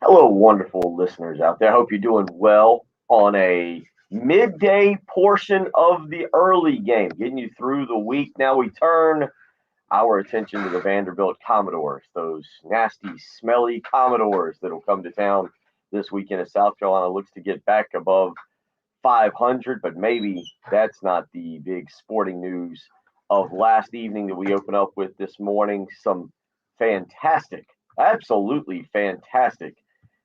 Hello, wonderful listeners out there. I hope you're doing well on a midday portion of the early game, getting you through the week. Now we turn our attention to the Vanderbilt Commodores, those nasty, smelly Commodores that'll come to town this weekend as South Carolina looks to get back above 500, but maybe that's not the big sporting news of last evening that we open up with this morning. Some fantastic, absolutely fantastic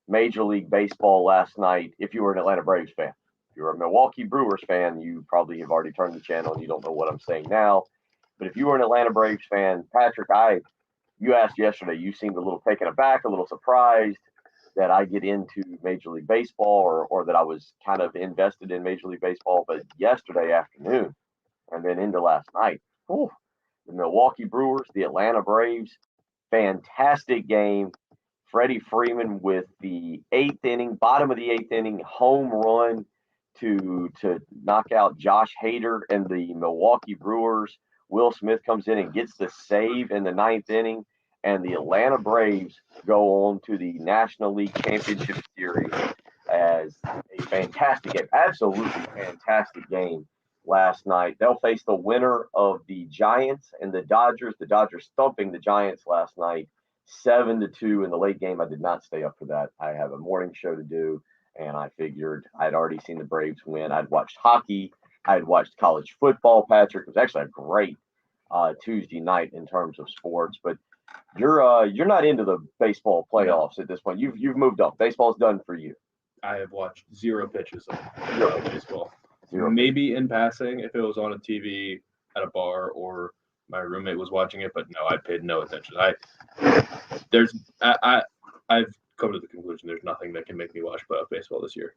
Major League Baseball last night. If you were an Atlanta Braves fan, if you're a Milwaukee Brewers fan, you probably have already turned the channel and you don't know what I'm saying now. But if you were an Atlanta Braves fan, Patrick, you asked yesterday, you seemed a little taken aback, a little surprised that I get into Major League Baseball or that I was kind of invested in Major League Baseball. But yesterday afternoon and then into last night, whew, the Milwaukee Brewers, the Atlanta Braves, fantastic game. Freddie Freeman with the eighth inning, bottom of the eighth inning, home run to knock out Josh Hader and the Milwaukee Brewers. Will Smith comes in and gets the save in the ninth inning, and the Atlanta Braves go on to the National League Championship Series as a fantastic game, absolutely fantastic game last night. They'll face the winner of the Giants and the Dodgers. The Dodgers thumping the Giants last night 7-2 in the late game. I did not stay up for that. I have a morning show to do, and I figured I'd already seen the Braves win. I'd watched hockey. I'd watched college football. Patrick, it was actually a great Tuesday night in terms of sports. But you're not into the baseball playoffs at this point. You've moved up. Baseball's done for you. I have watched zero pitches of Zero. baseball. Zero. Maybe in passing if it was on a TV at a bar or my roommate was watching it, but no, I paid no attention. I've come to the conclusion there's nothing that can make me watch playoff baseball this year.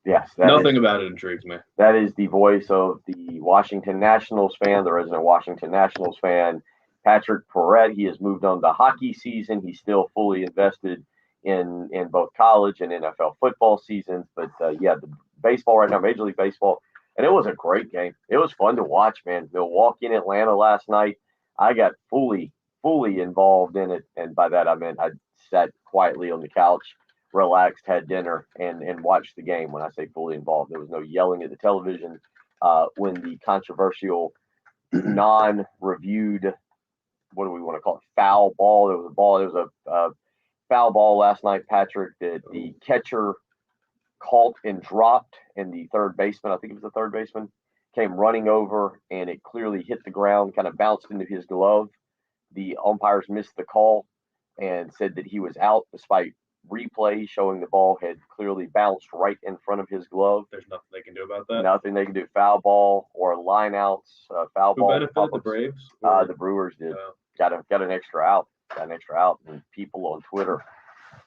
Yes, Nothing about it intrigues me. that is the voice of the Washington Nationals fan, the resident Washington Nationals fan, Patrick Perrette. He has moved on to hockey season. He's still fully invested in both college and NFL football seasons. But yeah, the baseball right now, Major League Baseball, and it was a great game. It was fun to watch, man. Milwaukee and Atlanta last night. I got fully involved in it, and by that I meant I sat quietly on the couch, relaxed, had dinner, and watched the game. When I say fully involved, there was no yelling at the television. When the controversial, non-reviewed, what do we want to call it, foul ball? There was a ball. There was a foul ball last night, Patrick, that the catcher caught and dropped, and the third baseman, I think it was the third baseman, came running over, and it clearly hit the ground, kind of bounced into his glove. The umpires missed the call and said that he was out despite replay showing the ball had clearly bounced right in front of his glove. There's nothing they can do about that. Nothing they can do. Foul ball or line outs, foul Who ball. benefited the Braves? The Brewers did. Got an extra out. Got an extra out, and people on Twitter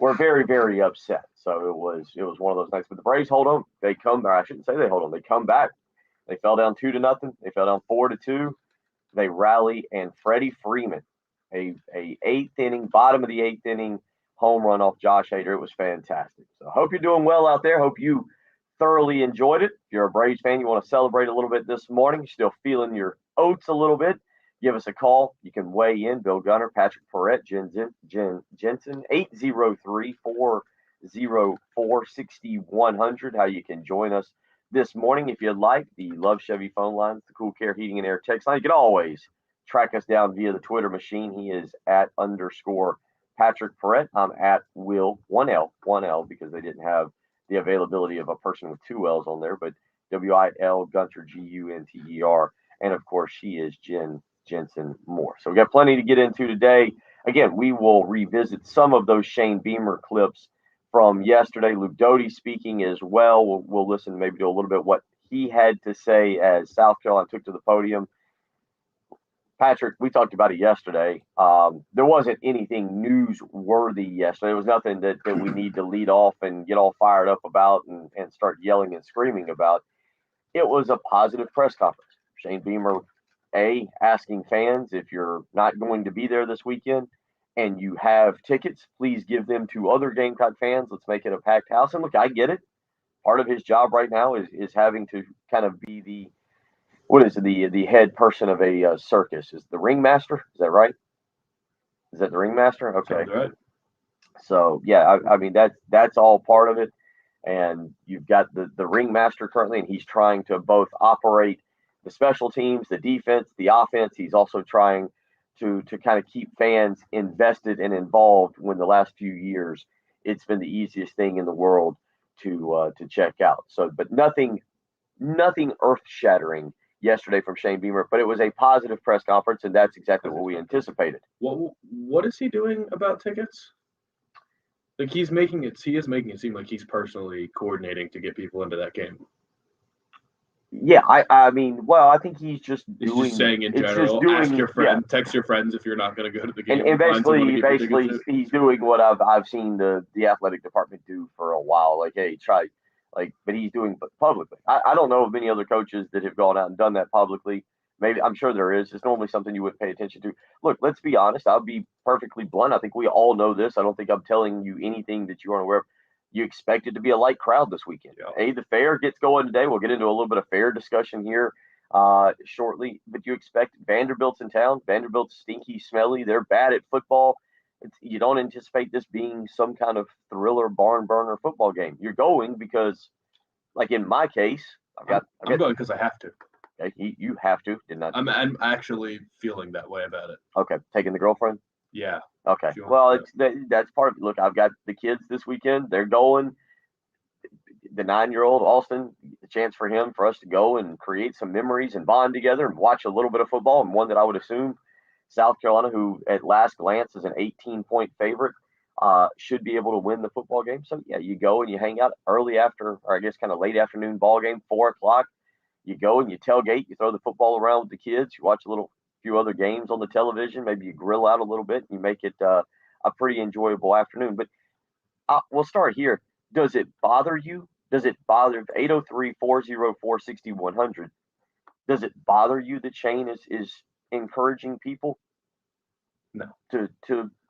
were very upset. So it was one of those nights. But the Braves hold on. They come. Or I shouldn't say they hold on. They come back. They fell down 2-0. They fell down 4-2. They rally, and Freddie Freeman, a eighth inning, bottom of the eighth inning home run off Josh Hader. It was fantastic. So I hope you're doing well out there. Hope you thoroughly enjoyed it. If you're a Braves fan, you want to celebrate a little bit this morning, you're still feeling your oats a little bit, give us a call. You can weigh in. Bill Gunner, Patrick Perrette, Jensen, 803-404-6100. How you can join us this morning if you'd like. The Love Chevy phone lines, the Cool Care Heating and Air text line. You can always track us down via the Twitter machine. He is at _ Patrick Perrette. I'm at Will, one L, because they didn't have the availability of a person with two L's on there, but WIL Gunter, GUNTER. And of course, she is Jensen Moore. So we got plenty to get into today. Again, we will revisit some of those Shane Beamer clips from yesterday. Luke Doty speaking as well. We'll listen maybe to a little bit what he had to say as South Carolina took to the podium. Patrick, we talked about it yesterday. There wasn't anything newsworthy yesterday. There was nothing that we need to lead off and get all fired up about and start yelling and screaming about. It was a positive press conference. Shane Beamer, asking fans, if you're not going to be there this weekend and you have tickets, please give them to other Gamecock fans. Let's make it a packed house. And look, I get it. Part of his job right now is having to kind of be the head person of a circus? Is the ringmaster? Is that right? Is that the ringmaster? Okay. Sounds right. So yeah, I mean that's all part of it. And you've got the ringmaster currently, and he's trying to both operate the special teams, the defense, the offense. He's also trying to kind of keep fans invested and involved. When the last few years, it's been the easiest thing in the world to check out. So, but nothing earth shattering yesterday from Shane Beamer, but it was a positive press conference, and that's exactly what we anticipated. What is he doing about tickets? Like he is making it seem like he's personally coordinating to get people into that game. Yeah, I mean, well, I think he's just He's doing. just saying in It's general, just doing. ask your friend, Yeah, text your friends if you're not going to go to the game. and Find someone to basically, get your tickets basically, to. he's doing what I've seen the athletic department do for a while. Like, hey, try, like, but he's doing it publicly. I don't know of many other coaches that have gone out and done that publicly. Maybe I'm sure there is. It's normally something you would pay attention to. Look, let's be honest. I'll be perfectly blunt. I think we all know this. I don't think I'm telling you anything that you aren't aware of. You expect it to be a light crowd this weekend. Yeah. Hey, the fair gets going today. We'll get into a little bit of fair discussion here shortly. But you expect Vanderbilt's in town. Vanderbilt's stinky, smelly. They're bad at football. You don't anticipate this being some kind of thriller barn burner football game. You're going because, like in my case, I'm going because I have to. Okay, you have to. Did not. I'm actually feeling that way about it. Okay, taking the girlfriend. Yeah. Okay. Well, that's part of it. Look, I've got the kids this weekend. They're going. The 9-year-old Austin, a chance for us to go and create some memories and bond together and watch a little bit of football. And one that I would assume South Carolina, who at last glance is an 18-point favorite, should be able to win the football game. So yeah, you go and you hang out early after, or I guess kind of late afternoon ball game, 4:00. You go and you tailgate. You throw the football around with the kids. You watch a few other games on the television. Maybe you grill out a little bit. And you make it a pretty enjoyable afternoon. But we'll start here. Does it bother you? Does it bother 803-404-6100? Does it bother you that Shane is encouraging people? No. To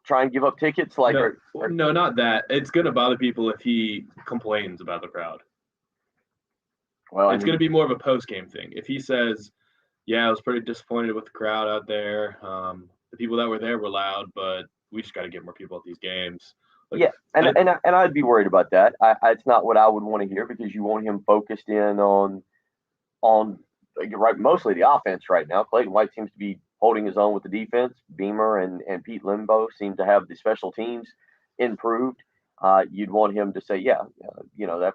try and give up tickets? Like no, not that. It's gonna bother people if he complains about the crowd. Well, it's gonna be more of a post game thing. If he says, "Yeah, I was pretty disappointed with the crowd out there. The people that were there were loud, but we just got to get more people at these games." Like, yeah, and I'd be worried about that. It's not what I would want to hear because you want him focused in on right, mostly the offense right now. Clayton White seems to be holding his own with the defense. Beamer and Pete Limbo seem to have the special teams improved. You'd want him to say, yeah,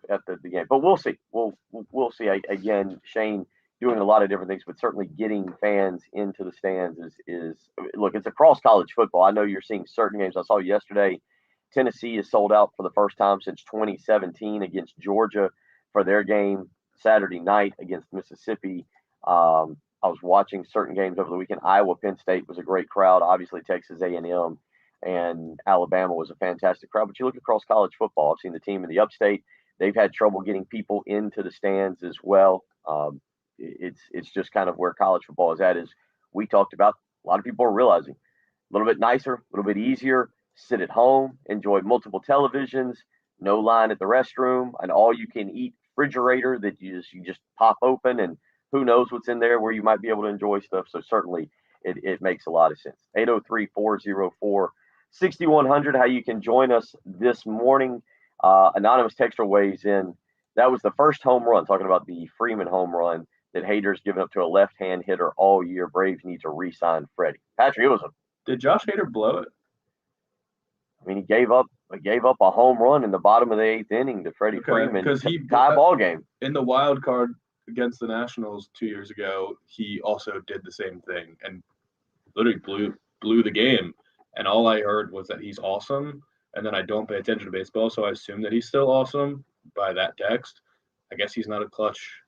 after the game. But we'll see. We'll see. Again, Shane doing a lot of different things, but certainly getting fans into the stands is look. It's across college football. I know you're seeing certain games. I saw yesterday. Tennessee is sold out for the first time since 2017 against Georgia for their game Saturday night against Mississippi. I was watching certain games over the weekend. Iowa, Penn State was a great crowd. Obviously, Texas A&M and Alabama was a fantastic crowd. But you look across college football. I've seen the team in the Upstate. They've had trouble getting people into the stands as well. It's just kind of where college football is at. As we talked about, a lot of people are realizing a little bit nicer, a little bit easier. Sit at home, enjoy multiple televisions, no line at the restroom, an all-you-can-eat refrigerator that you just pop open, and who knows what's in there where you might be able to enjoy stuff. So certainly it makes a lot of sense. 803-404-6100, how you can join us this morning. Anonymous texter weighs in. That was the first home run, talking about the Freeman home run that Hader's given up to a left-hand hitter all year. Braves need to re-sign Freddie. Patrick, Did Josh Hader blow it? I mean, he gave up a home run in the bottom of the 8th inning to Freddie Freeman because he tie ball game in the wild card against the Nationals 2 years ago. He also did the same thing and literally blew the game. And all I heard was that he's awesome. And then I don't pay attention to baseball, so I assume that he's still awesome by that text. I guess he's not a clutch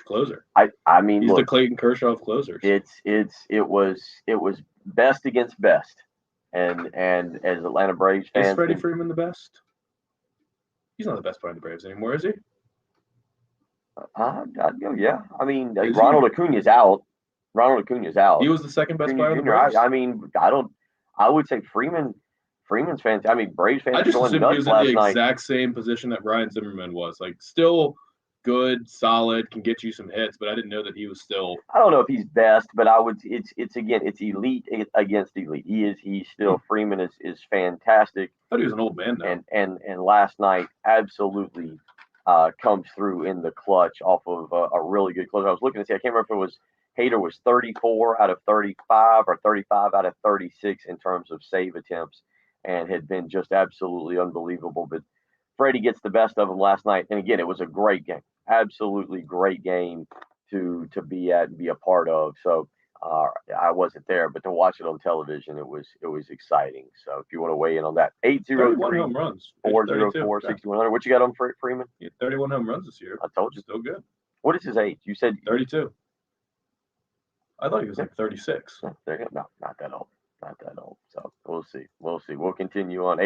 closer. I mean, he's the Clayton Kershaw of closers. It was best against best. And as Atlanta Braves fans, is Freddie Freeman the best? He's not the best player in the Braves anymore, is he? I'd go, yeah. I mean, Ronald Acuna's out. He was the second best player in the Braves. I mean, I would say Freeman's fans. I mean, Braves fans. I just assumed he was in the exact same position that Ryan Zimmerman was. Like, still good, solid, can get you some hits, but I didn't know that he was still. I don't know if he's best, but I would. It's again, it's elite against elite. He's still Freeman is fantastic. I thought he was an old man now. And last night absolutely comes through in the clutch off of a really good close. I was looking to see. I can't remember if it was Hader was 34 out of 35 or 35 out of 36 in terms of save attempts, and had been just absolutely unbelievable. But Freddie gets the best of him last night, and again, it was a great game, absolutely great game to be at and be a part of. So I wasn't there, but to watch it on television, it was exciting. So if you want to weigh in on that, 31 home runs, 404 6100. What you got on Freeman? 31 home runs this year. I told you, still good. What is his age? You said 32. I thought he was like 36. There you go. No, not that old. Not that old. So we'll see. We'll see. We'll continue on.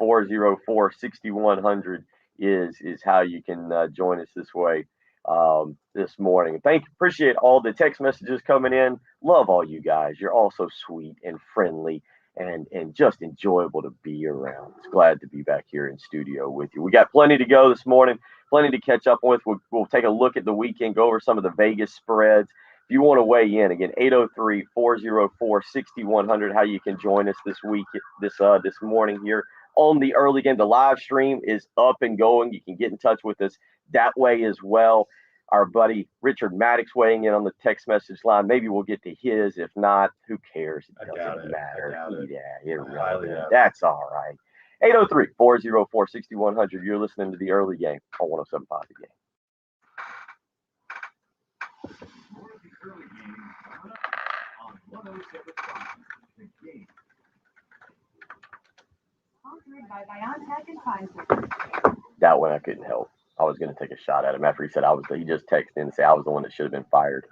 803-404-6100 is how you can join us this way this morning. Appreciate all the text messages coming in. Love all you guys. You're all so sweet and friendly and just enjoyable to be around. It's glad to be back here in studio with you. We got plenty to go this morning, plenty to catch up with. We'll take a look at the weekend, go over some of the Vegas spreads. If you want to weigh in, again, 803-404-6100, how you can join us this week, this morning here on the early game. The live stream is up and going. You can get in touch with us that way as well. Our buddy Richard Maddox weighing in on the text message line. Maybe we'll get to his. If not, who cares? It doesn't matter. That's all right. 803-404-6100. You're listening to the early game on 107.5 The Game. That one I couldn't help. I was going to take a shot at him after he said he just texted in and said I was the one that should have been fired.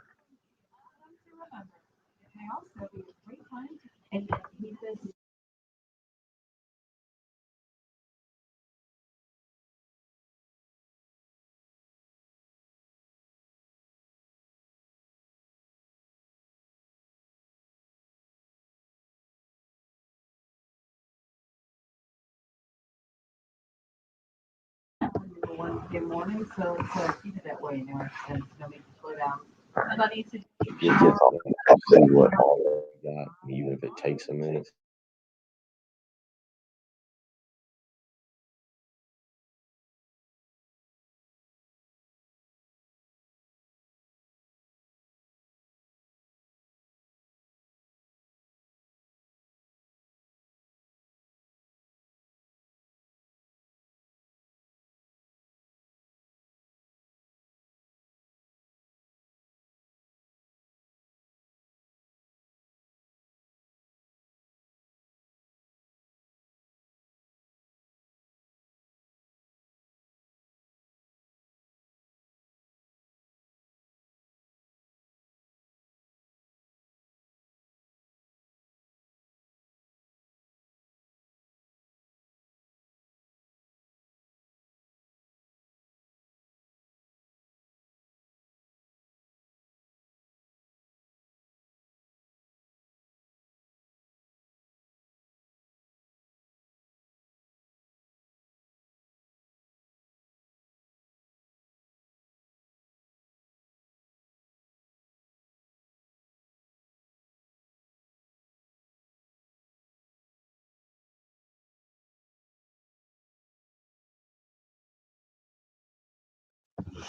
Good morning, so keep it that way. And no need to slow down. And I need to see what all we got, even if it takes a minute.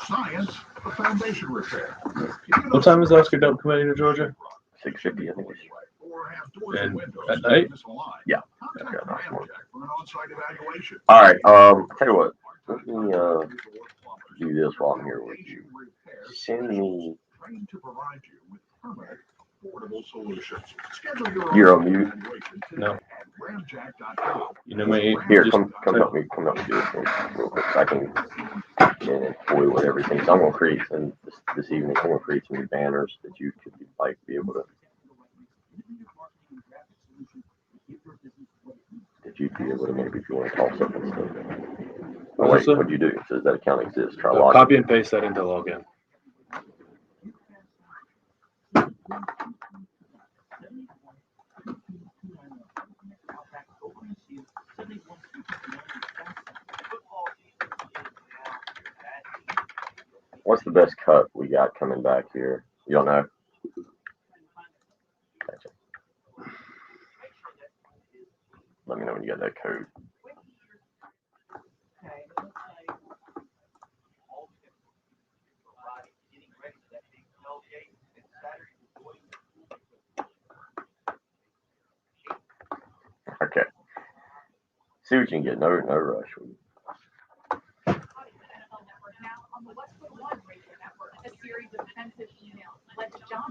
Science, a foundation repair. What time is Oscar Dump coming into Georgia? 6:50, I think. And at night? Yeah. All right. Tell you what. Let me do this while I'm here with you. Send me. You're on mute. No. You know me. Here, come help me. Come help me do this thing real quick so I can toy with everything. So I'm gonna create some this evening. I'm gonna create some banners that you could be able to. That you'd be able to maybe if you want to call something. Oh wait, what'd you do? It says that account exists. Try login. Copy and paste that into login. What's the best cut we got coming back here? You don't know? Gotcha. Let me know when you got that code. Okay. Okay. See what you can get. No rush.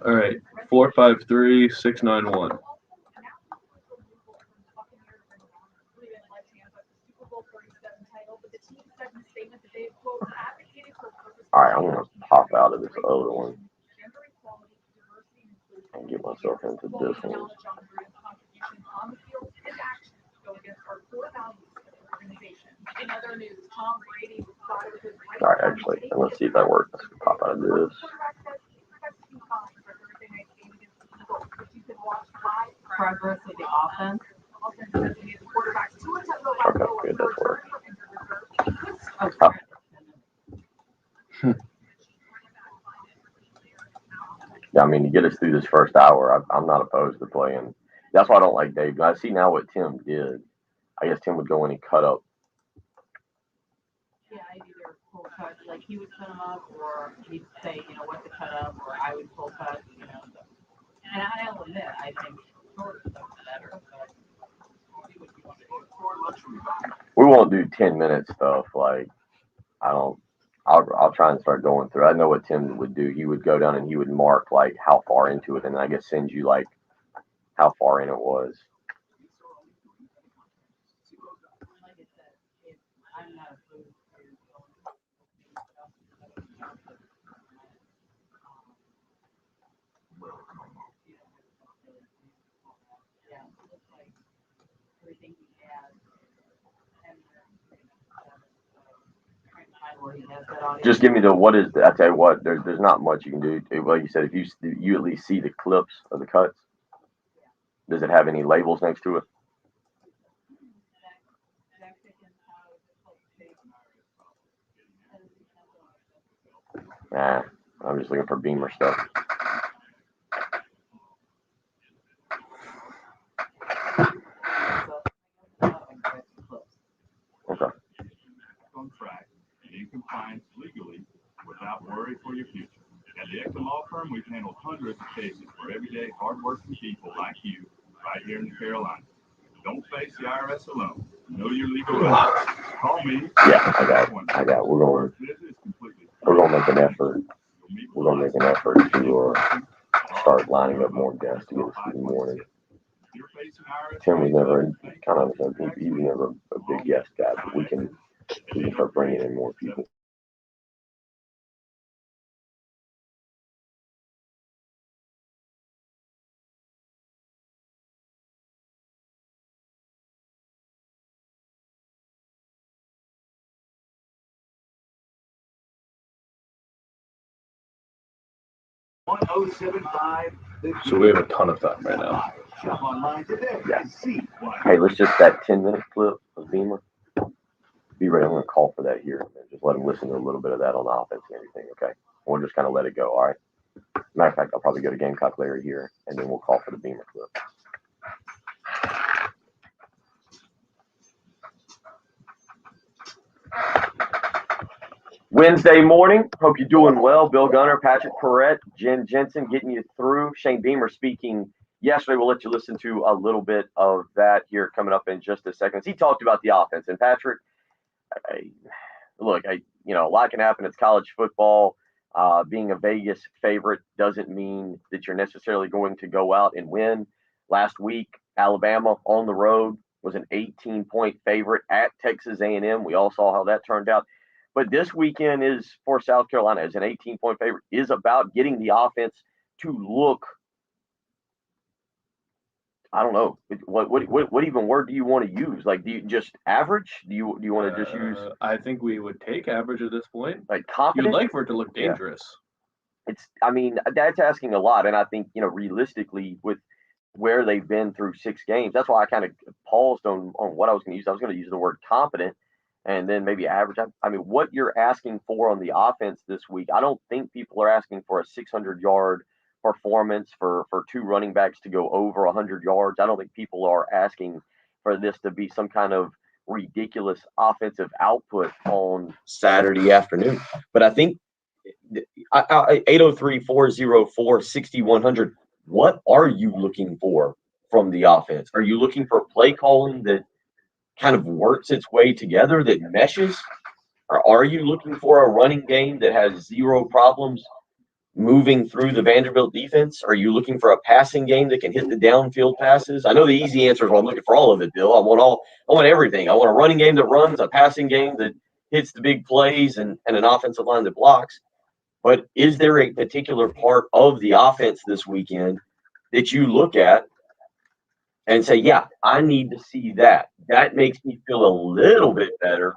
All right, 453-691. All right, I'm gonna pop out of this other one and get myself into this one. All right, actually, let's see if that works. Let's pop out of this. Progress of the offense. Okay, good, that's worked. Oh, Yeah, I mean, to get us through this first hour, I'm not opposed to playing. That's why I don't like Dave. I see now what Tim did. I guess Tim would go in and cut up. Yeah, I'd either pull cut, like he would cut them up, or he'd say, what to cut up, or I would pull cut, So. And I'll admit, I think short stuff's better, but. We won't do 10-minute stuff. Like, I'll try and start going through. I know what Tim would do. He would go down and he would mark like how far into it, and I guess send you like how far in it was. Like I said, I'm not opposed yeah, it looks like everything he has. And Just give me the what is. I tell you what, there's not much you can do. Like you said, if you at least see the clips of the cuts. Does it have any labels next to it? Nah, I'm just looking for Beamer stuff. Okay. On track and in compliance legally without worry for your future. At the Exum Law Firm, we've handled hundreds of cases for everyday, hardworking people like you right here in the Carolinas. Don't face the IRS alone. Know your legal rights. Call me. Yeah, I got. We're gonna make an effort. We're gonna make an effort to start lining up more guests to get us through the morning. Tim was never he was never a big guest guy, but we can start bringing in more people. So we have a ton of time right now. Yeah. Hey, let's just that 10-minute clip of Beamer. Be ready. I'm gonna call for that here. Just let them listen to a little bit of that on the offense and everything. Okay. We'll just kind of let it go. All right. Matter of fact, I'll probably go to Gamecock Larry here, and then we'll call for the Beamer clip. Wednesday morning. Hope you're doing well. Bill Gunner, Patrick Perrette, Jen Jensen getting you through. Shane Beamer speaking yesterday. We'll let you listen to a little bit of that here coming up in just a second. He talked about the offense. And Patrick, a lot can happen. It's college football. Being a Vegas favorite doesn't mean that you're necessarily going to go out and win. Last week, Alabama on the road was an 18-point favorite at Texas A&M. We all saw how that turned out. But this weekend is for South Carolina as an 18-point favorite is about getting the offense to look. I don't know what even word do you want to use? Like, do you just average? Do you want to just use? I think we would take average at this point. Like confident. You'd like for it to look dangerous. Yeah. That's asking a lot, and I think realistically with where they've been through 6 games, that's why I kind of paused on what I was going to use. I was going to use the word confident. and then maybe average. I mean, what you're asking for on the offense this week, I don't think people are asking for a 600-yard performance for two running backs to go over 100 yards. I don't think people are asking for this to be some kind of ridiculous offensive output on Saturday afternoon. But I think 803-404-6100, what are you looking for from the offense? Are you looking for play calling that kind of works its way together, that meshes? Or are you looking for a running game that has zero problems moving through the Vanderbilt defense? Are you looking for a passing game that can hit the downfield passes? I know the easy answer is, well, I'm looking for all of it, Bill. I want everything. I want a running game that runs, a passing game that hits the big plays, and an offensive line that blocks. But is there a particular part of the offense this weekend that you look at and say, yeah, I need to see that? That makes me feel a little bit better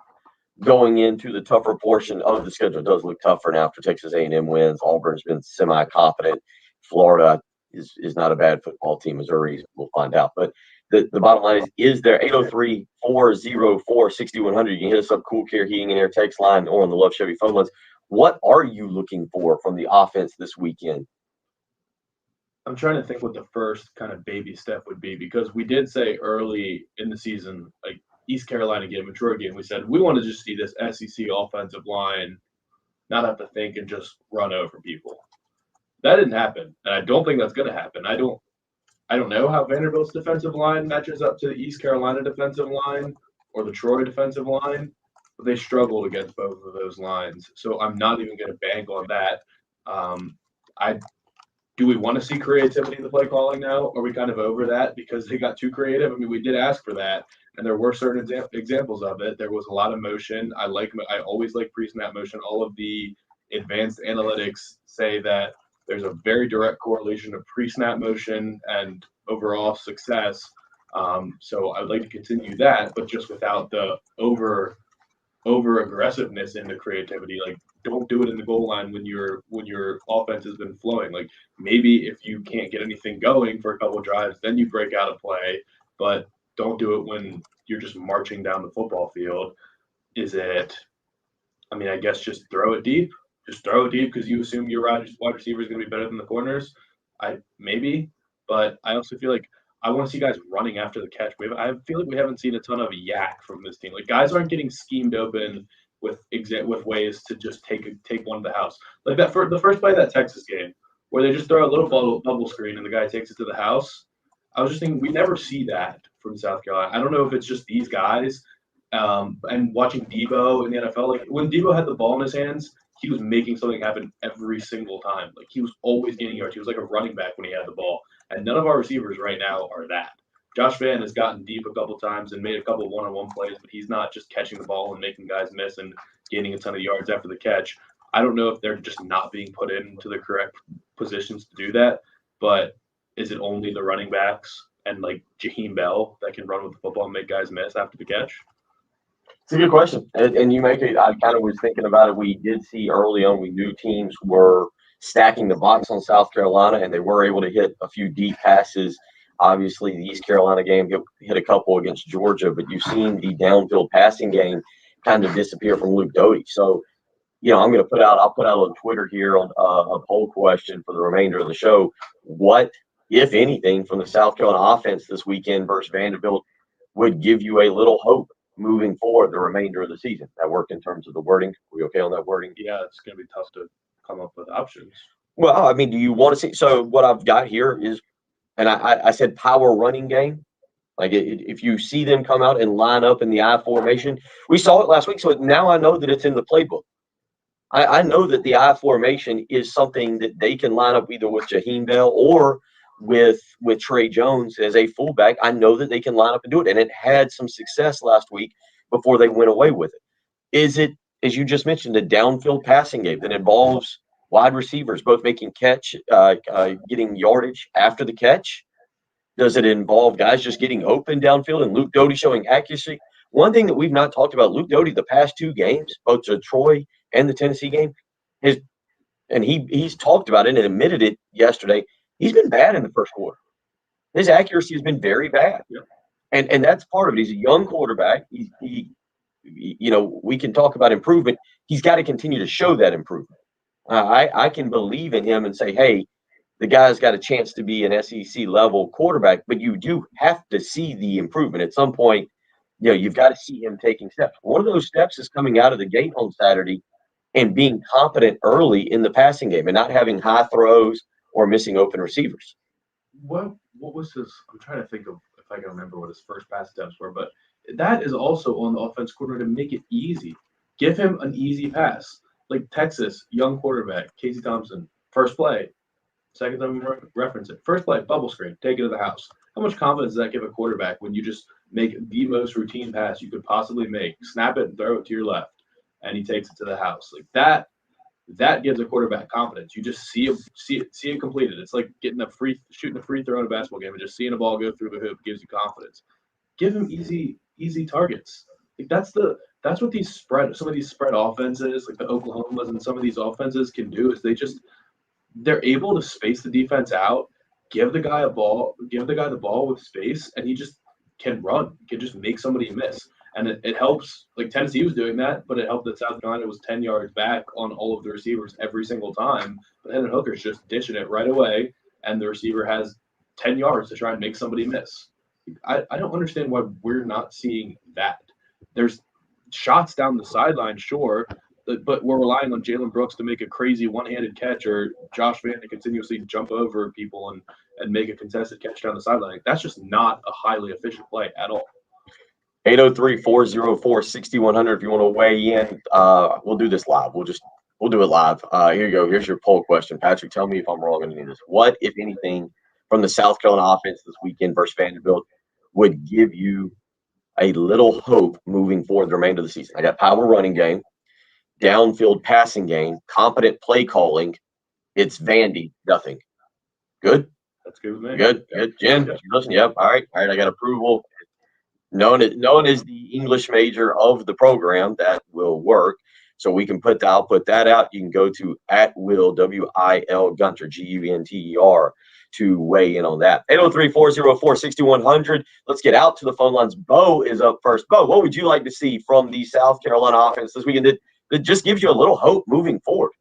going into the tougher portion of the schedule. It does look tougher now after Texas A&M wins. Auburn's been semi-confident. Florida is not a bad football team. Missouri, we'll find out. But the bottom line is there 803-404-6100. You can hit us up, Cool Care Heating and Air text line, or on the Love Chevy phone lines. What are you looking for from the offense this weekend? I'm trying to think what the first kind of baby step would be, because we did say early in the season, like East Carolina game, Detroit game, we said we want to just see this SEC offensive line not have to think and just run over people. That didn't happen, and I don't think that's going to happen. I don't know how Vanderbilt's defensive line matches up to the East Carolina defensive line or the Troy defensive line, but they struggled against both of those lines. So I'm not even going to bank on that. Do we want to see creativity in the play calling now? Are we kind of over that because they got too creative? I mean, we did ask for that, and there were certain examples of it. There was a lot of motion. I always like pre-snap motion. All of the advanced analytics say that there's a very direct correlation of pre-snap motion and overall success. So I would like to continue that, but just without the over aggressiveness in the creativity. Like, don't do it in the goal line when your offense has been flowing. Like, maybe if you can't get anything going for a couple of drives, then you break out a play, but don't do it when you're just marching down the football field. I guess just throw it deep. Just throw it deep because you assume your wide receiver is going to be better than the corners. Maybe, but I also feel like I want to see guys running after the catch. I feel like we haven't seen a ton of yak from this team. Like, guys aren't getting schemed open with ways to just take one to the house. Like that for the first play of that Texas game, where they just throw a little bubble screen and the guy takes it to the house. I was just thinking we never see that from South Carolina. I don't know if it's just these guys. And watching Debo in the NFL, like when Debo had the ball in his hands, he was making something happen every single time. Like, he was always getting yards. He was like a running back when he had the ball. And none of our receivers right now are that. Josh Vann has gotten deep a couple times and made a couple one-on-one plays, but he's not just catching the ball and making guys miss and gaining a ton of yards after the catch. I don't know if they're just not being put into the correct positions to do that, but is it only the running backs and like Jaheim Bell that can run with the football and make guys miss after the catch? It's a good question. And you make it, I kind of was thinking about it. We did see early on, we knew teams were stacking the box on South Carolina, and they were able to hit a few deep passes. Obviously, the East Carolina game hit a couple against Georgia, but you've seen the downfield passing game kind of disappear from Luke Doty. So, I'll put out on Twitter here on a poll question for the remainder of the show. What, if anything, from the South Carolina offense this weekend versus Vanderbilt would give you a little hope moving forward the remainder of the season? That worked in terms of the wording. Are we okay on that wording? Yeah, it's going to be tough to come up with options. Well, do you want to see? So what I've got here is, and I said power running game. Like, if you see them come out and line up in the I formation, we saw it last week. So now I know that it's in the playbook. I know that the I formation is something that they can line up either with Jaheim Bell or with Trey Jones as a fullback. I know that they can line up and do it, and it had some success last week before they went away with it. Is it, as you just mentioned, a downfield passing game that involves wide receivers both making getting yardage after the catch? Does it involve guys just getting open downfield and Luke Doty showing accuracy? One thing that we've not talked about, Luke Doty, the past two games, both the Troy and the Tennessee game, he's talked about it and admitted it yesterday, he's been bad in the first quarter. His accuracy has been very bad. Yeah. And that's part of it. He's a young quarterback. He we can talk about improvement. He's got to continue to show that improvement. I can believe in him and say, hey, the guy's got a chance to be an SEC level quarterback, but you do have to see the improvement at some point. You've got to see him taking steps. One of those steps is coming out of the gate on Saturday and being confident early in the passing game and not having high throws or missing open receivers. What was his? I'm trying to think of if I can remember what his first pass attempts were, but that is also on the offense coordinator to make it easy. Give him an easy pass. Like Texas, young quarterback, Casey Thompson, first play. Second time we reference it. First play, bubble screen, take it to the house. How much confidence does that give a quarterback when you just make the most routine pass you could possibly make, snap it and throw it to your left, and he takes it to the house? Like that gives a quarterback confidence. You just see it completed. It's like shooting a free throw in a basketball game and just seeing a ball go through the hoop gives you confidence. Give him easy targets. Like that's what some of these spread offenses, like the Oklahomas and some of these offenses can do is they're able to space the defense out, give the guy the ball with space, and he just can run. He can just make somebody miss. And it helps, like Tennessee was doing that, but it helped that South Carolina was 10 yards back on all of the receivers every single time. But Hendon Hooker's just dishing it right away, and the receiver has 10 yards to try and make somebody miss. I don't understand why we're not seeing that. There's shots down the sideline, sure, but we're relying on Jalen Brooks to make a crazy one-handed catch or Josh Vann to continuously jump over people and make a contested catch down the sideline. That's just not a highly efficient play at all. 803-404-6100 if you want to weigh in. We'll do this live. We'll do it live. Here you go. Here's your poll question. Patrick, tell me if I'm wrong on any of this. What, if anything, from the South Carolina offense this weekend versus Vanderbilt would give you a little hope moving forward the remainder of the season? I got power running game, downfield passing game, competent play calling. It's Vandy, nothing. Good? That's good with me. Good. Jen, you listen? Yep. All right. I got approval. Known as the English major of the program, that will work. So we can I'll put that out. You can go to @Will, WIL Gunter, GUNTER, to weigh in on that. 803-404-6100. Let's get out to the phone lines. Bo is up first. Bo, what would you like to see from the South Carolina offense this weekend that just gives you a little hope moving forward?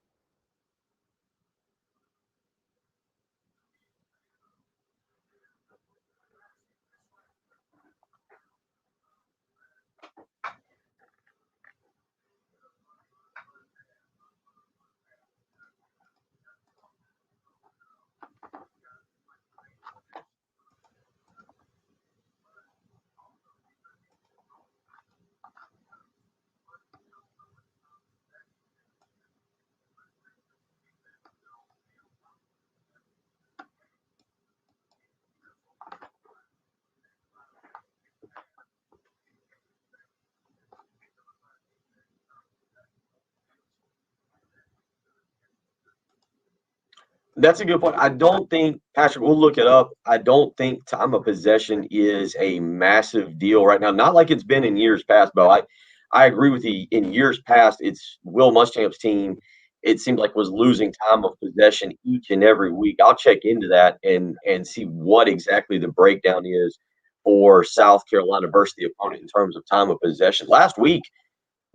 That's a good point. I don't think, Patrick, we'll look it up. I don't think time of possession is a massive deal right now. Not like it's been in years past, Bo. I agree with you. In years past, it's Will Muschamp's team. It seemed like was losing time of possession each and every week. I'll check into that and see what exactly the breakdown is for South Carolina versus the opponent in terms of time of possession. Last week,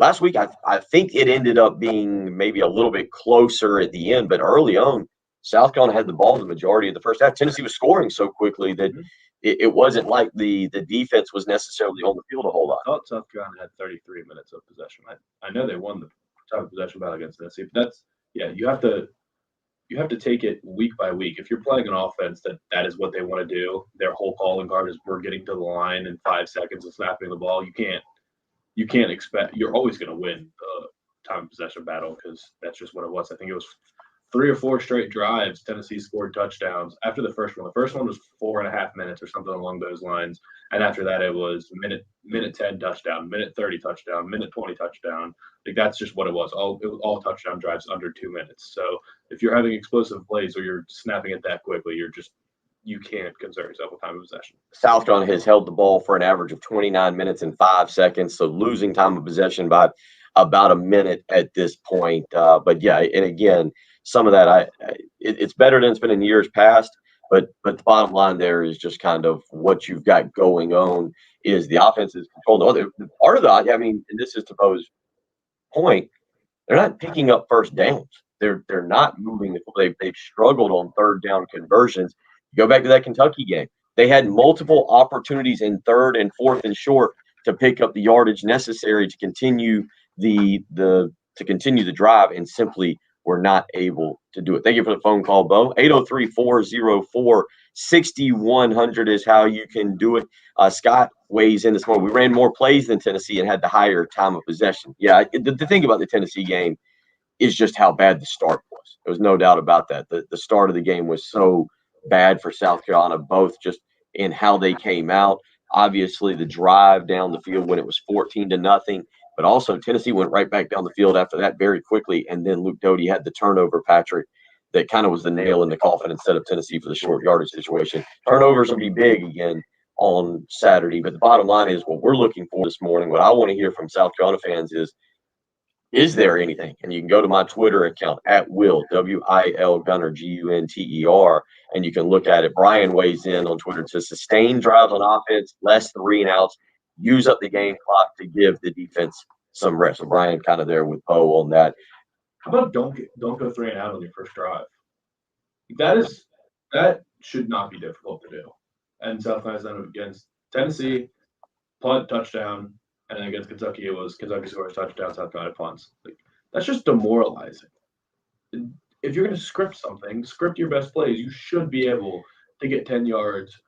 I think it ended up being maybe a little bit closer at the end, but early on, South Carolina had the ball the majority of the first half. Tennessee was scoring so quickly that it wasn't like the defense was necessarily on the field a whole lot. I thought South Carolina had 33 minutes of possession. I know they won the time of possession battle against Tennessee, but you have to take it week by week. If you're playing an offense that is what they want to do, their whole calling card is we're getting to the line in 5 seconds and snapping the ball. You can't expect you're always going to win the time of possession battle because that's just what it was. I think it was 3 or 4 straight drives, Tennessee scored touchdowns after the first one. The first one was 4.5 minutes or something along those lines. And after that, it was minute 10 touchdown, minute 30 touchdown, minute 20 touchdown. Like that's just what it was. It was all touchdown drives under 2 minutes. So if you're having explosive plays or you're snapping it that quickly, you can't concern yourself with time of possession. South Carolina has held the ball for an average of 29 minutes and 5 seconds. So losing time of possession by about a minute at this point. But yeah, and again, some of that, it's better than it's been in years past. But the bottom line there is just kind of what you've got going on is the offense is controlled. Part of that, I mean, and this is to Bo's point, they're not picking up first downs. They're not moving. They've struggled on third down conversions. Go back to that Kentucky game. They had multiple opportunities in third and fourth and short to pick up the yardage necessary to continue the drive, and simply were not able to do it. Thank you for the phone call, Bo. 803-404-6100 is how you can do it. Scott weighs in this morning. We ran more plays than Tennessee and had the higher time of possession. Yeah, the thing about the Tennessee game is just how bad the start was. There was no doubt about that. The start of the game was so bad for South Carolina, both just in how they came out. Obviously, the drive down the field when it was 14-0, but also Tennessee went right back down the field after that very quickly. And then Luke Doty had the turnover, Patrick, that kind of was the nail in the coffin instead of Tennessee for the short yardage situation. Turnovers will be big again on Saturday. But the bottom line is what we're looking for this morning, what I want to hear from South Carolina fans is there anything? And you can go to my Twitter account at Will, W-I-L Gunner, G-U-N-T-E-R, and you can look at it. Brian weighs in on Twitter to sustain drives on offense, less 3 and outs, use up the game clock to give the defense some rest. So Brian kind of there with Bo on that. How about don't go 3 and out on your first drive? That should not be difficult to do. And South Carolina's done it against Tennessee, punt, touchdown, and then against Kentucky, it was Kentucky scores touchdown, South Carolina punts. Like, that's just demoralizing. If you're going to script something, script your best plays. You should be able to get 10 yards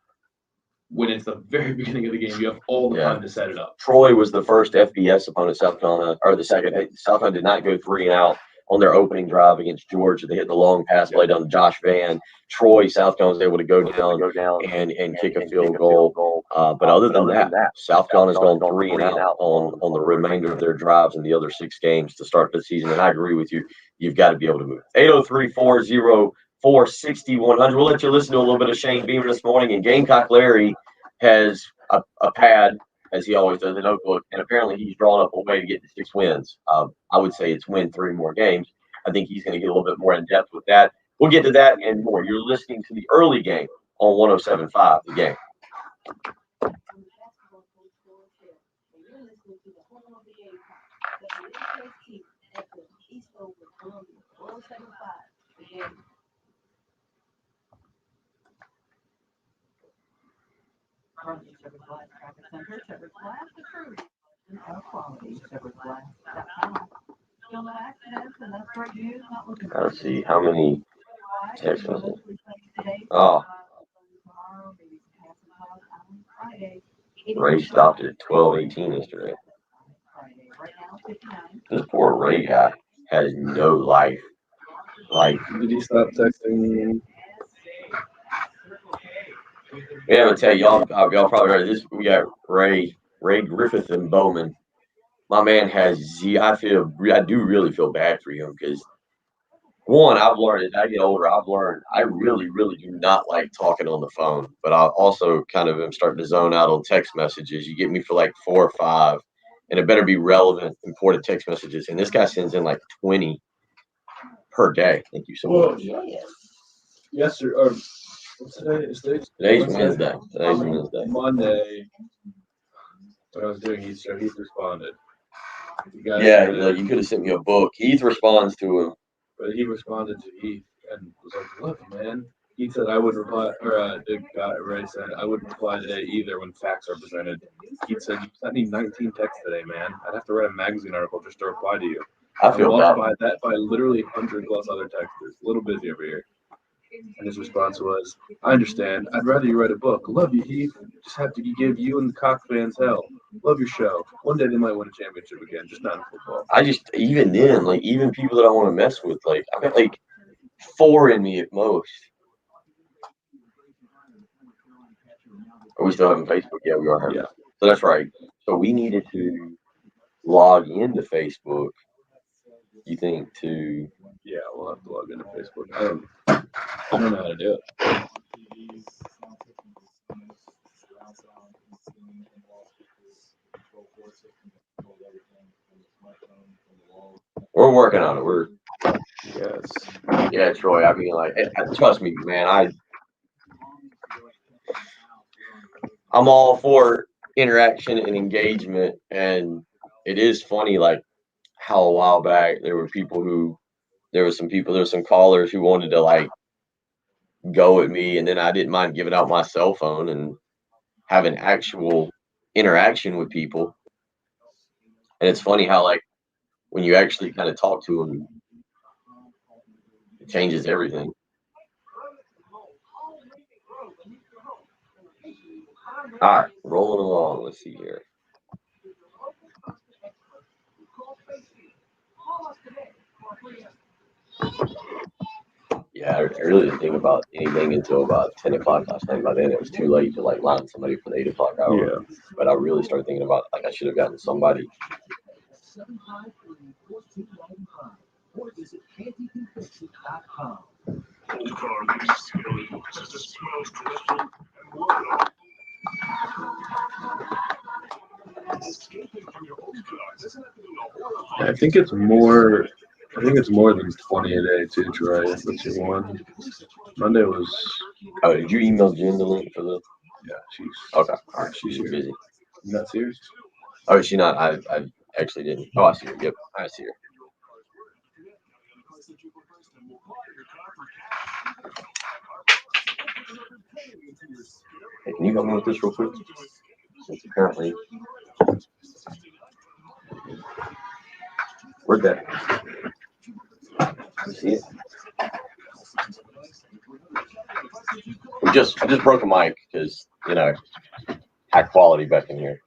when it's the very beginning of the game. You have all the time to set it up. Troy was the first FBS opponent, South Carolina, or the second. South Carolina did not go 3 and out on their opening drive against Georgia. They hit the long pass play down to Josh Vann. Troy, South Carolina was able to go down and kick a field goal. But other than that, South Carolina's gone 3 and out on the remainder of their drives in the other 6 games to start the season. And I agree with you. You've got to be able to move. 803-404-6100. We'll let you listen to a little bit of Shane Beamer this morning. And Gamecock Larry has a pad, as he always does, a notebook, and apparently he's drawn up a way to get to 6 wins. I would say it's win 3 more games. I think he's going to get a little bit more in depth with that. We'll get to that and more. You're listening to the early game on 107.5, The Game. Shepherd's Glass Traffic Center, Shepherd's Glass, the true of quality, shepherd'sglass.com. Still no accidents, and that's great news. Not looking for Let's see how many text messages. Oh, Ray stopped at 12:18 yesterday. This poor Ray guy has no life. Like, Did he stop texting? yeah, I'm gonna tell y'all probably heard this. We got Ray Griffith and Bowman. My man has I do really feel bad for him because one, I've learned as I get older, I really, really do not like talking on the phone. But I also kind of am starting to zone out on text messages. You get me for like 4 or 5, and it better be relevant, important text messages. And this guy sends in like 20 per day. Thank you so much. Yesterday, or what's today? Today's Wednesday. Monday, when I was doing Heath show, Heath responded. Yeah, you could have sent me a book. Heath responds to him. But he responded to Heath and was like, "Look, man." He said, "I would reply," or the guy Ray said, "I wouldn't reply today either when facts are presented." He said, "You sent me 19 texts today, man. I'd have to write a magazine article just to reply to you." I feel bad. By literally 100 plus other texters. A little busy over here. And his response was, "I understand. I'd rather you write a book. Love you, Heath. Just have to give you and the Cock fans hell. Love your show. One day they might win a championship again, just not in football." Even then, like, even people that I want to mess with, like, I've got like 4 in me at most. Are we still having Facebook? Yeah, we are. Yeah. So that's right. So we needed to log into Facebook, you think, to... Yeah, we'll have to log into Facebook. I don't know how to do it. We're working on it. Yes. Yeah, Troy. I mean, like, trust me, man. I'm all for interaction and engagement, and it is funny, like how a while back there were some callers who wanted to like go at me, and then I didn't mind giving out my cell phone and having actual interaction with people. And it's funny how like when you actually kind of talk to them, it changes everything. All right, rolling along. Let's see here. Yeah, I really didn't think about anything until about 10 o'clock last night. By then, it was too late to like line somebody for the 8 o'clock hour. Yeah. But I really started thinking about like I should have gotten somebody. I think it's more. I think it's more than 20 a day too, Troy. That's your one. Monday was. Oh, did you email Jen the link for the? Yeah, she's. Okay, all right, she's busy. You're not serious? Oh, is she not? I actually didn't. Oh, I see her. Yep, I see her. Hey, can you help me with this real quick? Since apparently, where'd that? You see it? I just broke a mic because high quality back in here.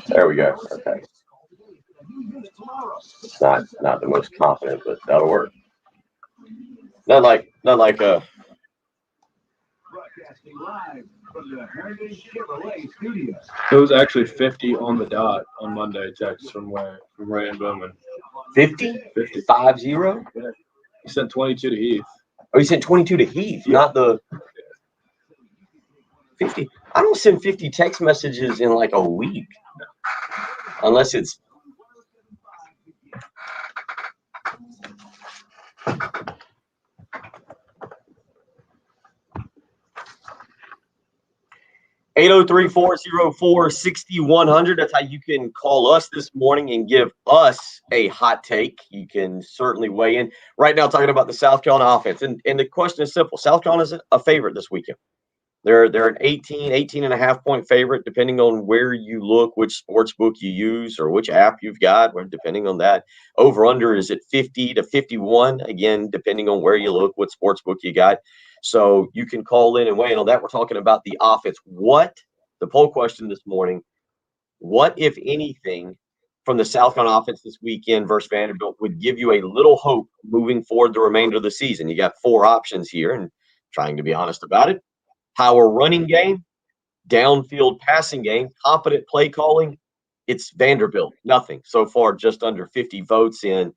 There we go. Okay. It's not the most confident, but that'll work. Not like It was actually 50 on the dot on Monday. Text from Ryan Bowman. 50? 50? Yeah. He sent 22 to Heath. Oh, he sent 22 to Heath, Yeah. not the 50. I don't send 50 text messages in like a week, unless it's. (803-404-6100). That's how you can call us this morning and give us a hot take. You can certainly weigh in. Right now, talking about the South Carolina offense. And the question is simple. South Carolina is a favorite this weekend. They're an 18.5 point favorite, depending on where you look, which sports book you use, or which app you've got, depending on that. Over-under is at 50 to 51, again, depending on where you look, what sports book you got. So you can call in and weigh in on that. We're talking about the offense. The poll question this morning, what, if anything, from the South Carolina offense this weekend versus Vanderbilt would give you a little hope moving forward the remainder of the season? You got 4 options here, and trying to be honest about it. Power running game, downfield passing game, competent play calling. It's Vanderbilt. Nothing. So far, just under 50 votes in.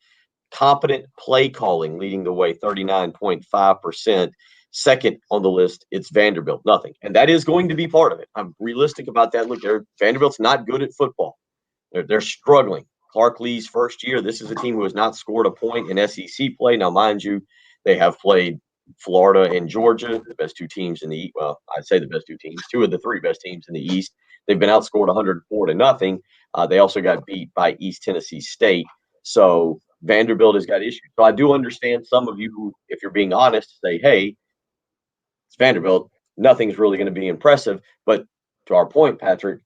Competent play calling leading the way, 39.5%. Second on the list, it's Vanderbilt. Nothing. And that is going to be part of it. I'm realistic about that. Look, Vanderbilt's not good at football. They're struggling. Clark Lee's first year, this is a team who has not scored a point in SEC play. Now, mind you, they have played Florida and Georgia, the best 2 teams in the East. Well, I'd say the best 2 teams, 2 of the 3 best teams in the East. They've been outscored 104-0. They also got beat by East Tennessee State. So Vanderbilt has got issues. So I do understand some of you who, if you're being honest, say, hey, it's Vanderbilt. Nothing's really going to be impressive. But to our point, Patrick,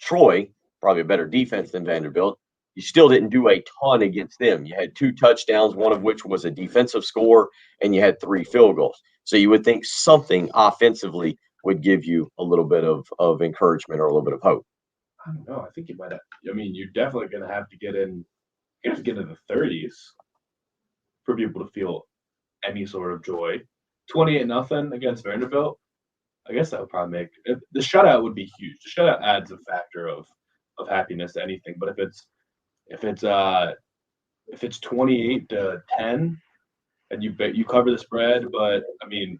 Troy, probably a better defense than Vanderbilt. You still didn't do a ton against them. You had 2 touchdowns, one of which was a defensive score, and you had 3 field goals. So you would think something offensively would give you a little bit of encouragement or a little bit of hope. I don't know. I think you might have. I mean, you're definitely going to have to get in. You have to get in the 30s for people to feel any sort of joy. 28-0 against Vanderbilt. I guess that would probably make the shutout would be huge. The shutout adds a factor of happiness to anything. But if it's 28-10 and you cover the spread, but I mean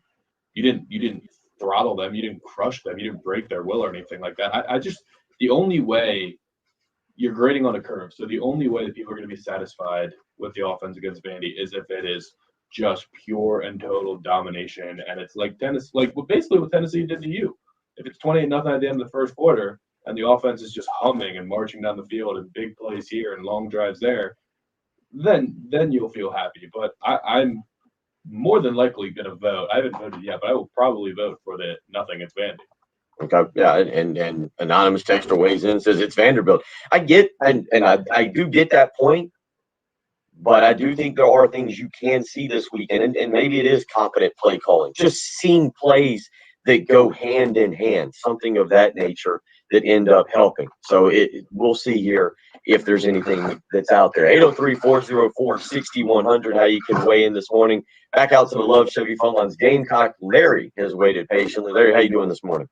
You didn't throttle them. You didn't crush them. You didn't break their will or anything like that. I just the only way you're grading on a curve. So the only way that people are going to be satisfied with the offense against Vandy is if it is just pure and total domination, and it's like basically what Tennessee did to you. If it's 28-0 at the end of the first quarter, and the offense is just humming and marching down the field and big plays here and long drives there, then you'll feel happy. But I'm more than likely going to vote. I haven't voted yet, but I will probably vote for the nothing against Vandy. Okay, yeah, and anonymous texter weighs in and says it's Vanderbilt. I get and I do get that point, but I do think there are things you can see this weekend, and maybe it is competent play calling, just seeing plays that go hand in hand, something of that nature that end up helping. So we'll see here if there's anything that's out there. 803-404-6100, how you can weigh in this morning. Back out to the Love Chevy phone lines. Gamecock Larry has waited patiently. Larry, how you doing this morning?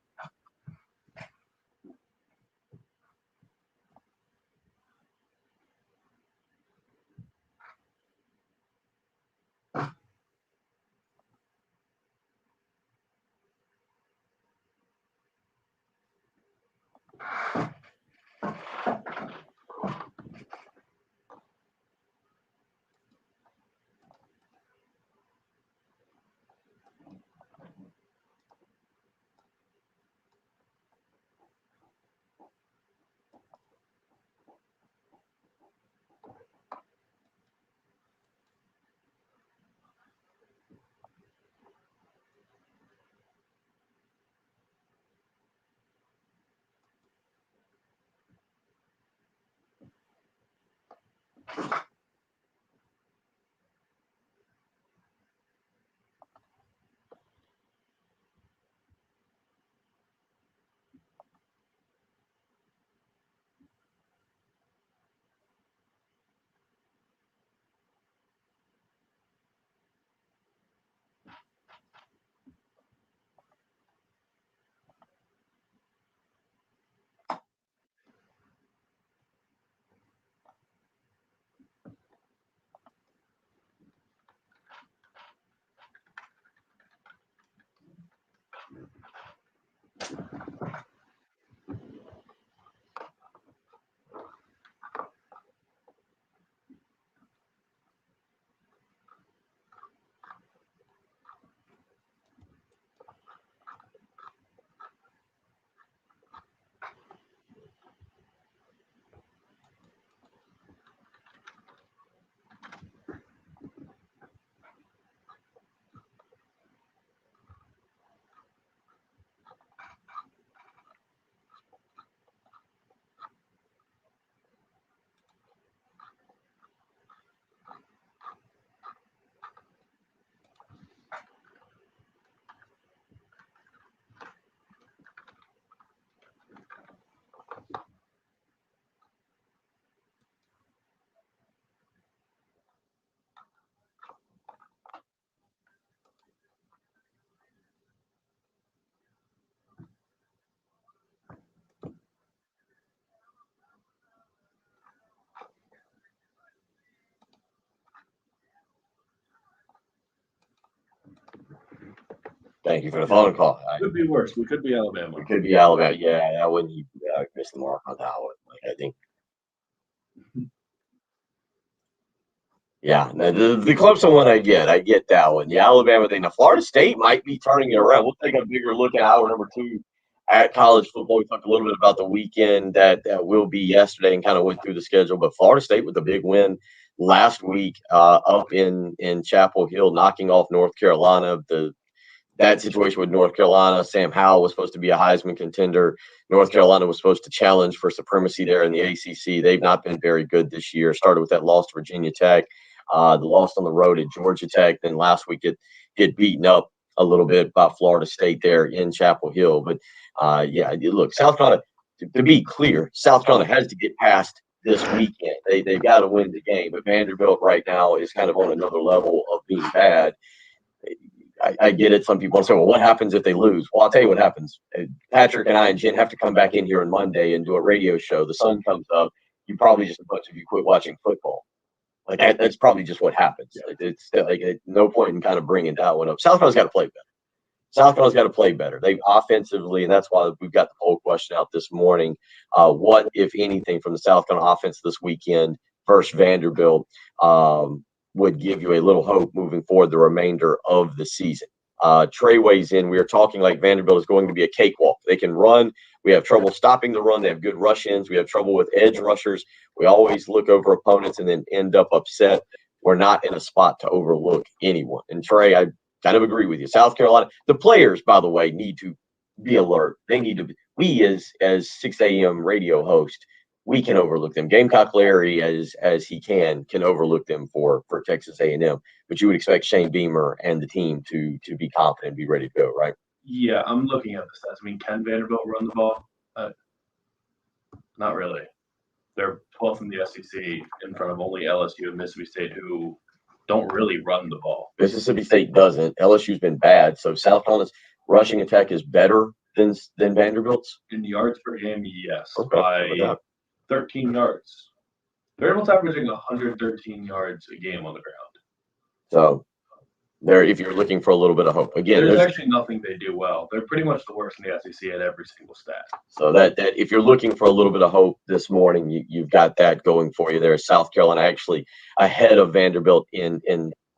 Thank you for the phone call. Could be worse. We could be Alabama. We could be Alabama. Yeah, that wouldn't miss the mark on that one. I think. Yeah, the Clemson one I get that one. The Alabama thing. Now Florida State might be turning it around. We'll take a bigger look at hour number 2 at college football. We talked a little bit about the weekend that will be yesterday and kind of went through the schedule. But Florida State with a big win last week up in Chapel Hill, knocking off North Carolina. That situation with North Carolina, Sam Howell was supposed to be a Heisman contender. North Carolina was supposed to challenge for supremacy there in the ACC. They've not been very good this year. Started with that loss to Virginia Tech, the loss on the road at Georgia Tech. Then last week it get beaten up a little bit by Florida State there in Chapel Hill. But look, South Carolina. To be clear, South Carolina has to get past this weekend. They've got to win the game. But Vanderbilt right now is kind of on another level of being bad. I get it. Some people want to say, well, what happens if they lose? Well, I'll tell you what happens. Patrick and I and Jen have to come back in here on Monday and do a radio show. The sun comes up. You probably just a bunch of you quit watching football. Like that's probably just what happens. It's like no point in kind of bringing that one up. South Carolina's got to play better. South Carolina's got to play better. They offensively, and that's why we've got the poll question out this morning. What, if anything, from the South Carolina offense this weekend versus Vanderbilt would give you a little hope moving forward the remainder of the season? Trey weighs in. We are talking like Vanderbilt is going to be a cakewalk. They can run. We have trouble stopping the run. They have good rush-ins. We have trouble with edge rushers. We always look over opponents and then end up upset. We're not in a spot to overlook anyone. And Trey, I kind of agree with you. South Carolina, the players, by the way, need to be alert. They need to be. We, as 6 a.m. radio host, we can overlook them. Gamecock Larry, as he can overlook them for Texas A&M. But you would expect Shane Beamer and the team to be confident and be ready to go, right? Yeah, I'm looking at the stats. I mean, can Vanderbilt run the ball? Not really. They're 12th in the SEC in front of only LSU and Mississippi State, who don't really run the ball. Mississippi State doesn't. LSU's been bad. So South Carolina's rushing attack is better than Vanderbilt's? In yards per game, yes, Okay. by 13 yards. Vanderbilt's averaging 113 yards a game on the ground. So there, if you're looking for a little bit of hope, again, there's actually nothing they do well. They're pretty much the worst in the SEC at every single stat. So that if you're looking for a little bit of hope this morning, you've got that going for you there. South Carolina actually ahead of Vanderbilt in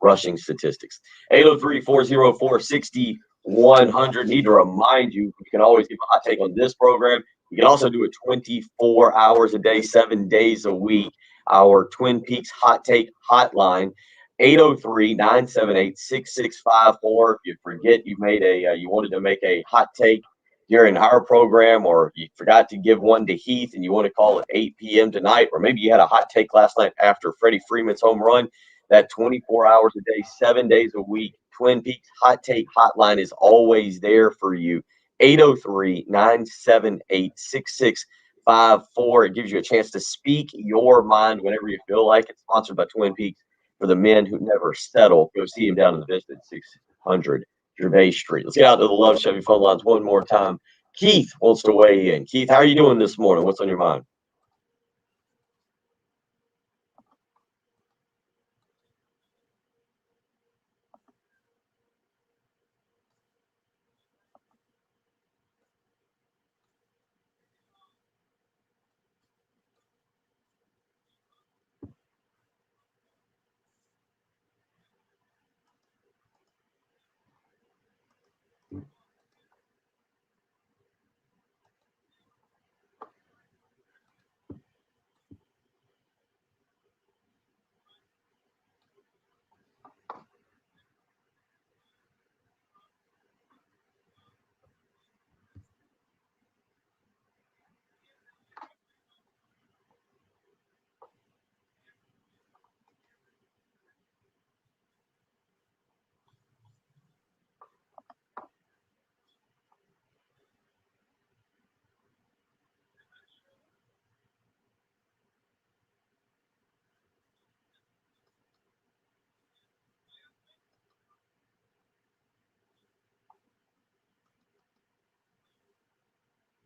rushing statistics. 803-404-6100. Need to remind you, you can always give a hot take on this program. You can also do it 24 hours a day, 7 days a week. Our Twin Peaks Hot Take Hotline. 803-978-6654. If you forget you made you wanted to make a hot take during our program, or you forgot to give one to Heath and you want to call at 8 p.m. tonight, or maybe you had a hot take last night after Freddie Freeman's home run, that 24 hours a day, 7 days a week, Twin Peaks Hot Take Hotline is always there for you. 803-978-6654. It gives you a chance to speak your mind whenever you feel like it. Sponsored by Twin Peaks. For the men who never settle, go see him down in the Vista at 600 Gervais Street. Let's get out to the Love Chevy phone lines one more time. Keith wants to weigh in. Keith, how are you doing this morning? What's on your mind?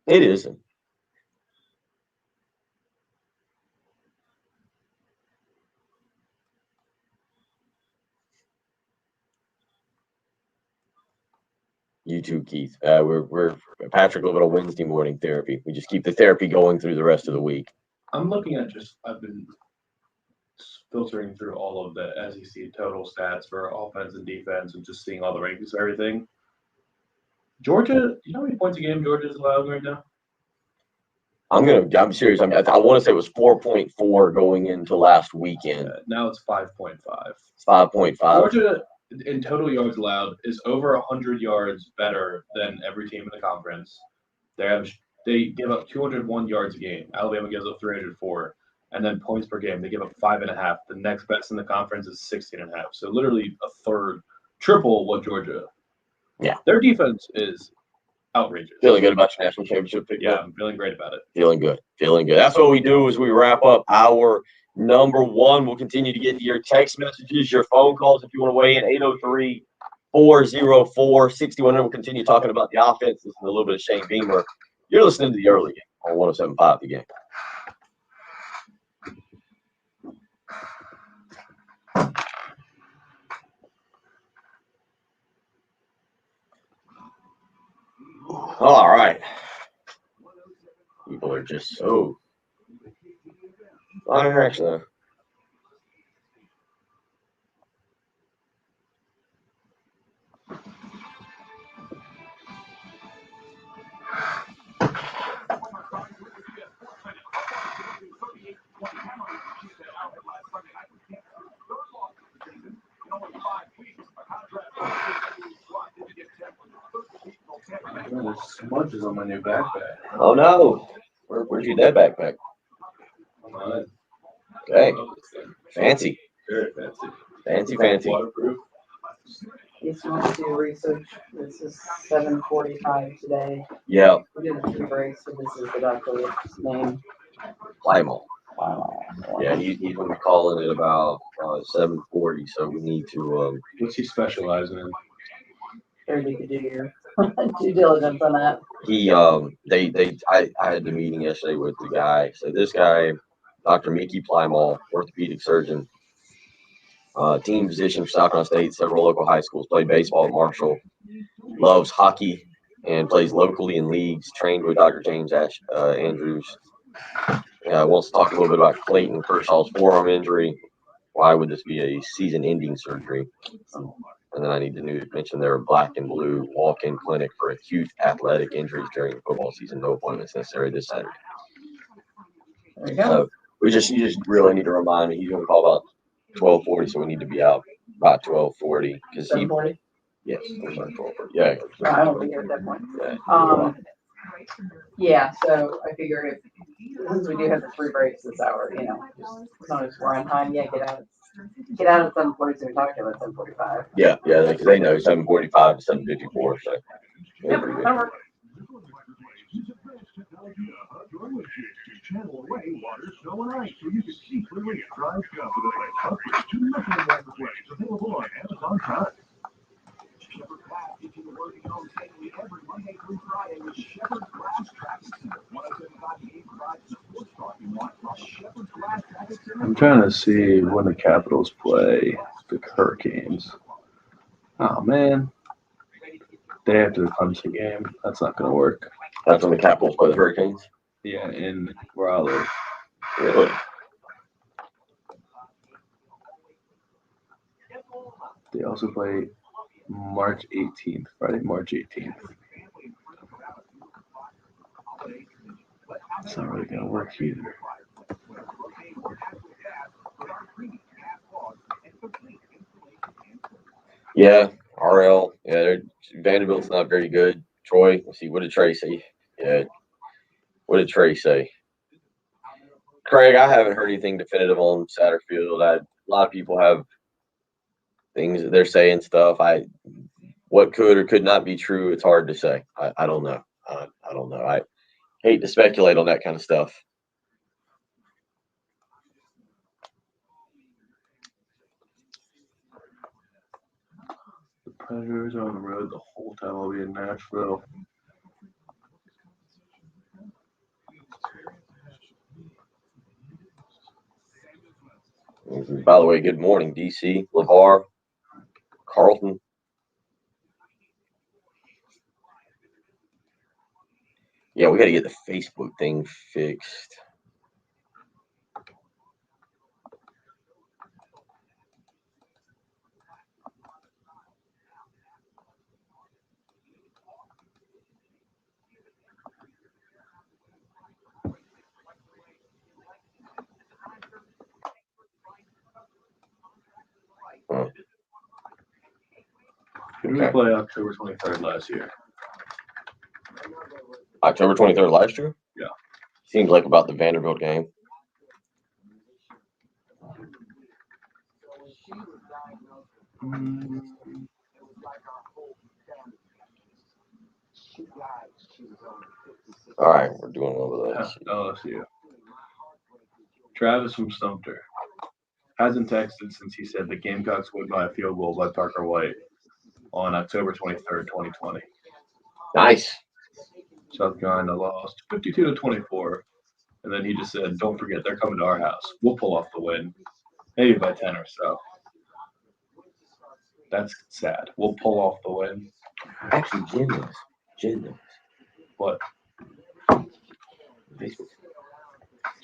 It isn't. You too, Keith. We're Patrick, a little bit of Wednesday morning therapy. We just keep the therapy going through the rest of the week. I'm looking at I've been filtering through all of the SEC total stats for offense and defense and just seeing all the rankings and everything. Georgia, you know how many points a game Georgia's allowing right now? I'm serious. I want to say it was 4.4 going into last weekend. Now it's 5.5. It's 5.5. Georgia in total yards allowed is over 100 yards better than every team in the conference. They give up 201 yards a game. Alabama gives up 304. And then points per game, they give up 5.5. The next best in the conference is 16.5. So literally a third, triple what Georgia. Yeah. Their defense is outrageous. Feeling good about your national championship pick? Yeah, I'm feeling great about it. Feeling good. That's what we do as we wrap up our number one. We'll continue to get to your text messages, your phone calls if you want to weigh in. 803-404-6100. We'll continue talking about the offense. Listen to a little bit of Shane Beamer. You're listening to the early game on 107.5 The Game. just so. A lot of interaction though. There's smudges on my new backpack. Oh no. Where'd you get that backpack? Okay. Fancy. Very fancy. Fancy. Waterproof. If you want to do research, this is 7:45 today. Yeah. We did a 3 breaks, so this is the doctor's name. Plymouth. Wow. Yeah, he's gonna be calling it about 7:40, so we need to What's he specializing in? Sure, you could do your due diligence on that. I had the meeting yesterday with the guy. So this guy, Dr. Mickey Plymall, orthopedic surgeon, team physician for South Carolina State, several local high schools, played baseball at Marshall, loves hockey, and plays locally in leagues, trained with Dr. James Andrews. Wants to talk a little bit about Clayton Kershaw's forearm injury. Why would this be a season-ending surgery? And then I need to mention their black and blue walk-in clinic for acute athletic injuries during the football season. No appointments necessary this Saturday. There you go. So you just really need to remind me. He's going to call about 12:40, so we need to be out by 12:40 because he. 7:40? Yes, I'm sorry, 12:40. Yeah. No, I won't be here at that point. Yeah. Yeah, so I figured since we do have the 3 breaks this hour, as long as we're on time, get out at 7:40, so we talked about 7:45. Yeah, because they know 7:45 to 7:54. So Yep, that'll work. Channel away water, snow, and ice so you can see clearly and drive confidently. Upgrade to nothing water plays available on Amazon Prime. Shepherd Glass gives you the working home safely every Monday through Friday with Shepherd Glass Traffic Center. 175 provides the sports talk you want. Shepherd Glass Traffic Center. I'm trying to see when the Capitals play the Hurricanes. Oh man. Day after the Clemson game. That's not gonna work. that's when the Capitals play the Hurricanes. Yeah, in where I live. Really? They also play March 18th, Friday, March 18th. It's not really gonna work either. Yeah, RL. Yeah, Vanderbilt's not very good. Troy, let's see. What did Trey say? Yeah. What did Trey say? Craig, I haven't heard anything definitive on Satterfield. A lot of people have things that they're saying stuff. What could or could not be true, it's hard to say. I don't know. I don't know. I hate to speculate on that kind of stuff. The Predators are on the road the whole time I'll be in Nashville. By the way, good morning, DC, LeVar, Carlton. Yeah, we got to get the Facebook thing fixed. Who did we play October 23rd last year? October 23rd last year? Yeah. Seems like about the Vanderbilt game. All right, we're doing a little bit of this. LSU. Travis from Sumter hasn't texted since he said the Gamecocks win by a field goal by Parker White on October 23rd, 2020. Nice. South Carolina lost 52-24. And then he just said, don't forget, they're coming to our house. We'll pull off the win. Maybe by 10 or so. That's sad. We'll pull off the win. Actually, Jen does. What? Facebook.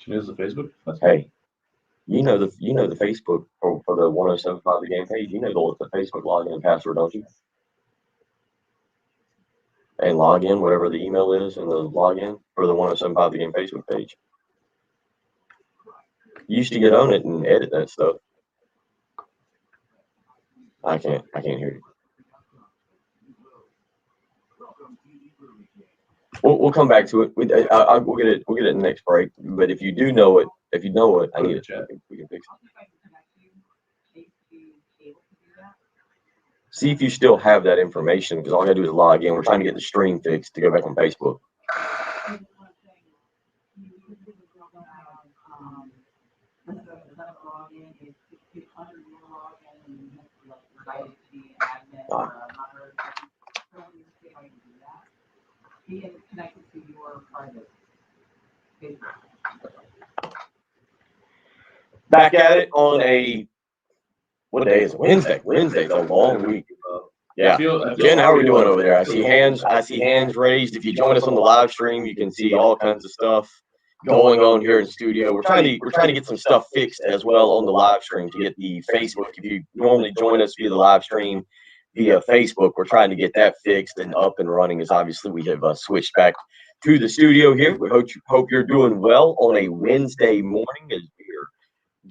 Is the Facebook? Hey, you know the Facebook for the 1075 The Game page. You know the Facebook login and password, don't you? And log in, whatever the email is, and the login for the 1075 The Game Facebook page. You used to get on it and edit that stuff. I can't hear you. We'll come back to it. We'll get it in the next break. But if you do know it, I need it. We can fix it. See if you still have that information, because all I gotta do is log in. We're trying to get the stream fixed to go back on Facebook. Being connected to your private Facebook. Back at it on a, what day is it? Wednesday. Wednesday's a long week. Yeah. Jen, how are we doing over there? I see hands raised. If you join us on the live stream, you can see all kinds of stuff going on here in studio. We're trying to get some stuff fixed as well on the live stream to get the Facebook. If you normally join us via the live stream via Facebook, we're trying to get that fixed and up and running, as obviously we have switched back to the studio here. We hope you're doing well on a Wednesday morning as we're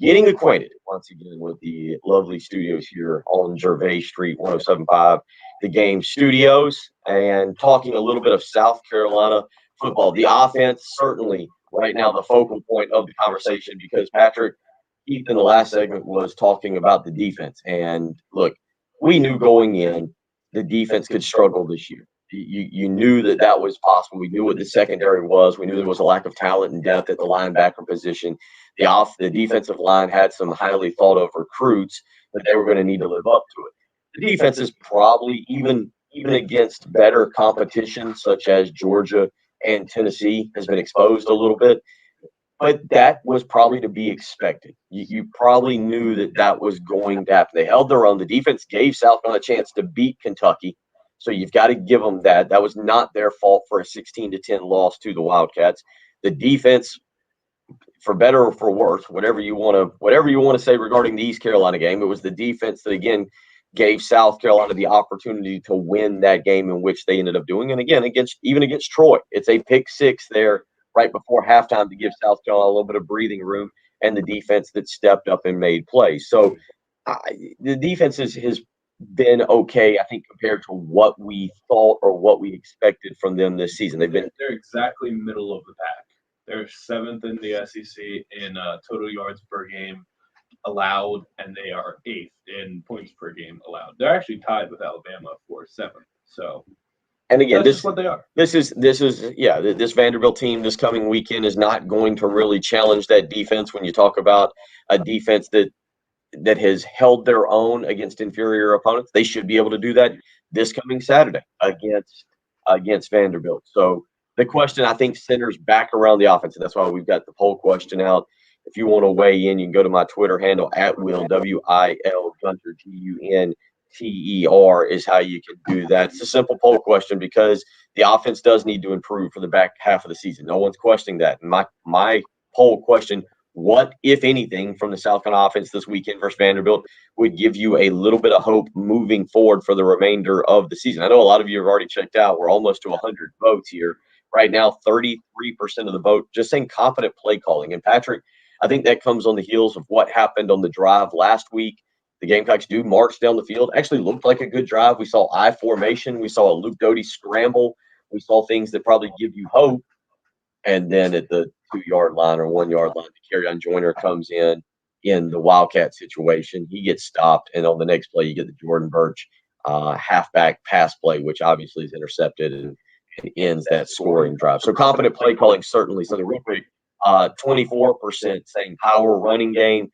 getting acquainted once again with the lovely studios here on Gervais Street, 1075 The Game studios, and talking a little bit of South Carolina football. The offense certainly right now the focal point of the conversation, because Patrick Keith in the last segment was talking about the defense. And look, we knew going in the defense could struggle this year. You knew that was possible. We knew what the secondary was. We knew there was a lack of talent and depth at the linebacker position. The defensive line had some highly thought of recruits, but they were going to need to live up to it. The defense is probably even against better competition, such as Georgia and Tennessee, has been exposed a little bit. But that was probably to be expected. You probably knew that was going to happen. They held their own. The defense gave South Carolina a chance to beat Kentucky. So you've got to give them that. That was not their fault for a 16-10 loss to the Wildcats. The defense, for better or for worse, whatever you want to say regarding the East Carolina game, it was the defense that again gave South Carolina the opportunity to win that game, in which they ended up doing. And again, against Troy, it's a pick six there right before halftime to give South Carolina a little bit of breathing room, and the defense that stepped up and made plays. So the defense has been okay, I think, compared to what we thought or what we expected from them this season. They're exactly middle of the pack. They're 7th in the SEC in total yards per game allowed, and they are 8th in points per game allowed. They're actually tied with Alabama for 7th. So, and again, this is what they are. This Vanderbilt team this coming weekend is not going to really challenge that defense. When you talk about a defense that has held their own against inferior opponents, they should be able to do that this coming Saturday against Vanderbilt. So the question, I think, centers back around the offense, and that's why we've got the poll question out. If you want to weigh in, you can go to my Twitter handle @Will WIL Gunter GUNTER is how you can do that. It's a simple poll question because the offense does need to improve for the back half of the season. No one's questioning that. My poll question: what, if anything, from the South Carolina offense this weekend versus Vanderbilt would give you a little bit of hope moving forward for the remainder of the season? I know a lot of you have already checked out. We're almost to 100 votes here. Right now, 33% of the vote just saying competent play calling. And Patrick, I think that comes on the heels of what happened on the drive last week. The Gamecocks do march down the field. Actually looked like a good drive. We saw I formation. We saw a Luke Doty scramble. We saw things that probably give you hope. And then at the 2-yard line or 1-yard line, the Kerryon Joyner comes in the Wildcat situation. He gets stopped. And on the next play, you get the Jordan Birch halfback pass play, which obviously is intercepted and ends that scoring drive. So competent play calling, certainly something real quick. 24% saying power running game,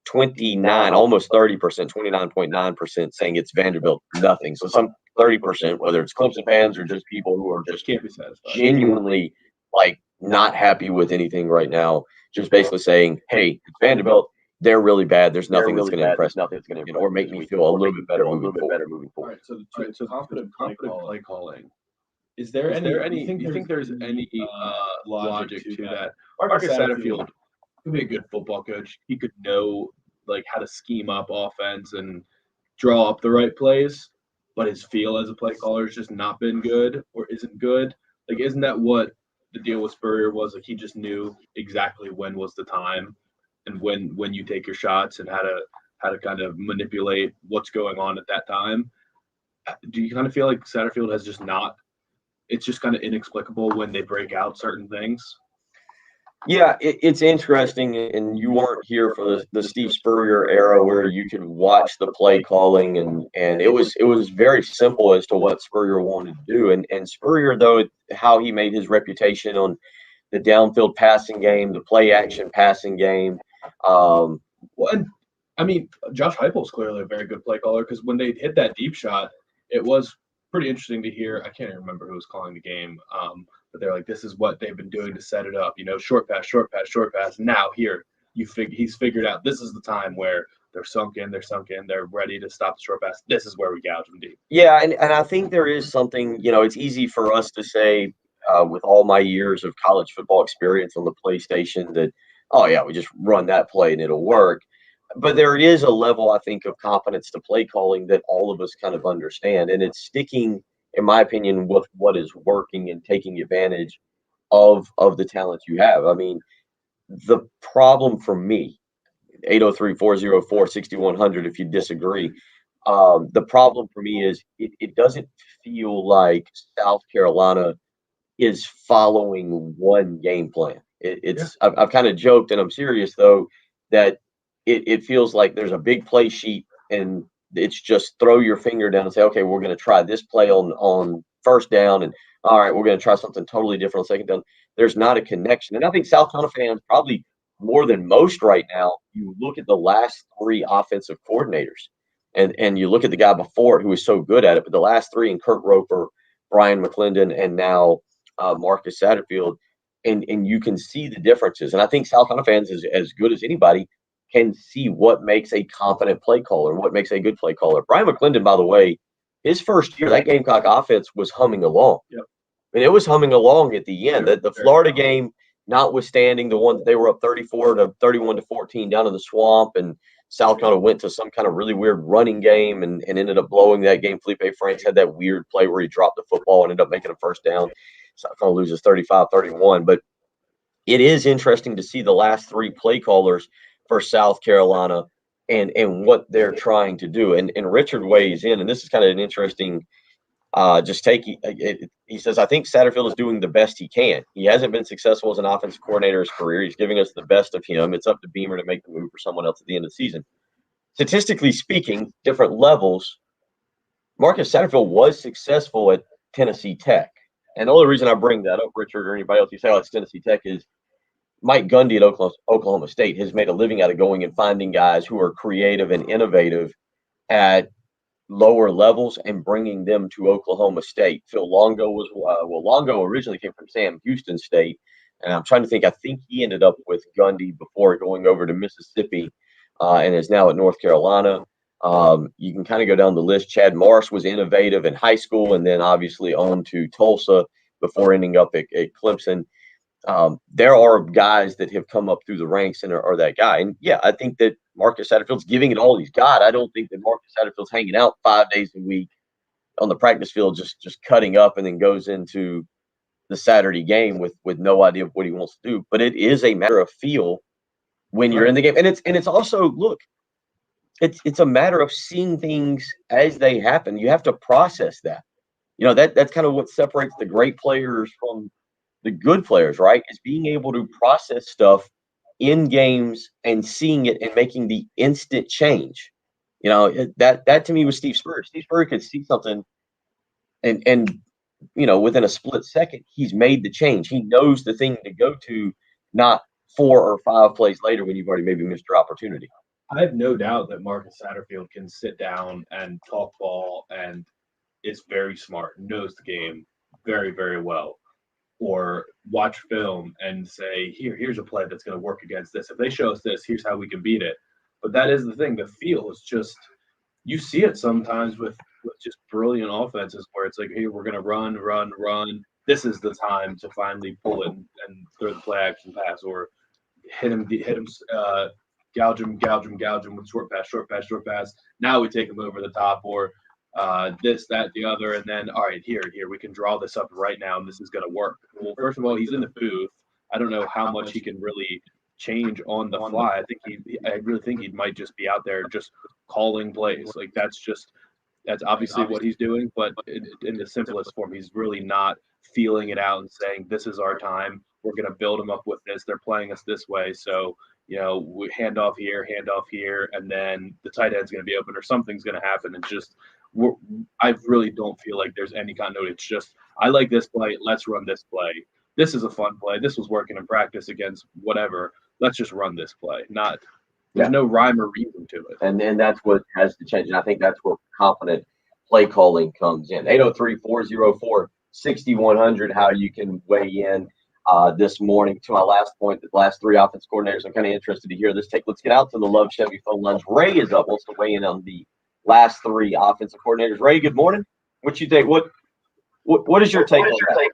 29, almost 30%, 29.9% saying it's Vanderbilt, nothing. So some 30%, whether it's Clemson fans or just people who are just can't be satisfied, genuinely not happy with anything right now, just basically saying, hey, it's Vanderbilt. They're really bad. There's nothing that's going to impress, nothing that's going to or make me feel a little bit better moving forward. All right, so confident play calling Is there any? Do you think there's any logic to that? Marcus Satterfield could be a good football coach. He could know like how to scheme up offense and draw up the right plays, but his feel as a play caller has just not been good or isn't good. Like, isn't that what the deal with Spurrier was? Like, he just knew exactly when was the time and when you take your shots and how to kind of manipulate what's going on at that time. Do you kind of feel like Satterfield has just not? It's just kind of inexplicable when they break out certain things. Yeah, it's interesting, and you weren't here for the Steve Spurrier era where you could watch the play calling, and it was very simple as to what Spurrier wanted to do. And Spurrier, though, how he made his reputation on the downfield passing game, the play action passing game. Well, and, I mean, Josh Heupel's clearly a very good play caller because when they hit that deep shot, it was pretty interesting to hear. I can't even remember who was calling the game. But they're like, this is what they've been doing to set it up. You know, short pass, short pass, short pass. Now here, he's figured out this is the time where they're sunk in, they're ready to stop the short pass. This is where we gouge them deep. Yeah, and I think there is something, it's easy for us to say with all my years of college football experience on the PlayStation that, oh, yeah, we just run that play and it'll work. But there is a level, I think, of competence to play calling that all of us kind of understand. And it's sticking, in my opinion, with what is working and taking advantage of the talent you have. I mean, the problem for me, 803-404-6100 if you disagree, the problem for me is it doesn't feel like South Carolina is following one game plan. I've kind of joked, and I'm serious, though, that it feels like there's a big play sheet and it's just throw your finger down and say, okay, we're going to try this play on first down, and all right, we're going to try something totally different on second down. There's not a connection. And I think South Carolina fans, probably more than most right now, you look at the last three offensive coordinators and you look at the guy before it who was so good at it, but the last three in Kurt Roper, Brian McClendon, and now Marcus Satterfield, and you can see the differences. And I think South Carolina fans, as good as anybody, can see what makes a competent play caller, what makes a good play caller. Brian McClendon, by the way, his first year, that Gamecock offense was humming along. Yep. And it was humming along at the end. The Florida game, notwithstanding the one that they were up 31-14 down in the swamp, and South Carolina went to some kind of really weird running game and ended up blowing that game. Felipe Franks had that weird play where he dropped the football and ended up making a first down. South Carolina loses 35-31. But it is interesting to see the last three play callers for South Carolina and what they're trying to do. And Richard weighs in, and this is kind of an interesting he says, I think Satterfield is doing the best he can. He hasn't been successful as an offensive coordinator in his career. He's giving us the best of him. It's up to Beamer to make the move for someone else at the end of the season. Statistically speaking, different levels, Marcus Satterfield was successful at Tennessee Tech. And the only reason I bring that up, Richard, or anybody else you say, oh, it's Tennessee Tech, is Mike Gundy at Oklahoma State has made a living out of going and finding guys who are creative and innovative at lower levels and bringing them to Oklahoma State. Phil Longo Longo originally came from Sam Houston State, and I'm trying to think. I think he ended up with Gundy before going over to Mississippi, and is now at North Carolina. You can kind of go down the list. Chad Morris was innovative in high school, and then obviously on to Tulsa before ending up at Clemson. There are guys that have come up through the ranks and are that guy. And yeah, I think that Marcus Satterfield's giving it all he's got. I don't think that Marcus Satterfield's hanging out 5 days a week on the practice field, just cutting up and then goes into the Saturday game with no idea of what he wants to do. But it is a matter of feel when you're in the game. And it's also, look, it's a matter of seeing things as they happen. You have to process that. That's kind of what separates the great players from the good players, right? Is being able to process stuff in games and seeing it and making the instant change. That to me was Steve Spurrier. Steve Spurrier could see something and within a split second, he's made the change. He knows the thing to go to, not 4 or 5 plays later when you've already maybe missed your opportunity. I have no doubt that Marcus Satterfield can sit down and talk ball and is very smart, knows the game very, very well. Or watch film and say, here's a play that's going to work against this. If they show us this, here's how we can beat it. But that is the thing. The feel is just, you see it sometimes with with just brilliant offenses where it's like, hey, we're gonna run. This is the time to finally pull it and throw the play action pass, or hit him, gouge him with short pass. Now we take him over the top, or this, that, the other, and then all right, here, we can draw this up right now, and this is going to work. Well, first of all, he's in the booth. I don't know how much he can really change on the fly. I really think he might just be out there just calling plays. Like that's obviously what he's doing, but in the simplest form, he's really not feeling it out and saying, this is our time. We're going to build them up with this. They're playing us this way. So, we hand off here, and then the tight end's going to be open or something's going to happen. And just, I really don't feel like there's any continuity. It's just, I like this play. Let's run this play. This is a fun play. This was working in practice against whatever. Let's just run this play. There's no rhyme or reason to it. And then that's what has to change. And I think that's where confident play calling comes in. 803-404-6100, how you can weigh in this morning. To my last point, the last three offense coordinators, I'm kind of interested to hear this take. Let's get out to the Love Chevy phone lines. Ray is up, wants to weigh in on the last three offensive coordinators. Ray, good morning. What you think? What is your take on that?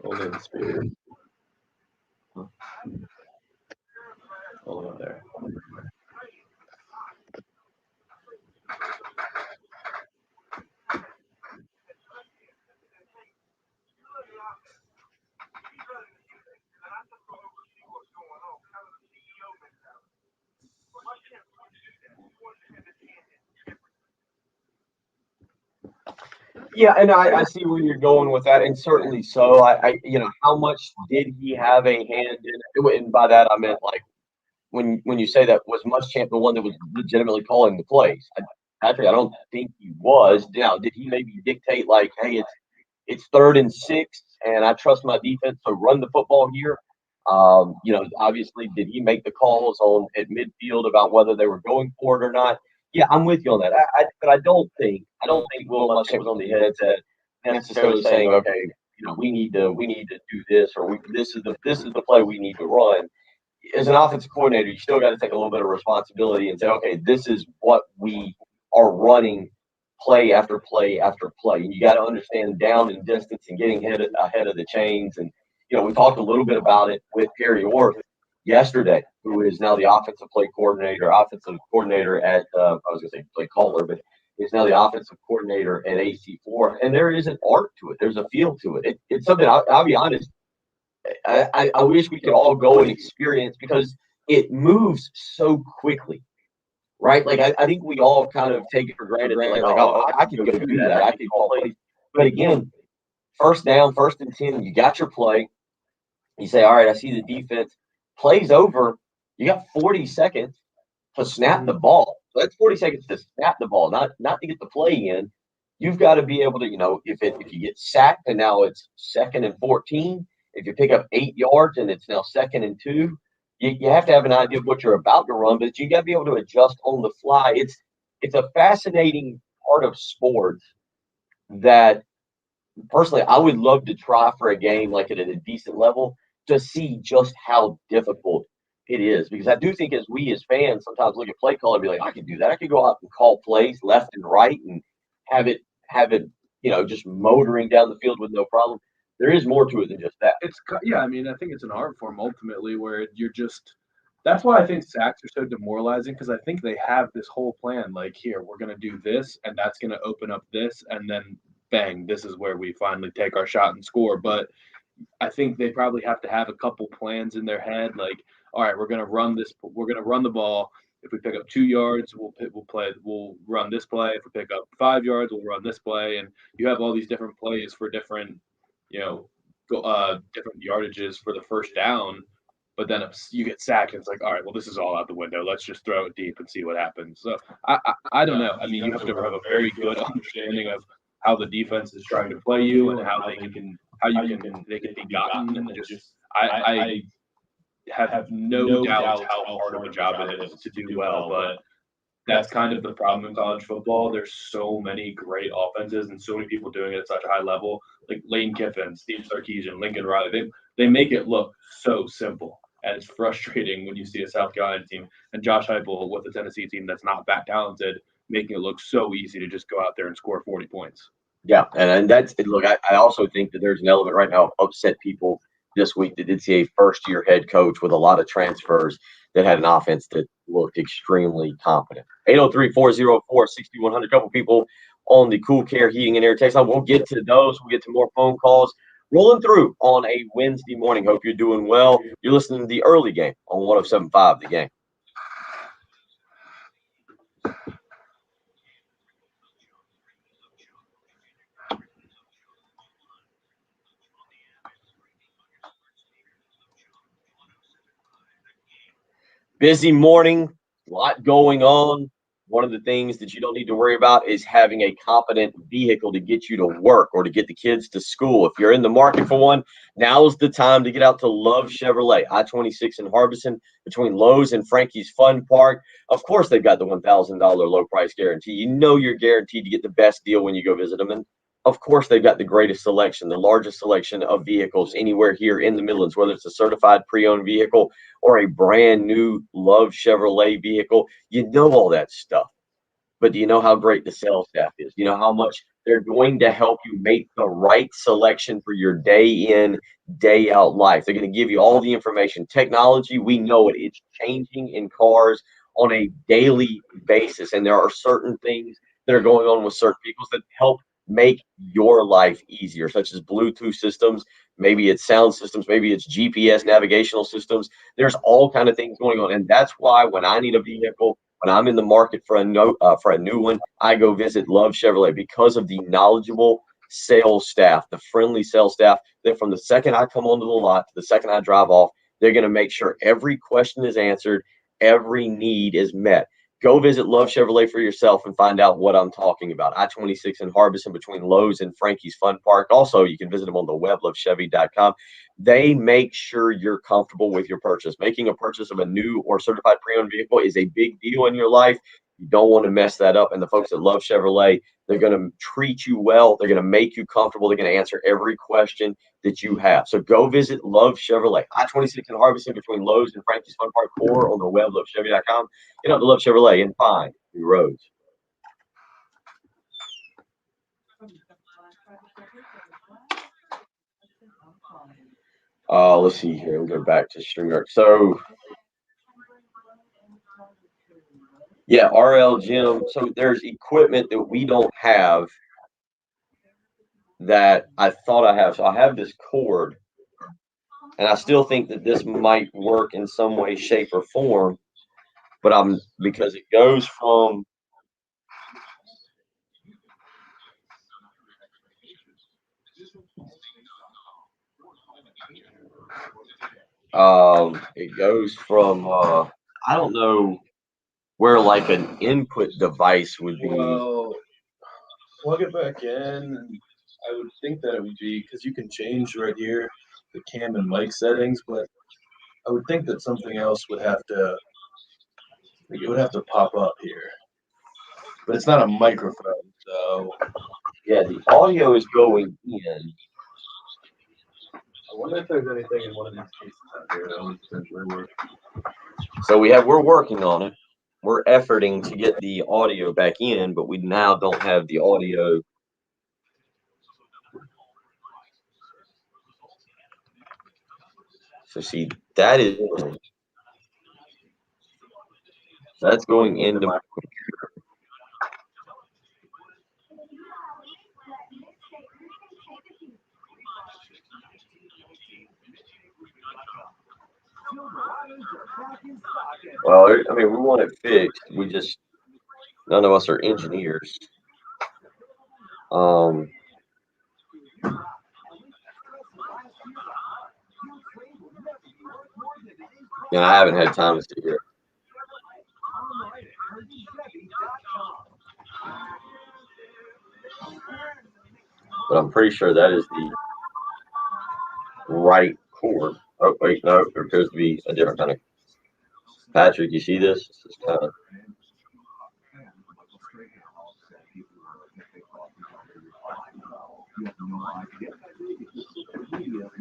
Only the spirit. All over there. Yeah, and I see where you're going with that, and certainly so. I how much did he have a hand in it? And by that I meant like when you say that, was Muschamp the one that was legitimately calling the plays? Patrick, I don't think he was. Now, did he maybe dictate like, hey, it's 3rd and 6, and I trust my defense to run the football here? Obviously, did he make the calls at midfield about whether they were going for it or not? Yeah, I'm with you on that. But I don't think Will Muschamp was on the headset necessarily saying, okay, we need to do this, or this is the play we need to run. As an offensive coordinator, you still got to take a little bit of responsibility and say, okay, this is what we are running play after play after play. And you got to understand down and distance and getting ahead of the chains. And we talked a little bit about it with Perry Orth yesterday, who is now the offensive coordinator at I was going to say play caller, but he's now the offensive coordinator at AC4. And there is an art to it. There's a feel to it. It's something, I'll be honest, I wish we could all go and experience, because it moves so quickly, right? Like I think we all kind of take it for granted. Like oh, I can go do that. I can call plays. But again, first down, 1st and 10, you got your play. You say, all right, I see the defense. Play's over. You got 40 seconds to snap the ball. So that's 40 seconds to snap the ball, not to get the play in. You've got to be able to, if you get sacked and now it's 2nd and 14, if you pick up 8 yards and it's now 2nd and 2, you have to have an idea of what you're about to run, but you got to be able to adjust on the fly. It's a fascinating part of sports that personally I would love to try for a game like at a decent level to see just how difficult it is. Because I do think as fans sometimes look at play call and be like, I can do that. I could go out and call plays left and right and have it just motoring down the field with no problem. There is more to it than just that. I think it's an art form ultimately where you're just – that's why I think sacks are so demoralizing, because I think they have this whole plan, like, here, we're going to do this, and that's going to open up this, and then bang, this is where we finally take our shot and score. But I think they probably have to have a couple plans in their head, like, all right, we're going to run the ball. If we pick up 2 yards, we'll run this play. If we pick up 5 yards, we'll run this play. And you have all these different plays for different different yardages for the first down, but then if you get sacked, it's like, all right, well, this is all out the window. Let's just throw it deep and see what happens. So I don't know. I mean, you have to have a very good understanding of how the defense is trying to play you and how they can be gotten. And just have no doubt how hard of a job it is to do well, but that's kind of the problem in college football. There's so many great offenses and so many people doing it at such a high level, like Lane Kiffin, Steve Sarkisian, Lincoln Riley. They make it look so simple, and it's frustrating when you see a South Carolina team and Josh Heupel with a Tennessee team that's not that talented, making it look so easy to just go out there and score 40 points. Yeah, and that's look. I also think that there's an element right now of upset people this week that did see a first-year head coach with a lot of transfers that had an offense that looked extremely competent. 803-404-6100. Couple people on the Cool Care Heating and Air text line. We'll get to those. We'll get to more phone calls rolling through on a Wednesday morning. Hope you're doing well. You're listening to the early game on 107.5 The Game. Busy morning, a lot going on. One of the things that you don't need to worry about is having a competent vehicle to get you to work or to get the kids to school. If you're in the market for one, now's the time to get out to Love Chevrolet, I-26 in Harbison, between Lowe's and Frankie's Fun Park. Of course, they've got the $1,000 low price guarantee. You know you're guaranteed to get the best deal when you go visit them. And of course, they've got the greatest selection, the largest selection of vehicles anywhere here in the Midlands, whether it's a certified pre-owned vehicle or a brand new Love Chevrolet vehicle. You know all that stuff. But do you know how great the sales staff is? Do you know how much they're going to help you make the right selection for your day in, day out life? They're going to give you all the information. Technology, we know it. It's changing in cars on a daily basis. And there are certain things that are going on with certain vehicles that help make your life easier, such as Bluetooth systems. Maybe it's sound systems, maybe it's GPS navigational systems. There's all kind of things going on. And that's why when I need a vehicle, when I'm in the market for a new one, I go visit Love Chevrolet because of the knowledgeable sales staff, the friendly sales staff that from the second I come onto the lot to the second I drive off, they're going to make sure every question is answered, every need is met. Go visit Love Chevrolet for yourself and find out what I'm talking about. I-26 in Harbison between Lowe's and Frankie's Fun Park. Also, you can visit them on the web, lovechevy.com. They make sure you're comfortable with your purchase. Making a purchase of a new or certified pre-owned vehicle is a big deal in your life. You don't want to mess that up. And the folks at Love Chevrolet, they're going to treat you well. They're going to make you comfortable. They're going to answer every question that you have. So go visit Love Chevrolet. I-26 in Harbison between Lowe's and Frankie's Fun Park, or on the web, lovechevy.com. Get out to Love Chevrolet and find new roads. Let's see here. We'll go back to StreamYard. So, yeah, RL Gym. So there's equipment that we don't have that I thought I have. So I have this cord, and I still think that this might work in some way, shape, or form. But because it goes from I don't know where like an input device would be. Well, plug it back in. And I would think that it would be because you can change right here the cam and mic settings, but I would think that something else would have to. It would have to pop up here, but it's not a microphone, so yeah, the audio is going in. I wonder if there's anything in one of these cases out here that would potentially work. So we're working on it. We're efforting to get the audio back in, but we now don't have the audio. So see, that's going into my computer. Well, I mean, we want it fixed. None of us are engineers. And I haven't had time to sit here. But I'm pretty sure that is the right cord. Oh, wait, no, there appears to be a different kind of. Patrick, you see this? This is kind of.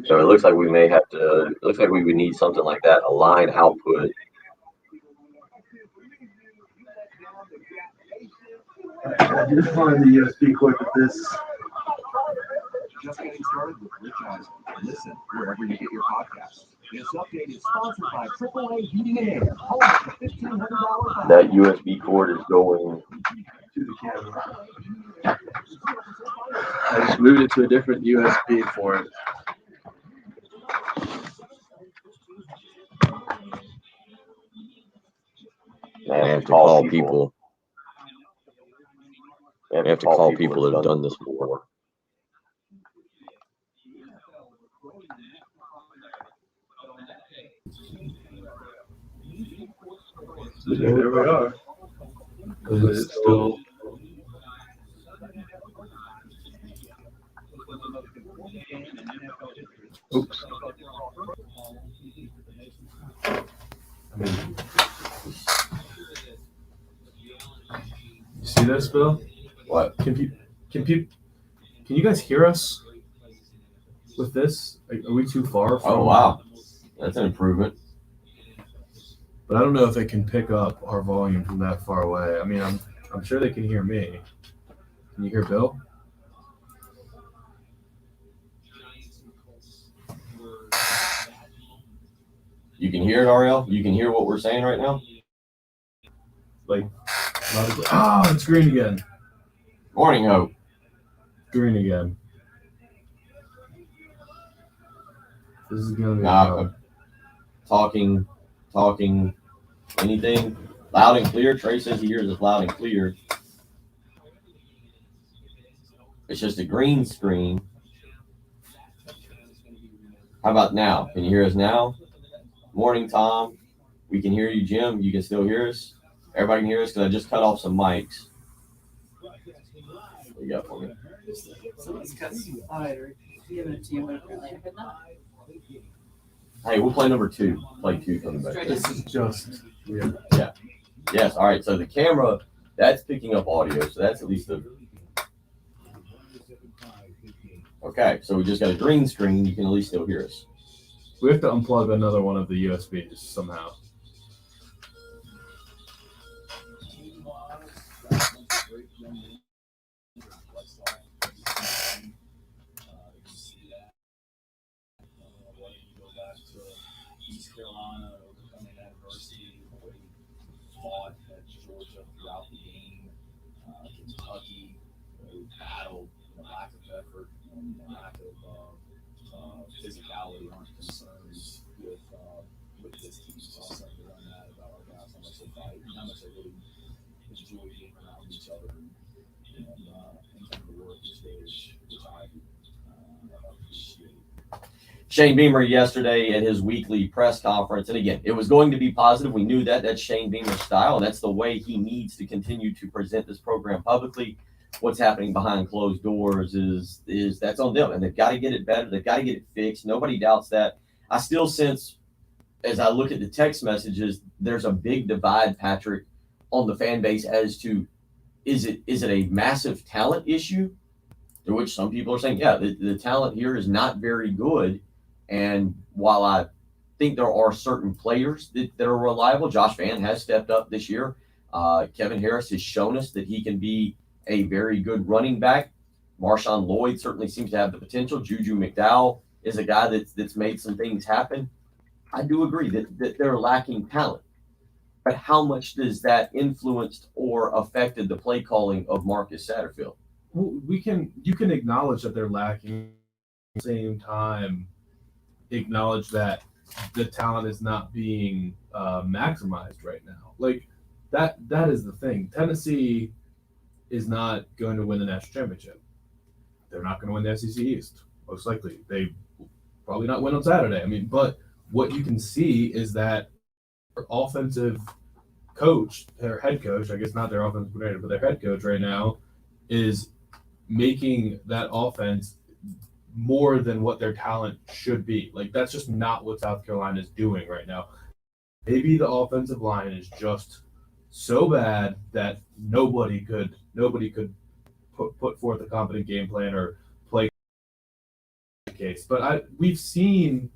So it looks like we may have to. It looks like we would need something like that, a line output. I did find the USB cord with this. Just getting started with Rich Eisen. Listen wherever you get your podcasts. This update is sponsored by AAA Heating and Air. Home of the $1,500 That USB cord is going. To the camera. I just moved it to a different USB for it. I have to call people. I have to call people that have done this before. There we are. But it's still. Oops. You see this, Bill? What? Can you guys hear us with this? Like, are we too far from? Oh wow, that's an improvement. But I don't know if they can pick up our volume from that far away. I mean, I'm sure they can hear me. Can you hear Bill? You can hear it, Ariel. You can hear what we're saying right now. Like, it's green again. Morning, Hope. Green again. This is gonna be Talking, anything loud and clear. Trey says he hears us loud and clear. It's just a green screen. How about now? Can you hear us now? Morning, Tom. We can hear you, Jim. You can still hear us. Everybody can hear us because I just cut off some mics. What you got for me? Someone's got some fire. Giving it to you, but apparently I could not. Hey, we'll play number 2. Play 2 coming back. This is just weird. Yes. All right. So the camera, that's picking up audio. So that's at least a. Okay. So we just got a green screen. You can at least still hear us. We have to unplug another one of the USBs somehow. East Carolina overcoming adversity, fought at Georgia throughout the game. Kentucky battled lack of effort and lack of physicality aren't concerns with this team. So I'm starting to learn that about our guys, how much they fight, how much they really enjoy being around each other and come to work each day, which I appreciate. Shane Beamer yesterday at his weekly press conference, and again, it was going to be positive. We knew that. That's Shane Beamer's style, and that's the way he needs to continue to present this program publicly. What's happening behind closed doors is that's on them, and they've got to get it better. They've got to get it fixed. Nobody doubts that. I still sense, as I look at the text messages, there's a big divide, Patrick, on the fan base as to is it a massive talent issue, to which some people are saying, yeah, the talent here is not very good. And while I think there are certain players that are reliable, Josh Vann has stepped up this year. Kevin Harris has shown us that he can be a very good running back. Marshawn Lloyd certainly seems to have the potential. Juju McDowell is a guy that's made some things happen. I do agree that they're lacking talent. But how much does that influenced or affected the play calling of Marcus Satterfield? Well, you can acknowledge that they're lacking. At the same time, acknowledge that the talent is not being maximized right now. Like that is the thing. Tennessee is not going to win the national championship. They're not going to win the SEC East, most likely. They will probably not win on Saturday. I mean, but what you can see is that their offensive coach, their head coach, I guess not their offensive coordinator, but their head coach right now is making that offense more than what their talent should be. Like that's just not what South Carolina is doing right now. Maybe the offensive line is just so bad that nobody could put forth a competent game plan or play the case. But we've seen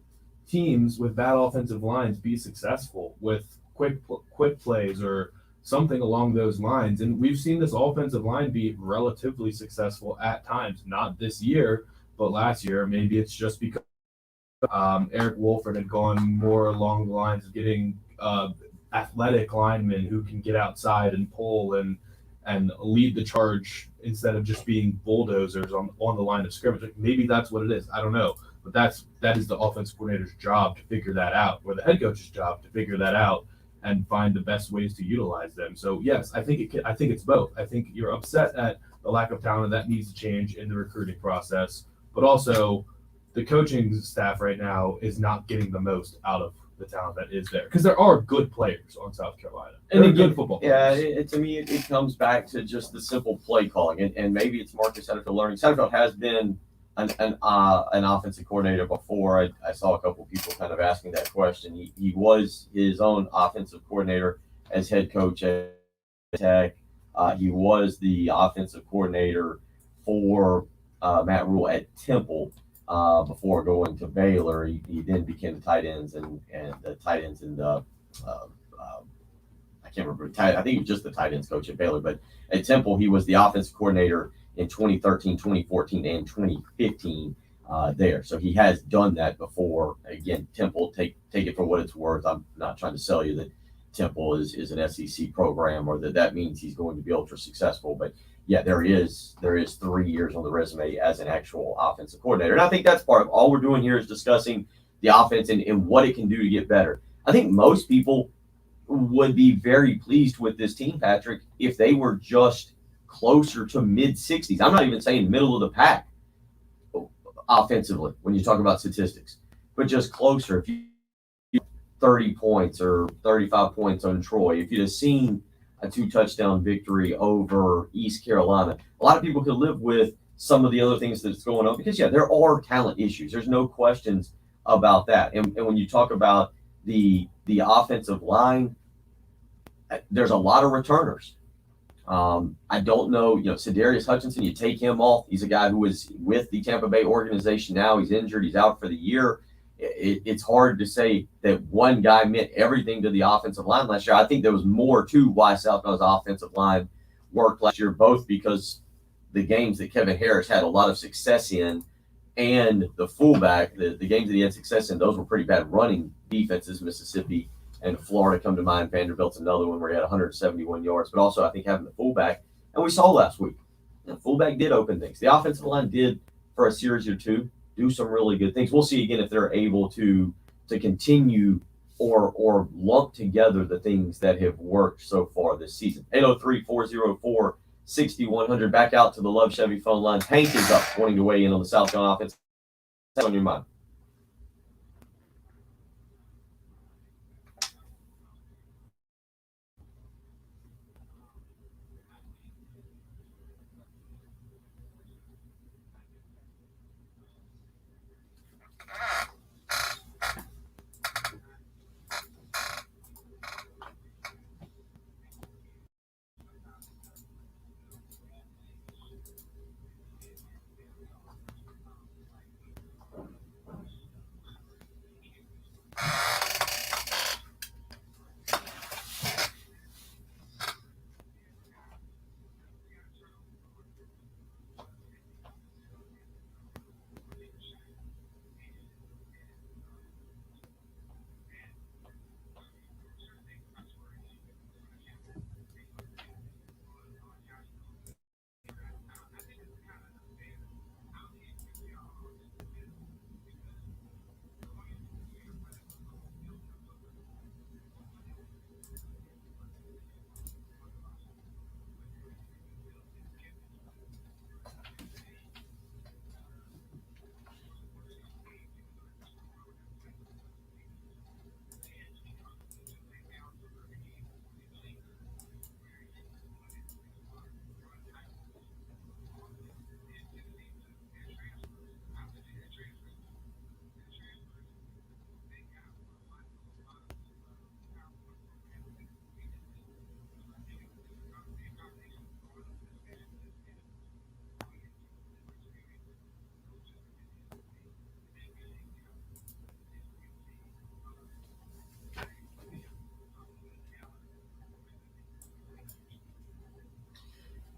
teams with bad offensive lines be successful with quick plays or something along those lines. And we've seen this offensive line be relatively successful at times, not this year, but last year. Maybe it's just because Eric Wolford had gone more along the lines of getting athletic linemen who can get outside and pull and lead the charge instead of just being bulldozers on the line of scrimmage. Like maybe that's what it is. I don't know. But that is the offensive coordinator's job to figure that out, or the head coach's job to figure that out and find the best ways to utilize them. So yes, I think it's both. I think you're upset at the lack of talent that needs to change in the recruiting process, but also the coaching staff right now is not getting the most out of the talent that is there, because there are good players on South Carolina and good football players. Yeah, to me, it comes back to just the simple play calling, and maybe it's Marcus Satterfield learning. Satterfield has been an offensive coordinator before. I saw a couple of people kind of asking that question. He was his own offensive coordinator as head coach at Tech. He was the offensive coordinator for Matt Rule at Temple before going to Baylor. He then became the tight ends and the tight ends in the I can't remember. I think he was just the tight ends coach at Baylor, but at Temple he was the offensive coordinator in 2013, 2014, and 2015 there. So he has done that before. Again, Temple, take it for what it's worth. I'm not trying to sell you that Temple is an SEC program or that means he's going to be ultra successful. But yeah, there is 3 years on the resume as an actual offensive coordinator. And I think that's part of all we're doing here is discussing the offense and what it can do to get better. I think most people would be very pleased with this team, Patrick, if they were just closer to mid-60s. I'm not even saying middle of the pack offensively when you talk about statistics, but just closer. If you 30 points or 35 points on Troy, if you'd have seen a 2-touchdown victory over East Carolina, a lot of people could live with some of the other things that's going on because, yeah, there are talent issues. There's no questions about that. And when you talk about the offensive line, there's a lot of returners. I don't know, Sedarius Hutchinson, you take him off. He's a guy who is with the Tampa Bay organization now. He's injured. He's out for the year. It's hard to say that one guy meant everything to the offensive line last year. I think there was more to why South Carolina's offensive line worked last year, both because the games that Kevin Harris had a lot of success in and the fullback, the games that he had success in, those were pretty bad running defenses. Mississippi and Florida come to mind. Vanderbilt's another one where he had 171 yards, but also I think having the fullback, and we saw last week, the fullback did open things. The offensive line did, for a series or two, do some really good things. We'll see again if they're able to continue or lump together the things that have worked so far this season. 803-404-6100. Back out to the Love Chevy phone lines. Hank is up, wanting to weigh in on the South Carolina offense. What's on your mind?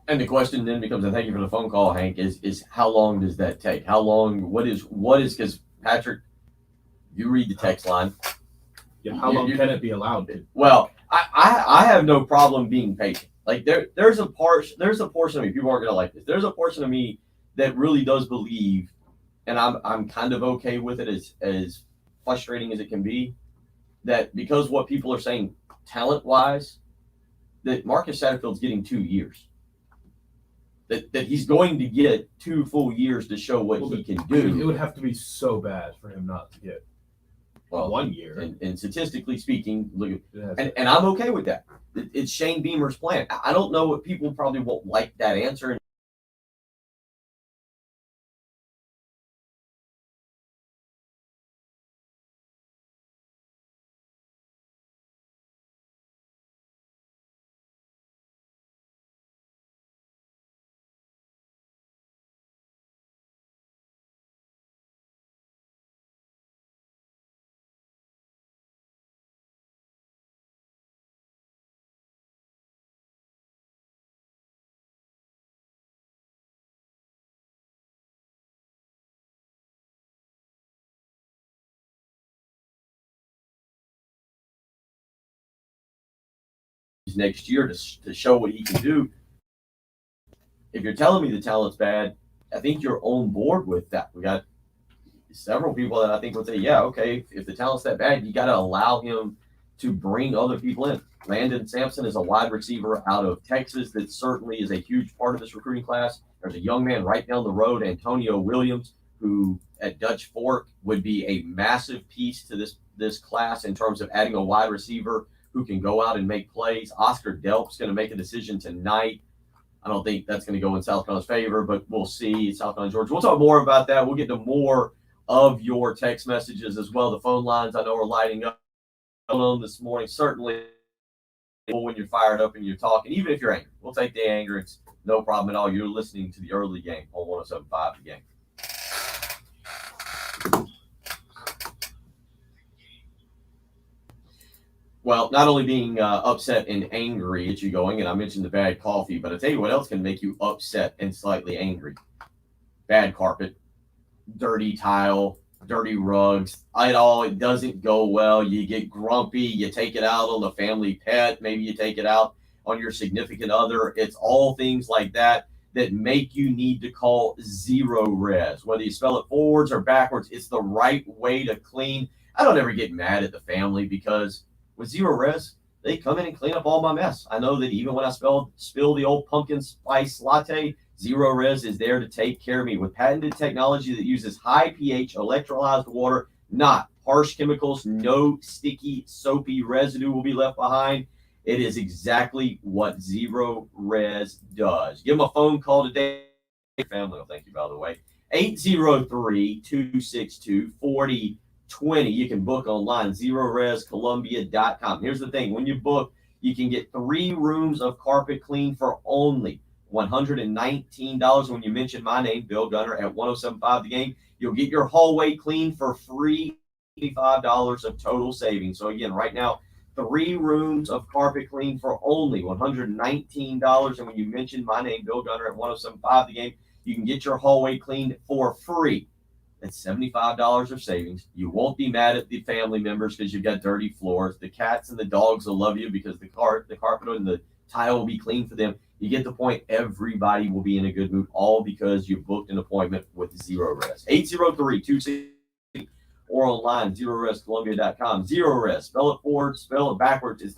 And the question then becomes, and thank you for the phone call, Hank, is how long does that take? How long, what is, because Patrick, you read the text line. Yeah, how long can it be allowed to? Well, I have no problem being patient. Like there's a portion of me, people aren't gonna like this. There's a portion of me that really does believe, and I'm kind of okay with it as frustrating as it can be, that because what people are saying talent wise, that Marcus Satterfield's getting 2 years. That he's going to get 2 full years to show what he can do. It would have to be so bad for him not to get 1 year. And statistically speaking, look at, and I'm okay with that. It's Shane Beamer's plan. I don't know what people probably won't like that answer. Next year to show what he can do. If you're telling me the talent's bad, I think you're on board with that. We got several people that I think would say, yeah, okay, if the talent's that bad, you got to allow him to bring other people in. Landon Sampson is a wide receiver out of Texas that certainly is a huge part of this recruiting class. There's a young man right down the road, Antonio Williams, who at Dutch Fork would be a massive piece to this class in terms of adding a wide receiver who can go out and make plays. Oscar Delp's going to make a decision tonight. I don't think that's going to go in South Carolina's favor, but we'll see. South Carolina, Georgia. We'll talk more about that. We'll get to more of your text messages as well. The phone lines I know are lighting up on this morning. Certainly when you're fired up and you're talking, even if you're angry. We'll take the anger. It's no problem at all. You're listening to the early game on 107.5 The Game. Well, not only being upset and angry at you going, and I mentioned the bad coffee, but I tell you what else can make you upset and slightly angry. Bad carpet, dirty tile, dirty rugs. It doesn't go well. You get grumpy. You take it out on the family pet. Maybe you take it out on your significant other. It's all things like that make you need to call Zero Res. Whether you spell it forwards or backwards, it's the right way to clean. I don't ever get mad at the family because with Zero Res, they come in and clean up all my mess. I know that even when I spill the old pumpkin spice latte, Zero Res is there to take care of me with patented technology that uses high pH electrolyzed water, not harsh chemicals. No sticky, soapy residue will be left behind. It is exactly what Zero Res does. Give them a phone call today. Family will thank you, by the way. 803-262-4020. You can book online, ZeroResColumbia.com. Here's the thing. When you book, you can get 3 rooms of carpet clean for only $119. When you mention my name, Bill Gunner, at 107.5 The Game, you'll get your hallway clean for free, $85 of total savings. So again, right now, 3 rooms of carpet clean for only $119. And when you mention my name, Bill Gunner, at 107.5 The Game, you can get your hallway cleaned for free. That's $75 of savings. You won't be mad at the family members because you've got dirty floors. The cats and the dogs will love you because the carpet and the tile will be clean for them. You get the point. Everybody will be in a good mood, all because you booked an appointment with Zero Res. 803-260 or online, ZeroResColumbia.com. Zero Res. Spell it forward, spell it backwards. It's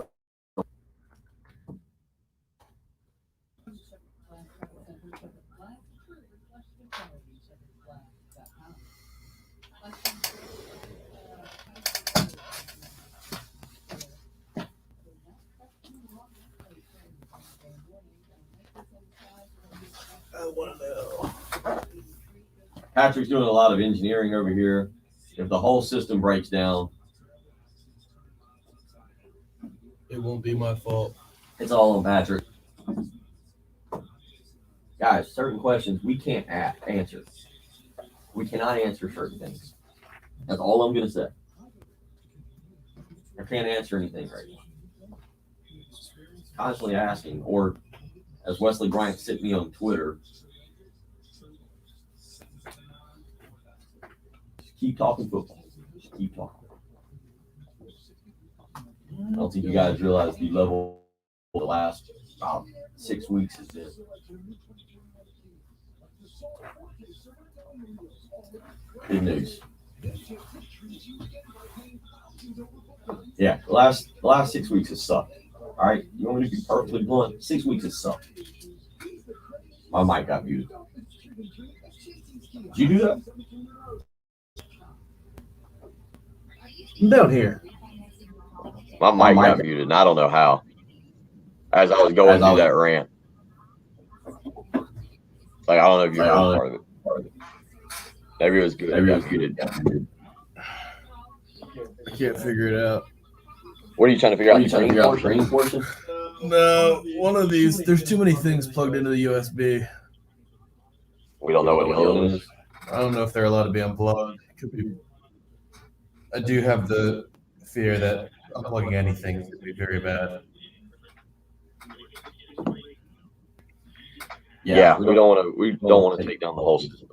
Patrick's doing a lot of engineering over here. If the whole system breaks down, it won't be my fault. It's all on Patrick. Guys, certain questions we can't answer. We cannot answer certain things. That's all I'm going to say. I can't answer anything right now. Constantly asking or as Wesley Bryant sent me on Twitter. Just keep talking football. Just keep talking. I don't think you guys realize the level of the last about 6 weeks has been. Good news. Yeah, the last 6 weeks has sucked. All right, you want me to be perfectly blunt? 6 weeks has sucked. My mic got muted. Did you do that? I'm down here. My mic got muted, and I don't know how. As I was going through that rant. Like, I don't know if you heard part of it. Maybe it was good. Maybe it was muted. I can't figure it out. What are you trying to figure out? The green portion? No, one of these. There's too many things plugged into the USB. We don't know what the other one is. I don't know if they're allowed to be unplugged. It could be. I do have the fear that unplugging anything could be very bad. Yeah, we don't want to take down the whole system.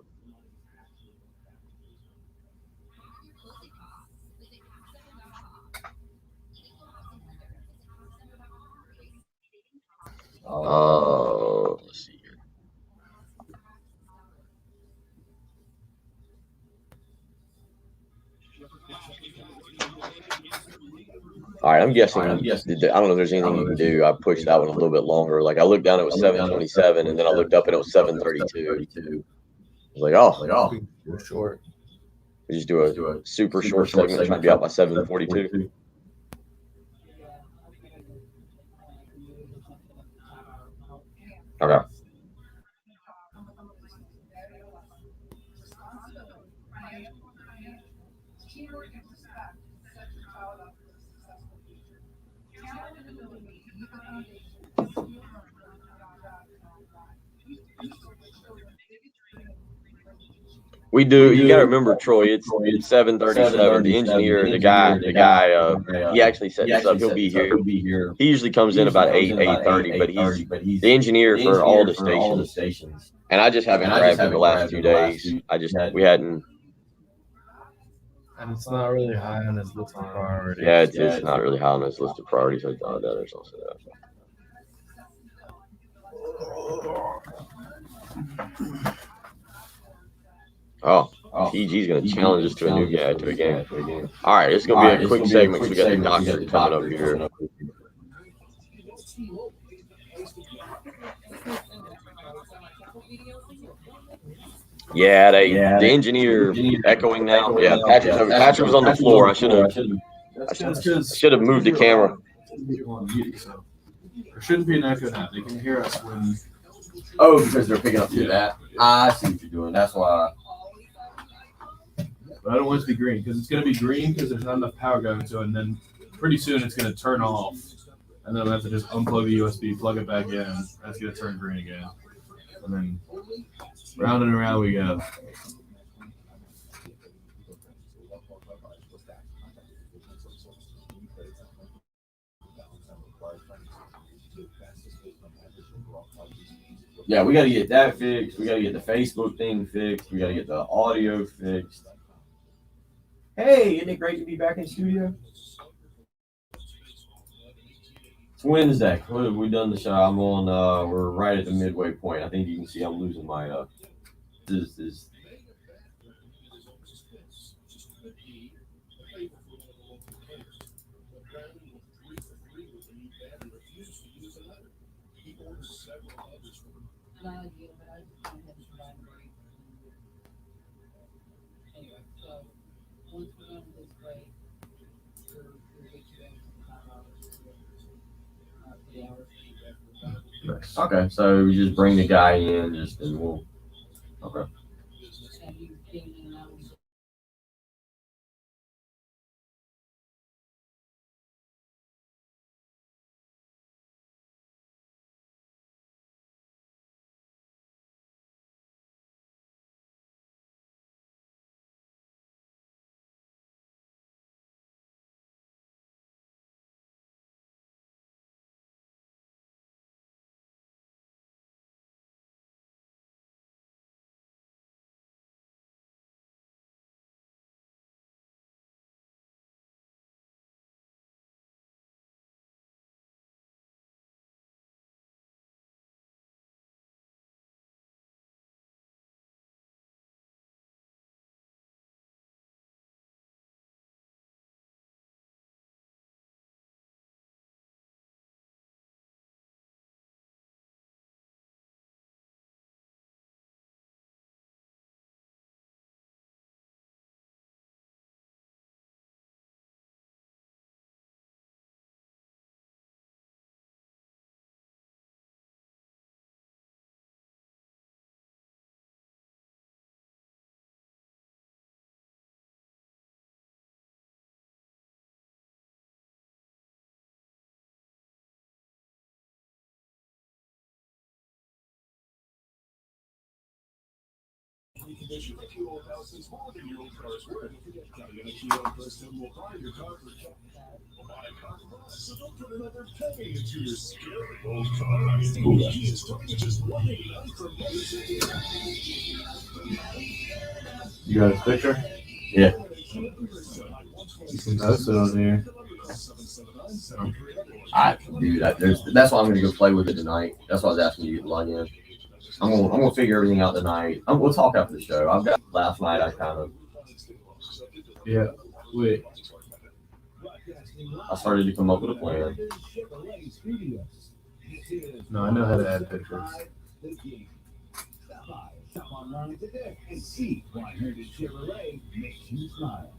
Let's see here. All right, I'm guessing. I don't know if there's anything you can do. I pushed that one a little bit longer. Like, I looked down, it was 7:27, and then I looked up and it was 7:32. I was like, oh, Short. we just do a super short segment, trying to be out by 7:42. Okay. We do. You got to remember, Troy. It's 7:37. The engineer, the guy. He actually set this up. He'll be here. He usually comes in about 8:30. But he's the engineer for all the stations. And I just haven't grabbed him the last 2 days. We hadn't. And it's not really high on his list of priorities. Yeah, it's not really high on his list of priorities. There's also that. Oh, PG's going to challenge us to a game. All right, it's going to be a quick segment because we got the doctor coming up here. Yeah, the engineer echoing now. Yeah, Patrick was on the floor. I should have moved the camera. There shouldn't be an echo now. They can hear us when. Oh, because they're picking up through that. I see what you're doing. That's why. But I don't want it to be green because it's going to be green because there's not enough power going to it, and then pretty soon it's going to turn off, and then I have to just unplug the USB, plug it back in. That's going to turn green again, and then round and around we go. Yeah, we got to get that fixed. We got to get the Facebook thing fixed. We got to get the audio fixed. Hey, isn't it great to be back in studio? It's Wednesday. We've done the show. I'm on. We're right at the midway point. I think you can see I'm losing my. This. Okay, so we just bring the guy in, and we'll. Okay. You got his picture? Yeah. You can post it on here. That's why I'm gonna go play with it tonight. That's why I was asking you to get log in. I'm gonna figure everything out tonight. We'll talk after the show. I've got last night. I kind of Wait. I started to come up with a plan. No, I know how to add pictures. Shop online today and see why Heritage Chevrolet makes you smile.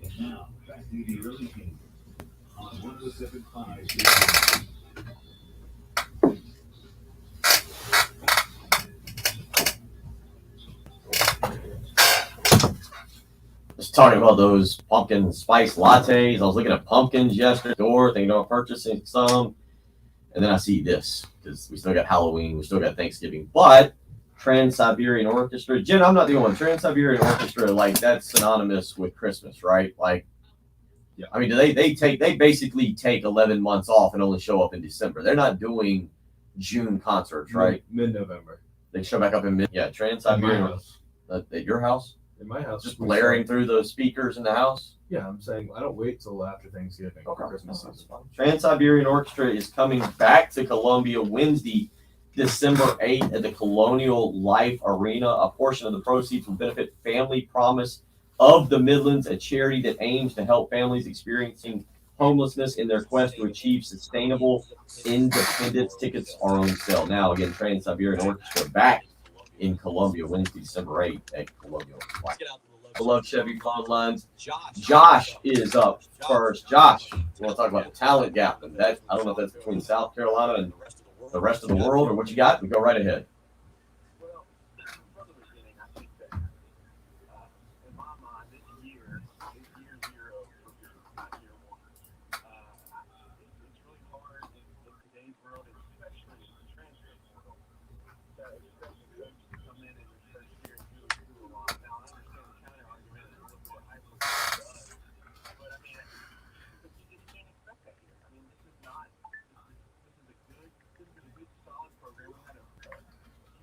And now, back to the early game on 107.5. Just talking about those pumpkin spice lattes. I was looking at pumpkins yesterday, thinking about purchasing some, and then I see this because we still got Halloween, we still got Thanksgiving, but Trans-Siberian Orchestra. Jen, I'm not the only one. Trans-Siberian Orchestra, like that's synonymous with Christmas, right? Like, yeah. I mean, they basically take 11 months off and only show up in December. They're not doing June concerts, right? Mid-November. They show back up in Trans-Siberian. At your house? In my house. Just blaring through those speakers in the house? Yeah, I'm saying I don't wait till after Thanksgiving. Okay. Christmas is fun. Trans-Siberian Orchestra is coming back to Columbia Wednesday, December 8th at the Colonial Life Arena. A portion of the proceeds will benefit Family Promise of the Midlands, a charity that aims to help families experiencing homelessness in their quest to achieve sustainable independence. Tickets are on sale now. Again, Trans-Siberian Orchestra back in Columbia Wednesday, December 8th at Columbia. Beloved Chevy phone lines. Josh is up first. Josh, you want to talk about the talent gap? And that, I don't know if that's between South Carolina and the rest of the world or what you got. We go right ahead. Well, from the beginning, I think that in my mind, this year is year zero for me, not year one. It's really hard in today's world, especially in the transfer portal, to expect the coach to come in and his first year and do a lot. Now, I understand the counter argument and look what high school does, but I mean, you just can't expect that here. I mean, this is not. This is a good, solid program. We had a few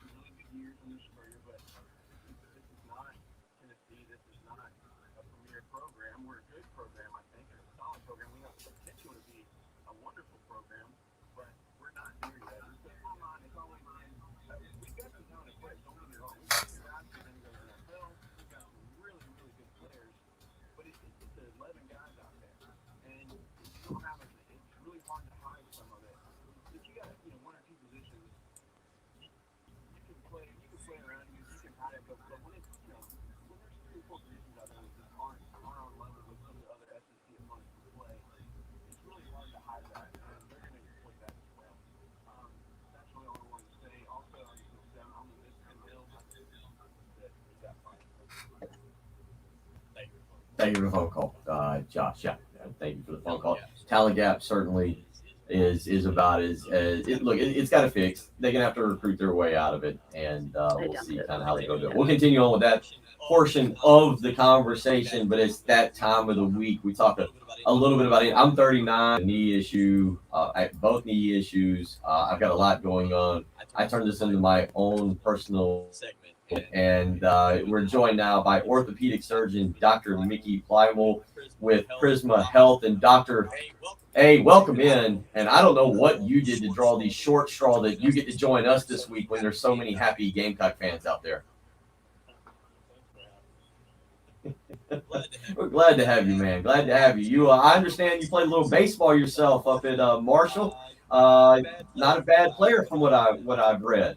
really good years in this career, but this is not Tennessee. This is not a premier program. We're a good program, I think, and a solid program. We have the potential to be a wonderful program, but we're not there yet. And so in my mind, it's always we've got some talented players. Don't get me wrong. We've got some guys who are going to go to the NFL. We've got some really, really good players, but it's 11 guys out there, and you don't have it's really hard to hide some of it. If you got one or two positions, you can play around, you can hide it, but when it's when there's 3 or 4 positions out there that just aren't on level with some of the other SEC opponents who play, it's really hard to hide that, and they're going to exploit that as well. That's really all I wanted to say. Also, on the Michigan Hill, that fight. Thank you for the phone call, Josh. Yeah, thank you for the phone call. Talent gap certainly is about it's got to fix. They're gonna have to recruit their way out of it, and we'll see kind of how they go do it. We'll continue on with that portion of the conversation, but it's that time of the week. We talked a little bit about it. I'm 39, knee issue, both knee issues. I've got a lot going on. I turned this into my own personal segment. And we're joined now by orthopedic surgeon Dr. Mickey Plymel with Prisma Health. And Dr. A, welcome in. And I don't know what you did to draw the short straw that you get to join us this week when there's so many happy Gamecock fans out there. We're glad to have you, man. Glad to have you. I understand you played a little baseball yourself up at Marshall. Not a bad player from what I've read.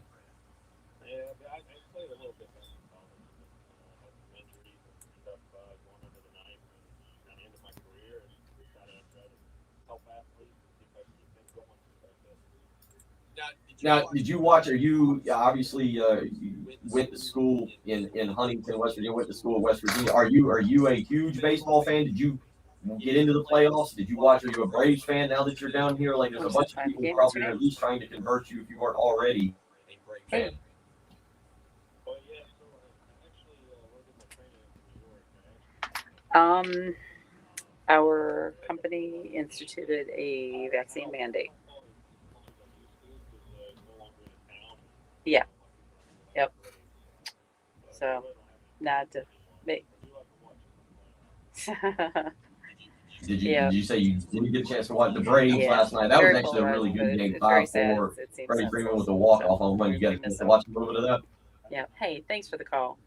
Now, did you watch? Are you obviously you went to school in Huntington, West Virginia? Went to school in West Virginia. Are you a huge baseball fan? Did you get into the playoffs? Did you watch? Are you a Braves fan now that you're down here? Like, there's a bunch of people probably at least trying to convert you if you weren't already a Braves fan. Well, yeah, Our company instituted a vaccine mandate. Yeah. Yep. So, not to make. Did you say you didn't get a chance to watch the Braves Yeah, last night? That was very actually a really polarizing, but good game. it's very 5-4. sad. It seems Freddie Freeman senseless. with a walk-off So, home run. You got a we chance miss to him. watch a little bit of that? Yeah. Hey, thanks for the call.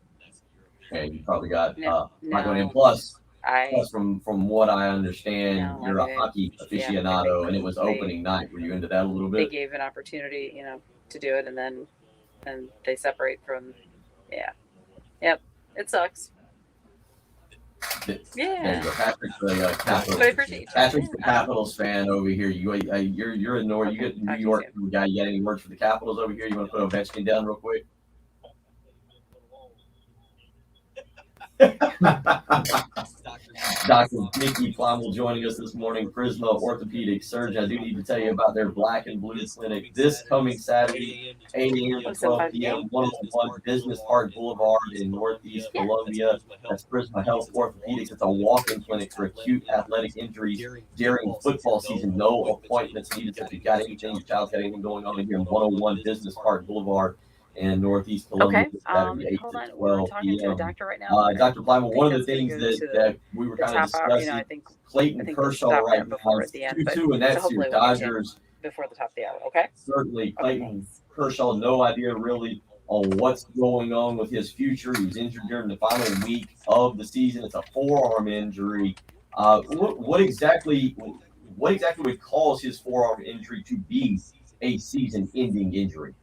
And you probably got No, Michael. And no, plus I from what I understand, no, you're a I hockey yeah, aficionado, and it was they opening night. Were you into that a little they bit? gave an opportunity, to do it, and then they separate from. Yeah. Yep. It sucks. There Yeah. you go. Patrick's the Capitals. But I appreciate you Patrick's checking the in. Capitals fan over here. You're in North. You Okay, get New talk to you York soon. guy. You got any words for the Capitals over here? You want to put Ovechkin down real quick? Dr. Mickey Plumble joining us this morning. Prisma Orthopedic Surgeon. I do need to tell you about their Black and Blue Clinic this coming Saturday, 8 a.m. to 12 p.m. 101 Business Park Boulevard in Northeast Columbia. That's Prisma Health Orthopedics. It's a walk-in clinic for acute athletic injuries during football season. No appointments needed. So if you've got anything, your child's got anything going on in here in 101 Business Park Boulevard in Northeast Columbia, Okay. Saturday, 8 Hold to on. We're 12 talking to a p.m. doctor right now. Dr. Plymouth, I one think of the that's gonna things go to that we were the kind of top hour. discussing, I think Clayton we'll Kershaw stop right that now before is at the end, but 2-2, and so that's your hopefully we'll get you in Dodgers. before the top of the hour. Okay. Certainly, Okay. Clayton Thanks. Kershaw, no idea really on what's going on with his future. He was injured during the final week of the season. It's a forearm injury. What exactly would cause his forearm injury to be a season-ending injury?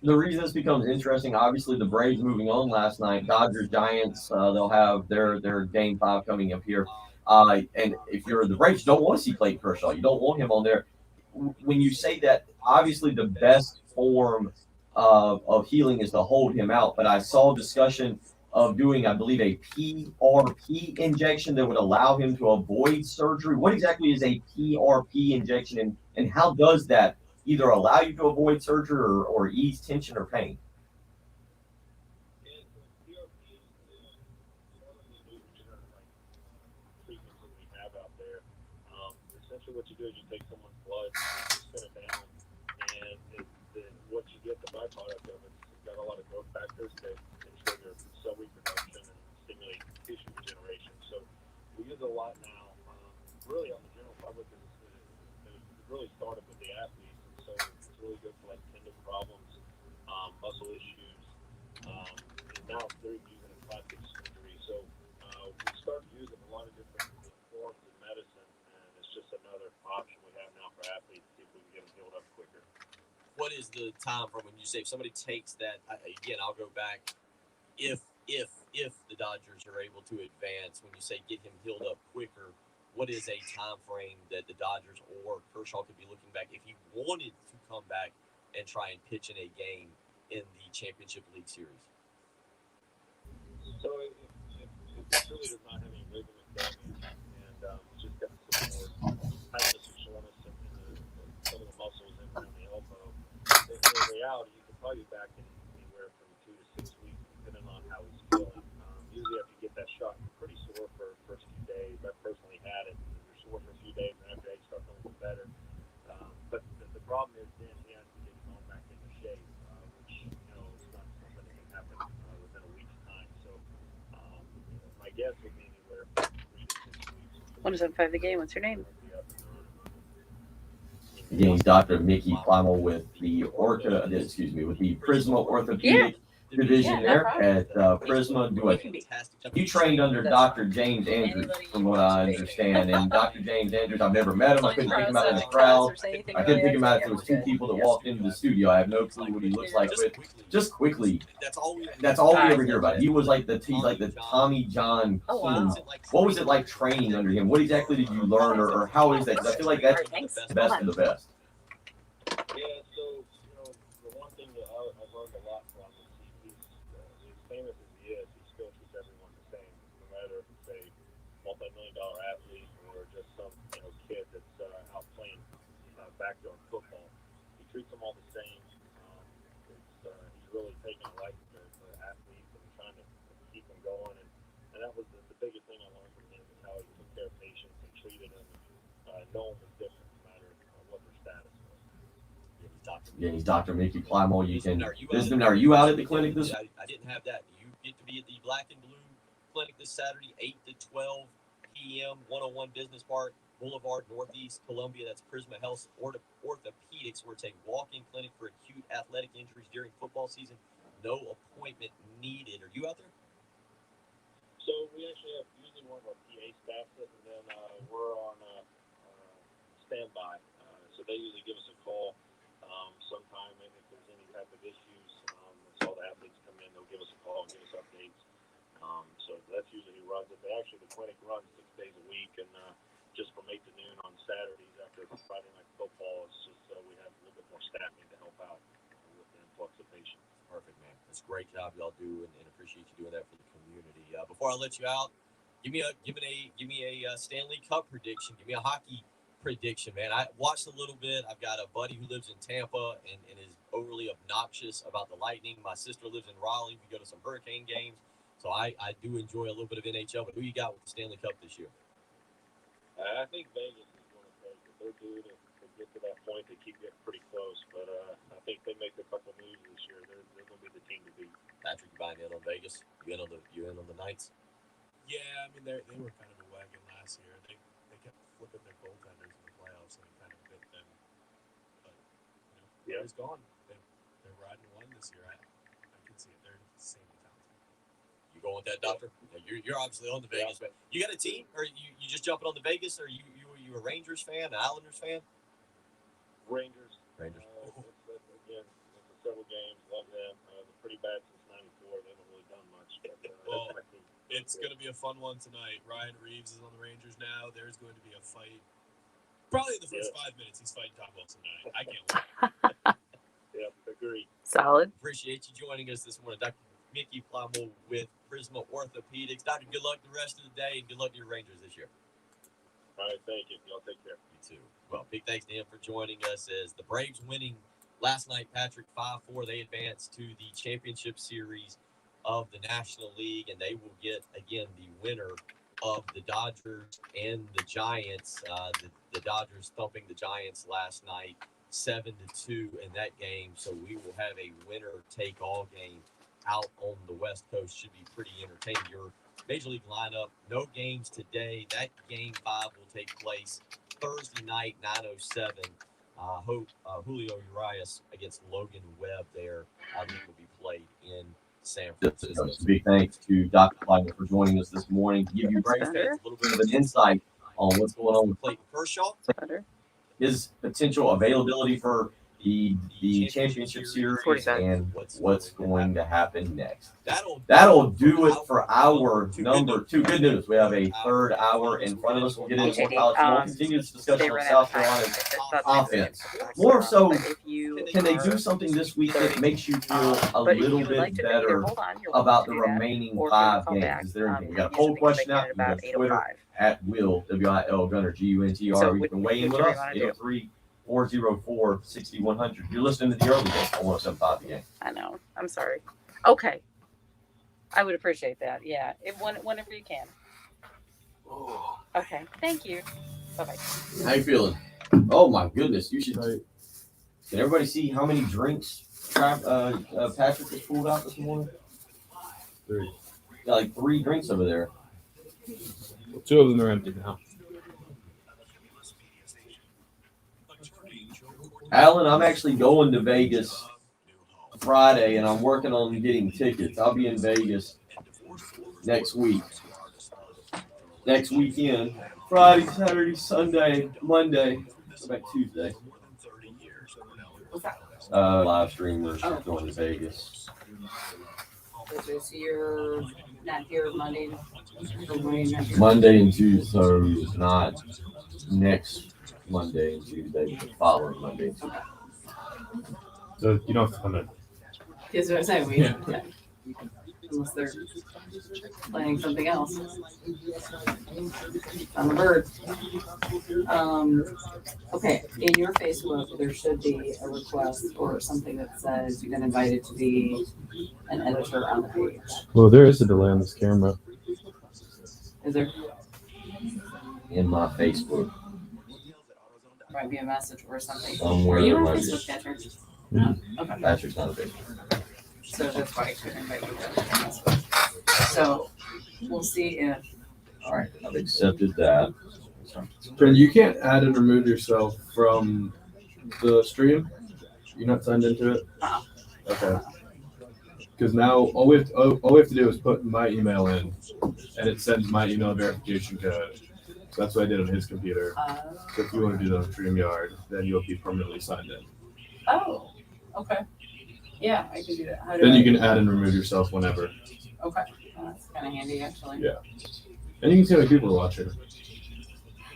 The reason this becomes interesting, obviously, the Braves moving on last night. Dodgers, Giants, they'll have their game 5 coming up here. And if you're the Braves, don't want to see Clayton Kershaw. You don't want him on there. When you say that, obviously the best form of healing is to hold him out. But I saw discussion of doing, I believe, a PRP injection that would allow him to avoid surgery. What exactly is a PRP injection, and how does that either allow you to avoid surgery or ease tension or pain? Essentially what you do is you take someone's blood, you spin it down, and what you get, the byproduct of it, it's got a lot of growth factors that trigger cell reproduction and stimulate tissue regeneration. So we use it a lot now, really on the general public. It really started with the athletes, and so it's really good for like tendon problems, muscle issues, and now they're using it in plastic surgery. So we started using a lot of different forms of medicine, and it's just another option we have now for athletes to see if we can get them healed up quicker. What is the time from when you say if somebody takes that? Again, I'll go back. If the Dodgers are able to advance, when you say get him healed up quicker, what is a time frame that the Dodgers or Kershaw could be looking back if he wanted to come back and try and pitch in a game in the Championship League Series? So if truly does not have any ligament damage and just got some more tightness and soreness in some of the muscles in around the elbow, in reality, you could probably be back in anywhere from 2 to 6 weeks, depending on how he's feeling. Usually after you get that shot, you're pretty sore for the first few days. I personally had it. You're sore for a few days, and after that, you start feeling better. But the problem is then he has to get going back into shape, which, is not something that can happen within a week's time. So my guess would be anywhere from 3 to 6 weeks. 107.5 The Game. What's your name? Again, Dr. Mickey Plymouth with the Prisma Orthopedic division Yeah, no there problem. at Prisma. You trained under Dr. James Andrews, from what I understand. And Dr. James Andrews, I've never met him. I couldn't pick him out of the crowd. I couldn't pick him out if there was two people that walked into the studio. I have no clue what he looks like. But just quickly, that's all we ever hear about. He was like the Tommy John King. What was it like training under him? What exactly did you learn, or how is that? Because I feel like that's the best of the best. Yeah, so, the one thing that I've learned a lot from is he's as famous as he is, he still treats everyone the same, no matter if it's a multi-million-dollar athlete or just some, kid that's out playing backyard football. He treats them all the same. He's really taking a life to athletes and trying to keep them going, and that was the biggest thing I learned from him, is how he took care of patients and treated them. No one was different, no matter what their status was. Yeah, he's Dr. Mickey Plymore. You can visit him. Are you out at the clinic this? I didn't have that. You get to be at the Black and Blue Clinic this Saturday, 8 to 12 p.m. 101 Business Park Boulevard, Northeast Columbia. That's Prisma Health Orthopedics, where it's a walk-in clinic for acute athletic injuries during football season. No appointment needed. Are you out there? So we actually have usually one of our PA staff, and then we're on standby. So they usually give us a call sometime, maybe if there's any type of issues. So all the athletes come in, they'll give us a call and give us updates. So that's usually who runs it. The clinic runs 6 days a week, and just from 8 to noon on Saturdays after Friday night football, it's just we have a little bit more staffing to help out with the influx of patients. Perfect, man. That's a great job y'all do, and appreciate you doing that for the community. Before I let you out, give me a Stanley Cup prediction. Give me a hockey prediction, man. I watched a little bit. I've got a buddy who lives in Tampa and is overly obnoxious about the Lightning. My sister lives in Raleigh. We go to some Hurricane games, so I do enjoy a little bit of NHL. But who you got with the Stanley Cup this year? I think Vegas is going to take it. They're due to get to that point. They keep getting pretty close, but I think they make a couple moves this year. They're going to be the team to beat. Patrick, you buying in on Vegas? You in on the Knights? Yeah, I mean they were kind of a wagon last year. They kept flipping their goaltenders in the playoffs, and it kind of bit them. But It's gone. They're riding one this year. I can see it. They're insanely talented. You going with that, Doctor? You're obviously on the Vegas, but you got a team, or you just jumping on the Vegas, or you a Rangers fan, an Islanders fan? Rangers. Rangers. Again, several games. Love them. They're pretty bad since '94. They haven't really done much. But, Well, it's going to be a fun one tonight. Ryan Reeves is on the Rangers now. There's going to be a fight. Probably in the first 5 minutes, he's fighting Tom Wilson tonight. I can't wait. Yeah, agree. Solid. Appreciate you joining us this morning, Dr. Mickey Plymore with Prisma Orthopedics. Doctor, good luck the rest of the day, and good luck to your Rangers this year. All right, thank you. Y'all take care. You too. Well, big thanks to him for joining us. As the Braves winning last night, Patrick, 5-4, they advanced to the championship series of the National League, and they will get, again, the winner of the Dodgers and the Giants. The Dodgers thumping the Giants last night 7-2 in that game. So we will have a winner-take-all game out on the West Coast. Should be pretty entertaining. Your Major League lineup, no games today. That game 5 will take place Thursday night, 9:07. Julio Urias against Logan Webb there. That will be played in San Francisco. Big thanks to Dr. Plymore for joining us this morning to give you Braves fans a little bit of an insight on what's going on with Clayton Kershaw, his potential availability for the championship series and what's going to happen next. That'll do it for our number 2. Good news. We have a third hour in front of us. We'll get into more college. We'll continue this discussion of South Carolina's offense. More so, can they do something this week that makes you feel a little bit better about the remaining 5 games? Is there anything? We got a poll question out. We have Twitter at Will, WIL Gunner, GUNTR. You can weigh in with us, 803-404-6100. You're listening to the early game on 107.5 The Game. I know. I'm sorry. Okay. I would appreciate that. Yeah. Whenever you can. Okay. Thank you. Bye-bye. How you feeling? Oh, my goodness. You should. Can everybody see how many drinks Patrick has pulled out this morning? 3. Got like 3 drinks over there. 2 of them are empty now. Alan, I'm actually going to Vegas Friday, and I'm working on getting tickets. I'll be in Vegas next week. Next weekend. Friday, Saturday, Sunday, Monday. Go back Tuesday. What's that? Live streamers going to Vegas. So you're not here Monday? Monday and Tuesday, so not next Monday and Tuesday, but the following Monday and Tuesday. So you don't have to come in. That's what I'm saying. Yeah. Unless they're planning something else. On the bird. Okay, in your Facebook, there should be a request or something that says you've been invited to be an editor on the page. Well, there is a delay on this camera. Is there? In my Facebook. Might be a message or something. Somewhere Are you there on might be. Facebook, Patrick? Mm-hmm. Okay. Patrick's not a Facebook. So that's why I couldn't invite you to. So we'll see if. All right, I've accepted that. Jen, you can't add and remove yourself from the stream. You're not signed into it. Okay. Because now all we have to do is put my email in, and it sends my email verification code. So that's what I did on his computer. So if you want to do that on StreamYard, then you'll be permanently signed in. Oh, okay. Yeah, I can do that. How do Then I? you can add and remove yourself whenever. Okay, that's kind of handy actually. Yeah. And you can see how many people are watching.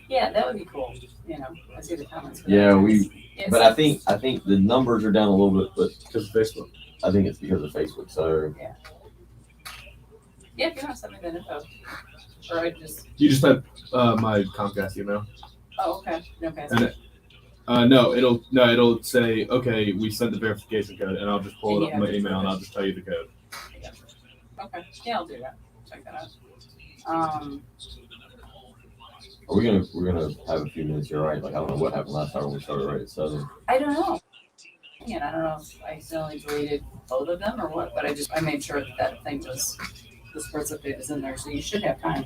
Yeah, that would be cool. You know, I see the comments. for Yeah, that. Yes. but I think the numbers are down a little bit, but because of Facebook. I think it's because of Facebook. So Yeah, if you want to send me that info, or I just. You just type my Comcast email. Oh, okay. Okay. And no, it'll say, okay, we sent the verification code, and I'll just pull it up in my Yeah. email and I'll just tell you the code. Okay. Yeah, I'll do that. Check that out. we're gonna have a few minutes here, right? Like I don't know what happened last time when we started right at 7. I don't know. And I don't know if I accidentally deleted both of them or what, but I made sure that thing was, the sports update is in there, so you should have time.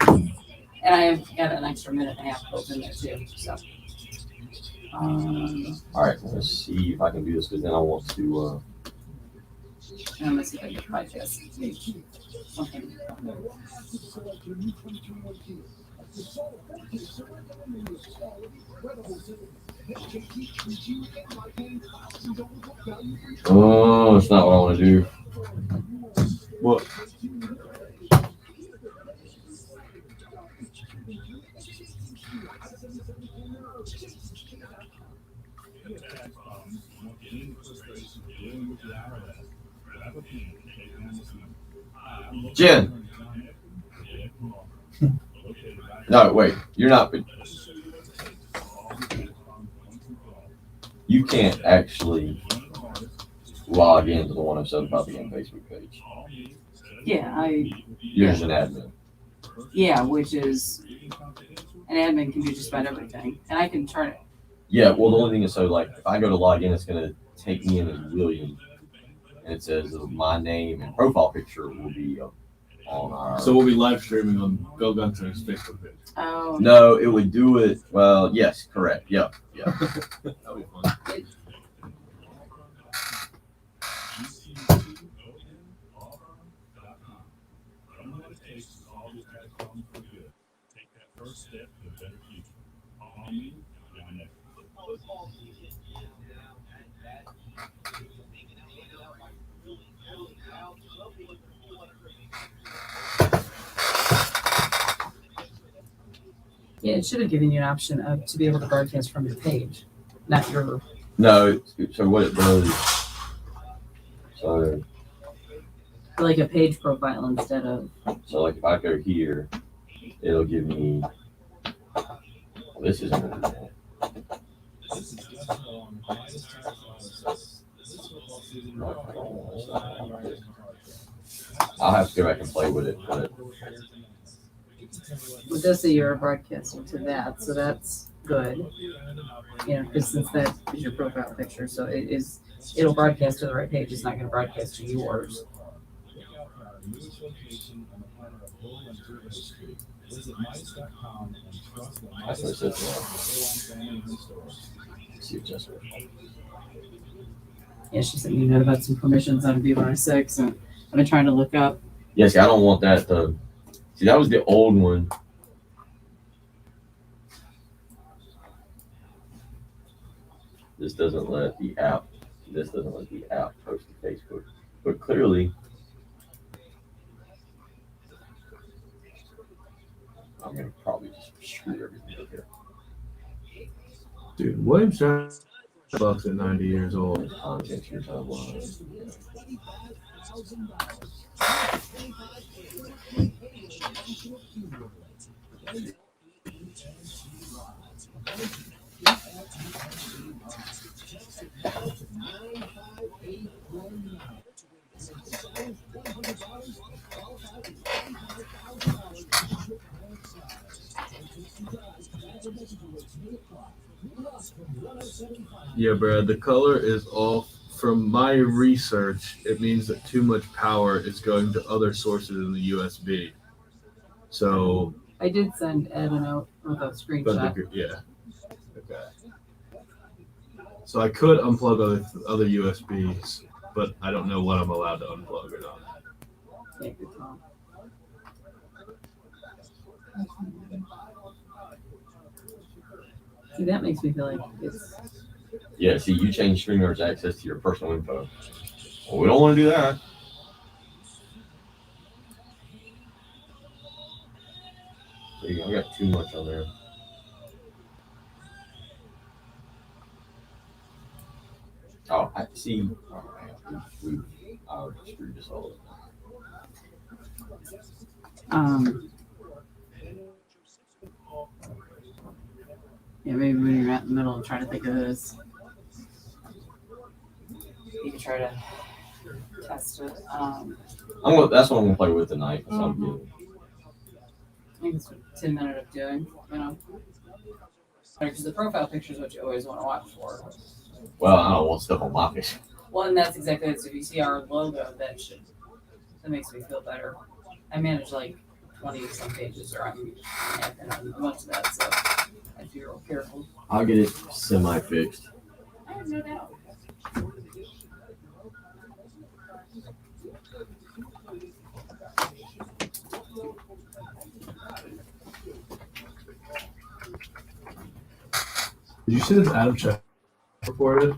And I have got an extra minute and a half built in there too, so. All right, let's see if I can do this because then I want to. And I'm gonna see if I can podcast page. Something. Oh, it's not what I want to do. What? Jen. No, wait. You're not. You can't actually log into the 107 About the Game Facebook page. Yeah, You're just an admin. yeah, which is, an admin can do just about everything, and I can turn it. Yeah, well, the only thing is, so like, if I go to log in, it's going to take me in as William, and it says my name and profile picture will be on our. So we'll be live streaming on Bill Gunther's Facebook page. Oh. No, it would do it. Well, yes, correct. Yep. That'll be fun. Take that first step to a better future. Call me, and next. Yeah, it should have given you an option of to be able to broadcast from your page, not your. No, so what it does. So Like a page profile instead of. So like if I go here, it'll give me. Well, this isn't gonna do that. I'll have to go back and play with it, but Well, does say you're broadcasting to that, so that's good. You know, because since that is your profile picture, so it'll broadcast to the right page. It's not going to broadcast to yours. that's what it says there. See if Jessica. Yeah, she sent me a note about some permissions on V106, and I've been trying to look up. Yeah, see, I don't want that to. See, that was the old one. This doesn't let the app. This doesn't let the app post to Facebook. But clearly, I'm gonna probably just screw everything up here. Dude, William Starbucks at 90 years old. Content here timeline. Yeah, Brad, the color is off. From my research, it means that too much power is going to other sources in the USB. So, I did send Ed a note with a screenshot. yeah. Okay. So I could unplug other USBs, but I don't know what I'm allowed to unplug or not. Yeah, good call. See, that makes me feel like it's. Yeah, see, you changed StreamYard's access to your personal info. Well, we don't want to do that. There you go. I got too much on there. Oh, I see. Oh, man, we already screwed this all up. Yeah, maybe when you're not in the middle of trying to think of this, you can try to test it. That's what I'm gonna play with tonight. That's what I'm doing. I think it's what Tim ended up doing, you know. Because the profile picture is what you always want to watch for. Well, I don't want stuff on my face. Well, and that's exactly it. So if you see our logo, that makes me feel better. I manage like 20 some pages, or I'm admin on a bunch of that, so I have to be real careful. I'll get it semi-fixed. I have no doubt. Did you see this Adam Schefter reported?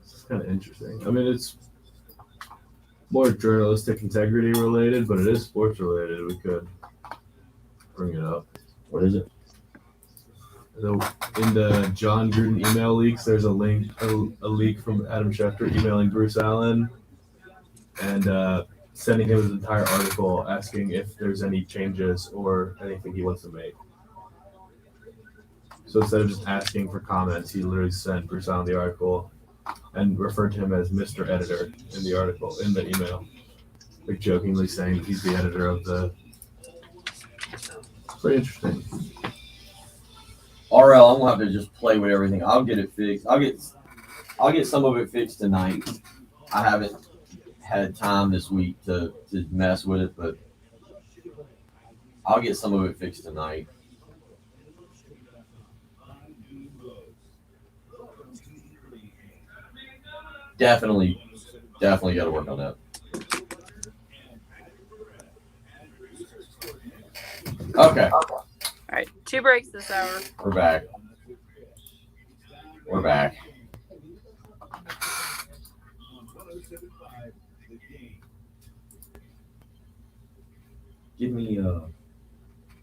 It's kind of interesting. I mean, it's more journalistic integrity related, but it is sports related. We could bring it up. What is it? In the John Gruden email leaks, there's a leak from Adam Schefter emailing Bruce Allen and sending him his entire article asking if there's any changes or anything he wants to make. So instead of just asking for comments, he literally sent Bruce Allen the article and referred to him as Mr. Editor in the article, in the email. Like jokingly saying he's the editor of the. Pretty interesting. RL, I'm gonna have to just play with everything. I'll get it fixed. I'll get some of it fixed tonight. I haven't had time this week to mess with it, but I'll get some of it fixed tonight. Definitely got to work on that. Okay. All right, 2 breaks this hour. We're back. Give me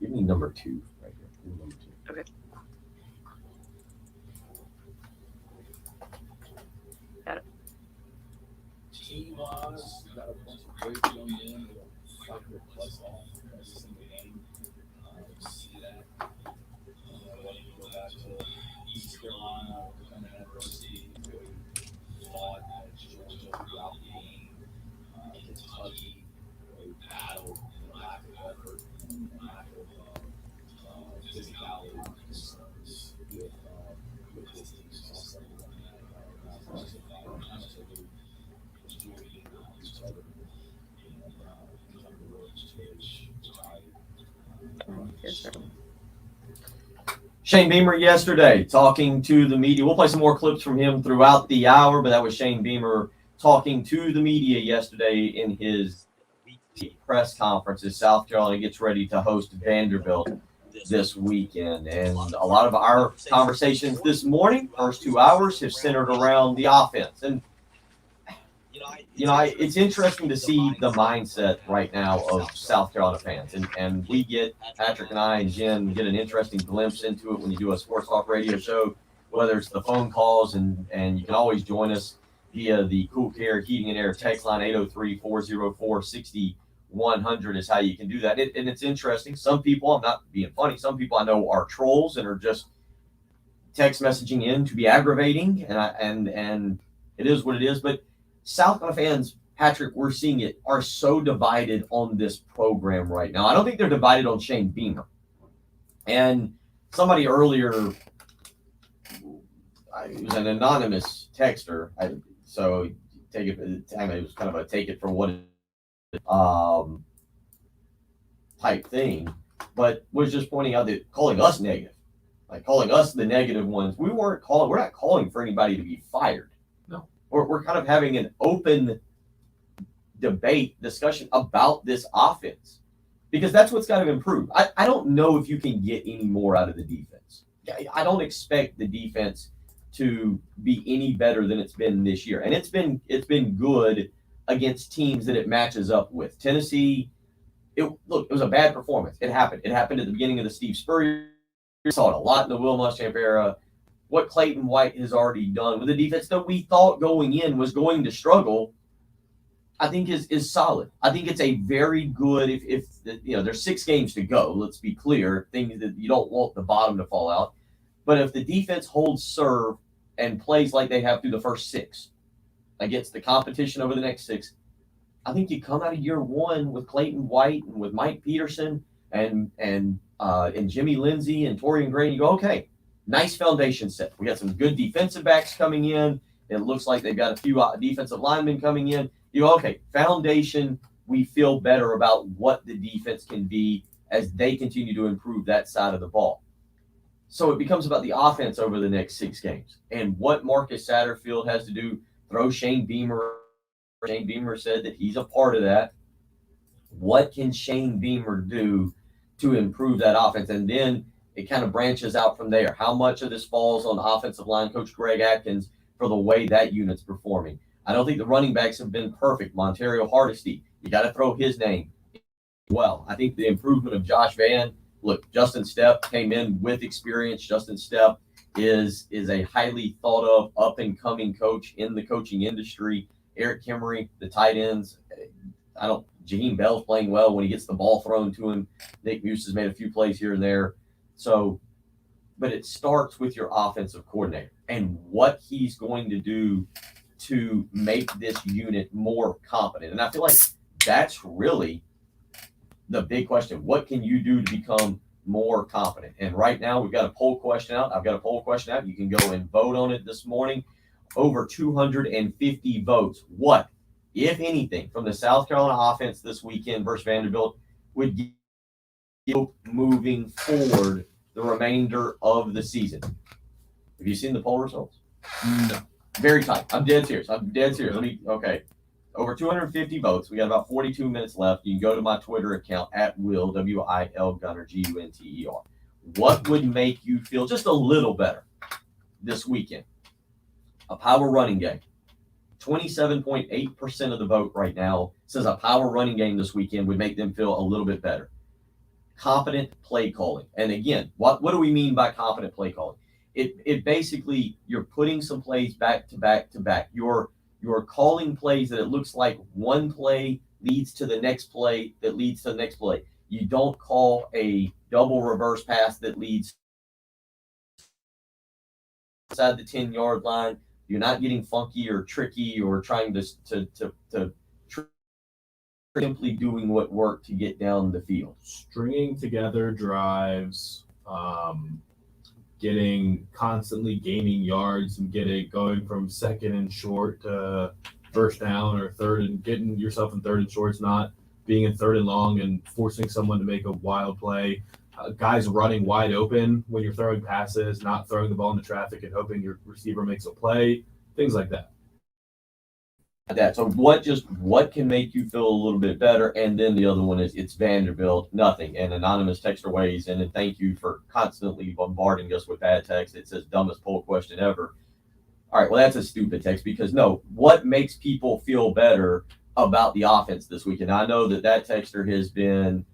number 2 right here. Give me number 2. Okay. Got it. Team-wise, got a bunch of great young men who are fighting their butts off every single game. See that. When you go back to East Carolina, Oklahoma University, who fought at Georgia throughout the game, Kentucky, who battled the lack of effort and lack of physicality concerns with this team. So, Shane Beamer yesterday talking to the media. We'll play some more clips from him throughout the hour, but that was Shane Beamer talking to the media yesterday in his press conference as South Carolina gets ready to host Vanderbilt this weekend. And a lot of our conversations this morning, first 2 hours, have centered around the offense. And it's interesting to see the mindset right now of South Carolina fans. And we get, Patrick and I and Jen, get an interesting glimpse into it when you do a Sports Talk radio show, whether it's the phone calls, and you can always join us via the Cool Care Heating and Air text line 803-404-6100 is how you can do that. And it's interesting. Some people, I'm not being funny, some people I know are trolls and are just text messaging in to be aggravating, and it is what it is. But South Carolina fans, Patrick, we're seeing it, are so divided on this program right now. I don't think they're divided on Shane Beamer. And somebody earlier, it was an anonymous texter, so take it. I mean, it was kind of a take it for what it type thing, but was just pointing out that calling us negative, like calling us the negative ones. We're not calling for anybody to be fired. No, we're kind of having an open debate discussion about this offense, because that's what's got to improve. I don't know if you can get any more out of the defense. I don't expect the defense to be any better than it's been this year. And it's been good against teams that it matches up with. Tennessee, it was a bad performance. It happened. It happened at the beginning of the Steve Spurrier. We saw it a lot in the Will Muschamp era. What Clayton White has already done with the defense that we thought going in was going to struggle, I think is solid. I think it's a very good, if there's 6 games to go, let's be clear, things that you don't want the bottom to fall out. But if the defense holds serve and plays like they have through the first 6 against the competition over the next 6, I think you come out of year 1 with Clayton White and with Mike Peterson and Jimmy Lindsey and Torian Gray, and you go, okay, nice foundation set. We got some good defensive backs coming in. It looks like they've got a few defensive linemen coming in. You go, okay, foundation, we feel better about what the defense can be as they continue to improve that side of the ball. So it becomes about the offense over the next 6 games and what Marcus Satterfield has to do. Throw Shane Beamer. Shane Beamer said that he's a part of that. What can Shane Beamer do to improve that offense? And then it kind of branches out from there. How much of this falls on offensive line coach Greg Atkins for the way that unit's performing? I don't think the running backs have been perfect. Montario Hardesty, you got to throw his name well. I think the improvement of Josh Vann. Look, Justin Stepp came in with experience. Justin Stepp is a highly thought of up-and-coming coach in the coaching industry. Eric Kimmery, the tight ends. Jaheim Bell's playing well when he gets the ball thrown to him. Nick Muse has made a few plays here and there. So, but it starts with your offensive coordinator and what he's going to do to make this unit more competent. And I feel like that's really the big question. What can you do to become more confident? And right now we've got a poll question out. I've got a poll question out. You can go and vote on it this morning. Over 250 votes. What, if anything, from the South Carolina offense this weekend versus Vanderbilt would give you moving forward the remainder of the season? Have you seen the poll results? No. Very tight. I'm dead serious. Okay. Over 250 votes. We got about 42 minutes left. You can go to my Twitter account at Will, W-I-L Gunner, G-U-N-T-E-R. What would make you feel just a little better this weekend? A power running game. 27.8% of the vote right now says a power running game this weekend would make them feel a little bit better. Competent play calling. And again, what do we mean by competent play calling? It basically, you're putting some plays back to back to back. You're calling plays that it looks like one play leads to the next play that leads to the next play. You don't call a double reverse pass that leads inside the 10-yard line. You're not getting funky or tricky or trying to simply doing what worked to get down the field. Stringing together drives, constantly gaining yards and going from second and short to first down or third and getting yourself in third and shorts, not being in third and long and forcing someone to make a wild play. guys running wide open when you're throwing passes, not throwing the ball into traffic and hoping your receiver makes a play, things like that. So what can make you feel a little bit better? And then the other one is it's Vanderbilt, nothing. And anonymous texter weighs in, and thank you for constantly bombarding us with bad text. It says dumbest poll question ever. All right, well, that's a stupid text because no, what makes people feel better about the offense this week? And I know that texter has been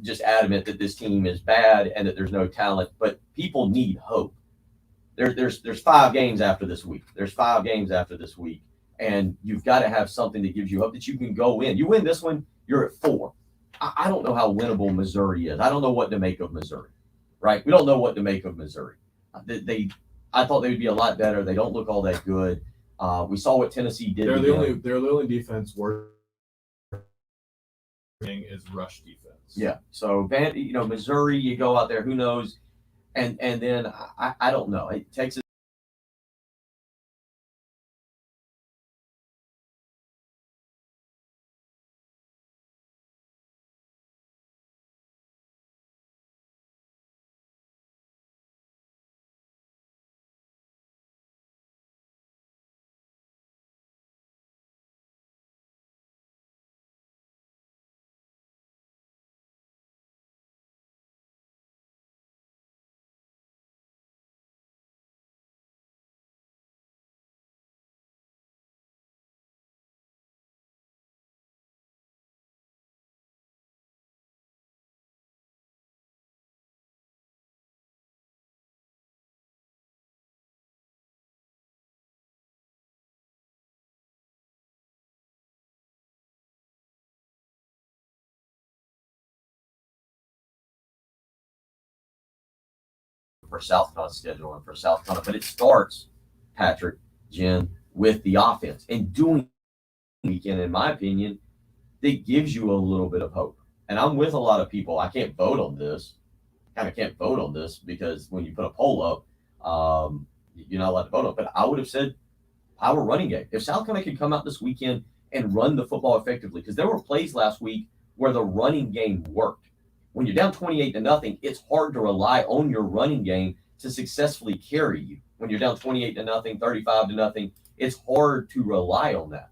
just adamant that this team is bad and that there's no talent, but people need hope. There's 5 games after this week. There's 5 games after this week. And you've got to have something that gives you hope that you can go in. You win this one, you're at 4. I don't know how winnable Missouri is. I don't know what to make of Missouri, right? We don't know what to make of Missouri. I thought they would be a lot better. They don't look all that good. We saw what Tennessee did. They're the only defense worth is rush defense. Yeah. So Missouri, you go out there, who knows? And then I don't know. Texas. For South Carolina schedule and for South Carolina, but it starts, Patrick, Jen, with the offense and doing weekend, in my opinion, that gives you a little bit of hope. And I'm with a lot of people. I can't vote on this. Kind of can't vote on this because when you put a poll up, you're not allowed to vote on it. But I would have said power running game. If South Carolina could come out this weekend and run the football effectively, because there were plays last week where the running game worked. When you're down 28-0, it's hard to rely on your running game to successfully carry you. When you're down 28-0, 35-0, it's hard to rely on that.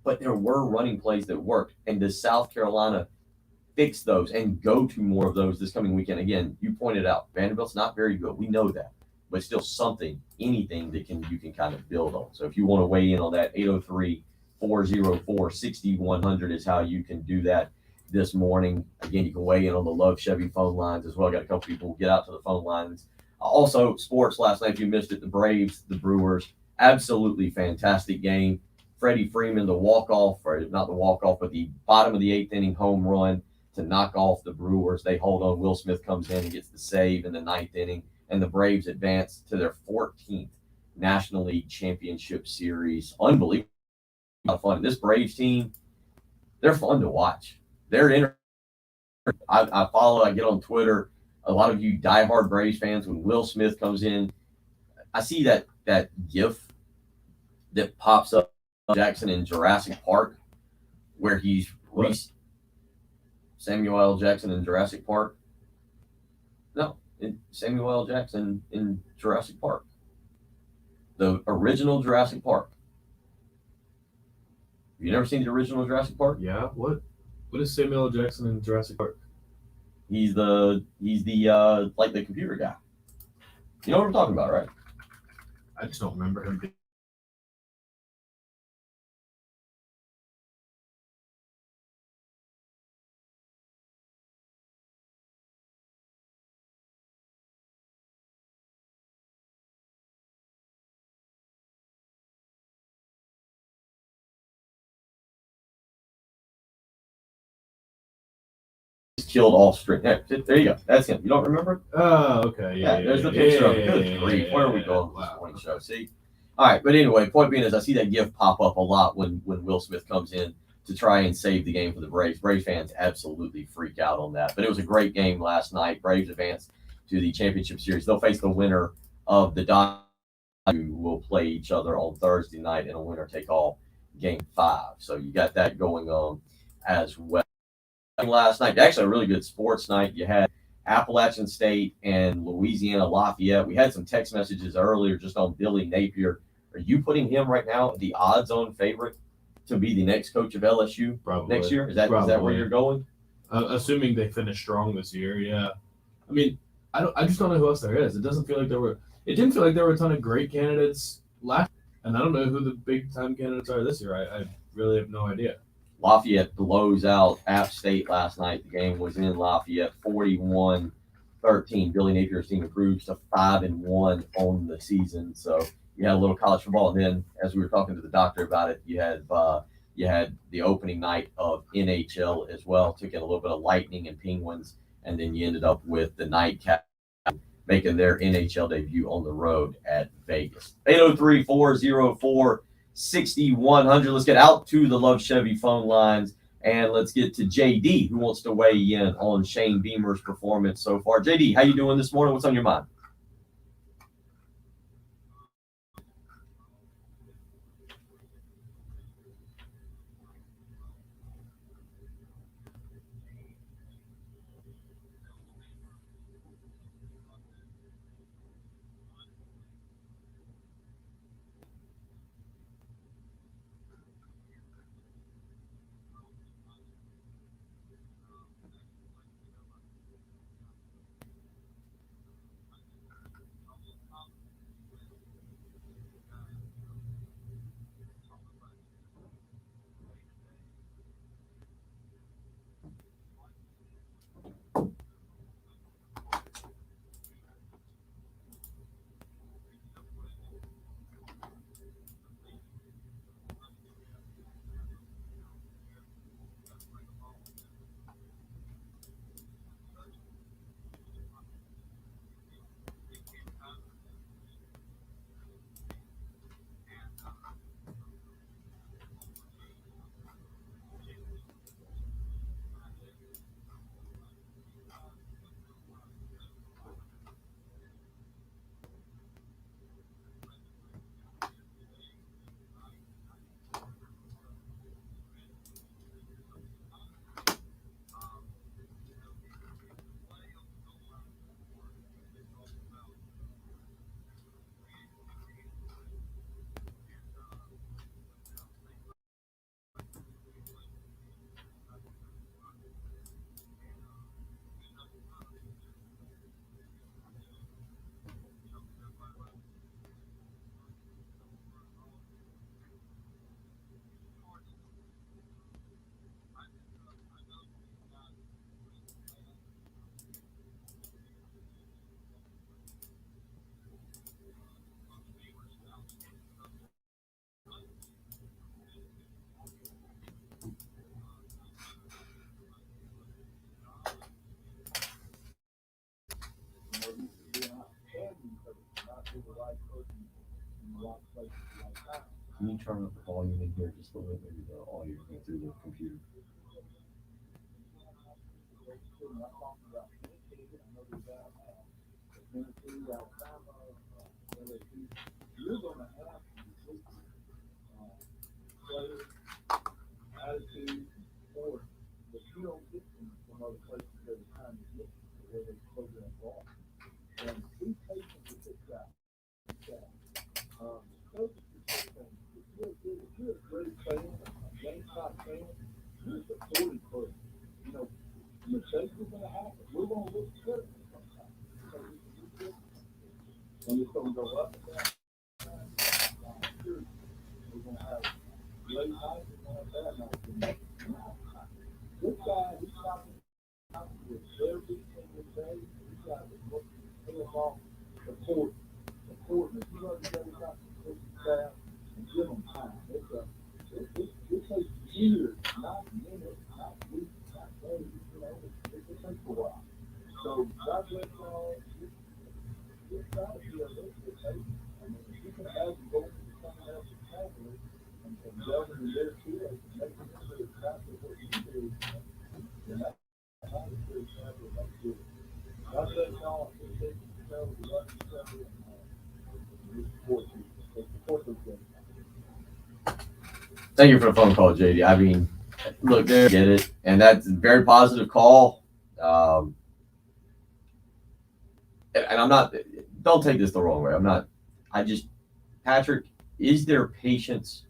But there were running plays that worked, and does South Carolina fix those and go to more of those this coming weekend? Again, you pointed out Vanderbilt's not very good. We know that, but still something, anything that you can kind of build on. So if you want to weigh in on that, 803-404-6100 is how you can do that this morning. Again, you can weigh in on the Love Chevy phone lines as well. Got a couple people get out to the phone lines. Also, sports last night, if you missed it, the Braves, the Brewers, absolutely fantastic game. Freddie Freeman, the walk-off, or not the walk-off, but the bottom of the 8th inning home run to knock off the Brewers. They hold on. Will Smith comes in and gets the save in the 9th inning, and the Braves advance to their 14th National League Championship Series. Unbelievable. A lot of fun. This Braves team, they're fun to watch. They're I follow, I get on Twitter. A lot of you diehard Braves fans, when Will Smith comes in, I see that GIF that pops up Jackson in Jurassic Park, where he's Samuel L. Jackson in Jurassic Park. No, Samuel L. Jackson in Jurassic Park. The original Jurassic Park. Have you never seen the original Jurassic Park? Yeah. What is Samuel L. Jackson in Jurassic Park? He's the like the computer guy. You know what I'm talking about, right? I just don't remember him. Killed off string. There you go. That's him. You don't remember? Oh, okay. Yeah. There's the picture of him. Good grief. Where are we going with this morning show? See? All right. But anyway, point being is I see that GIF pop up a lot when Will Smith comes in to try and save the game for the Braves. Braves fans absolutely freak out on that. But it was a great game last night. Braves advanced to the championship series. They'll face the winner of the Dodgers, who will play each other on Thursday night in a winner-take-all game 5. So you got that going on as well. Last night, actually a really good sports night. You had Appalachian State and Louisiana Lafayette. We had some text messages earlier just on Billy Napier. Are you putting him right now the odds-on favorite to be the next coach of LSU next year? Is that where you're going? Assuming they finish strong this year, yeah. I mean, I just don't know who else there is. It doesn't feel like it didn't feel like there were a ton of great candidates last year, and I don't know who the big time candidates are this year. I really have no idea. Lafayette blows out App State last night. The game was in Lafayette, 41-13. Billy Napier's team improves to 5-1 on the season. So you had a little college football, and then as we were talking to the doctor about it, you had the opening night of NHL as well. Took in a little bit of Lightning and Penguins, and then you ended up with the Nightcap making their NHL debut on the road at Vegas. 803-404-6100. Let's get out to the Love Chevy phone lines, and let's get to JD, who wants to weigh in on Shane Beamer's performance so far. JD, how you doing this morning? What's on your mind? Can you turn up the volume in here just a little bit? Maybe the audio going through the computer. You're going to have players, attitude, support, but you don't get them from other places every time you get to where they program ball. And be patient with this guy. Coaches should say things. If you're a great fan, a GameStop fan, you're a supporting person. You know, mistakes are going to happen. We're going to look good sometimes. So we can do good. And it's going to go up and down. We're going to have great nights, we're going to have bad nights. This guy, he's talking with every single day. He's got to pay him off support. If you know you got to staff and give them time. It takes years, not minutes, not weeks, not days. You know, it takes a while. So God bless y'all. Just try to be a little bit patient. I mean, if you can have them go to someone else's family and govern their kids and make them into exactly what you do, then that's how it's very simple. That's good. God bless y'all. Appreciate you. We love each other and we support you. So support those guys. Thank you for the phone call, JD. I mean, look, there, get it, and that's a very positive call. and I'm not, don't take this the wrong way. Patrick, is there patience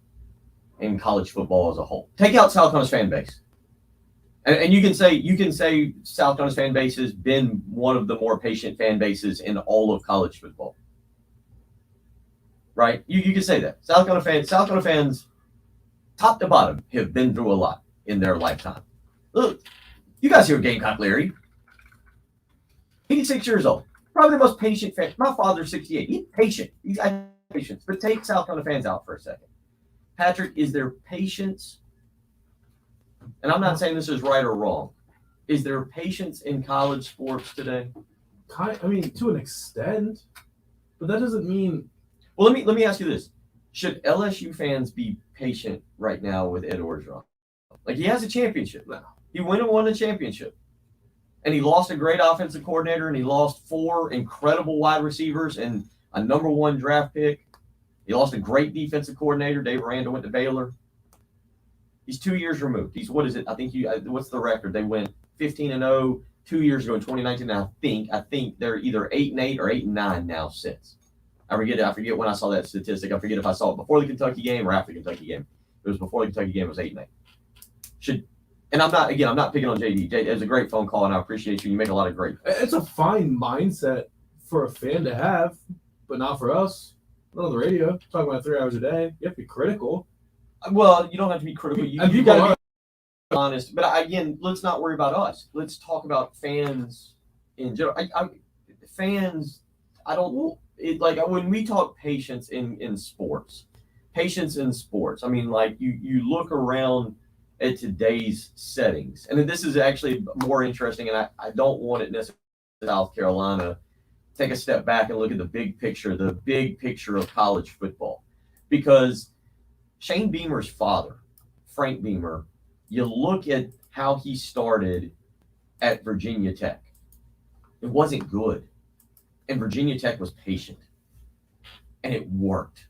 in college football as a whole? Take out South Carolina's fan base. And you can say South Carolina's fan base has been one of the more patient fan bases in all of college football. Right? You can say that. South Carolina fans, top to bottom, have been through a lot in their lifetime. Look, you guys hear Gamecock Larry. 86 years old. Probably the most patient fan. My father's 68. He's patient. He's got patience. But take South Carolina fans out for a second. Patrick, is there patience? And I'm not saying this is right or wrong. Is there patience in college sports today? I mean, to an extent, but that doesn't mean. Well, let me ask you this: should LSU fans be patient right now with Ed Orgeron? Like, he has a championship now. He won a championship, and he lost a great offensive coordinator, and he lost 4 incredible wide receivers and a number 1 draft pick. He lost a great defensive coordinator. Dave Aranda went to Baylor. He's 2 years removed. What is it? I think what's the record? They went 15-0 2 years ago in 2019. I think they're either 8-8 or 8-9 now since. I forget when I saw that statistic. I forget if I saw it before the Kentucky game or after the Kentucky game. It was before the Kentucky game. It was 8-8. And I'm not picking on JD. It was a great phone call, and I appreciate you. You make a lot of great. It's a fine mindset for a fan to have, but not for us. Not on the radio. Talking about 3 hours a day. You have to be critical. Well, you don't have to be critical. You got to be honest. But again, let's not worry about us. Let's talk about fans in general. When we talk patience in sports, I mean, like you look around at today's settings, and this is actually more interesting, and I don't want it necessarily South Carolina. Take a step back and look at the big picture of college football, because Shane Beamer's father, Frank Beamer, you look at how he started at Virginia Tech. It wasn't good. And Virginia Tech was patient. And it worked.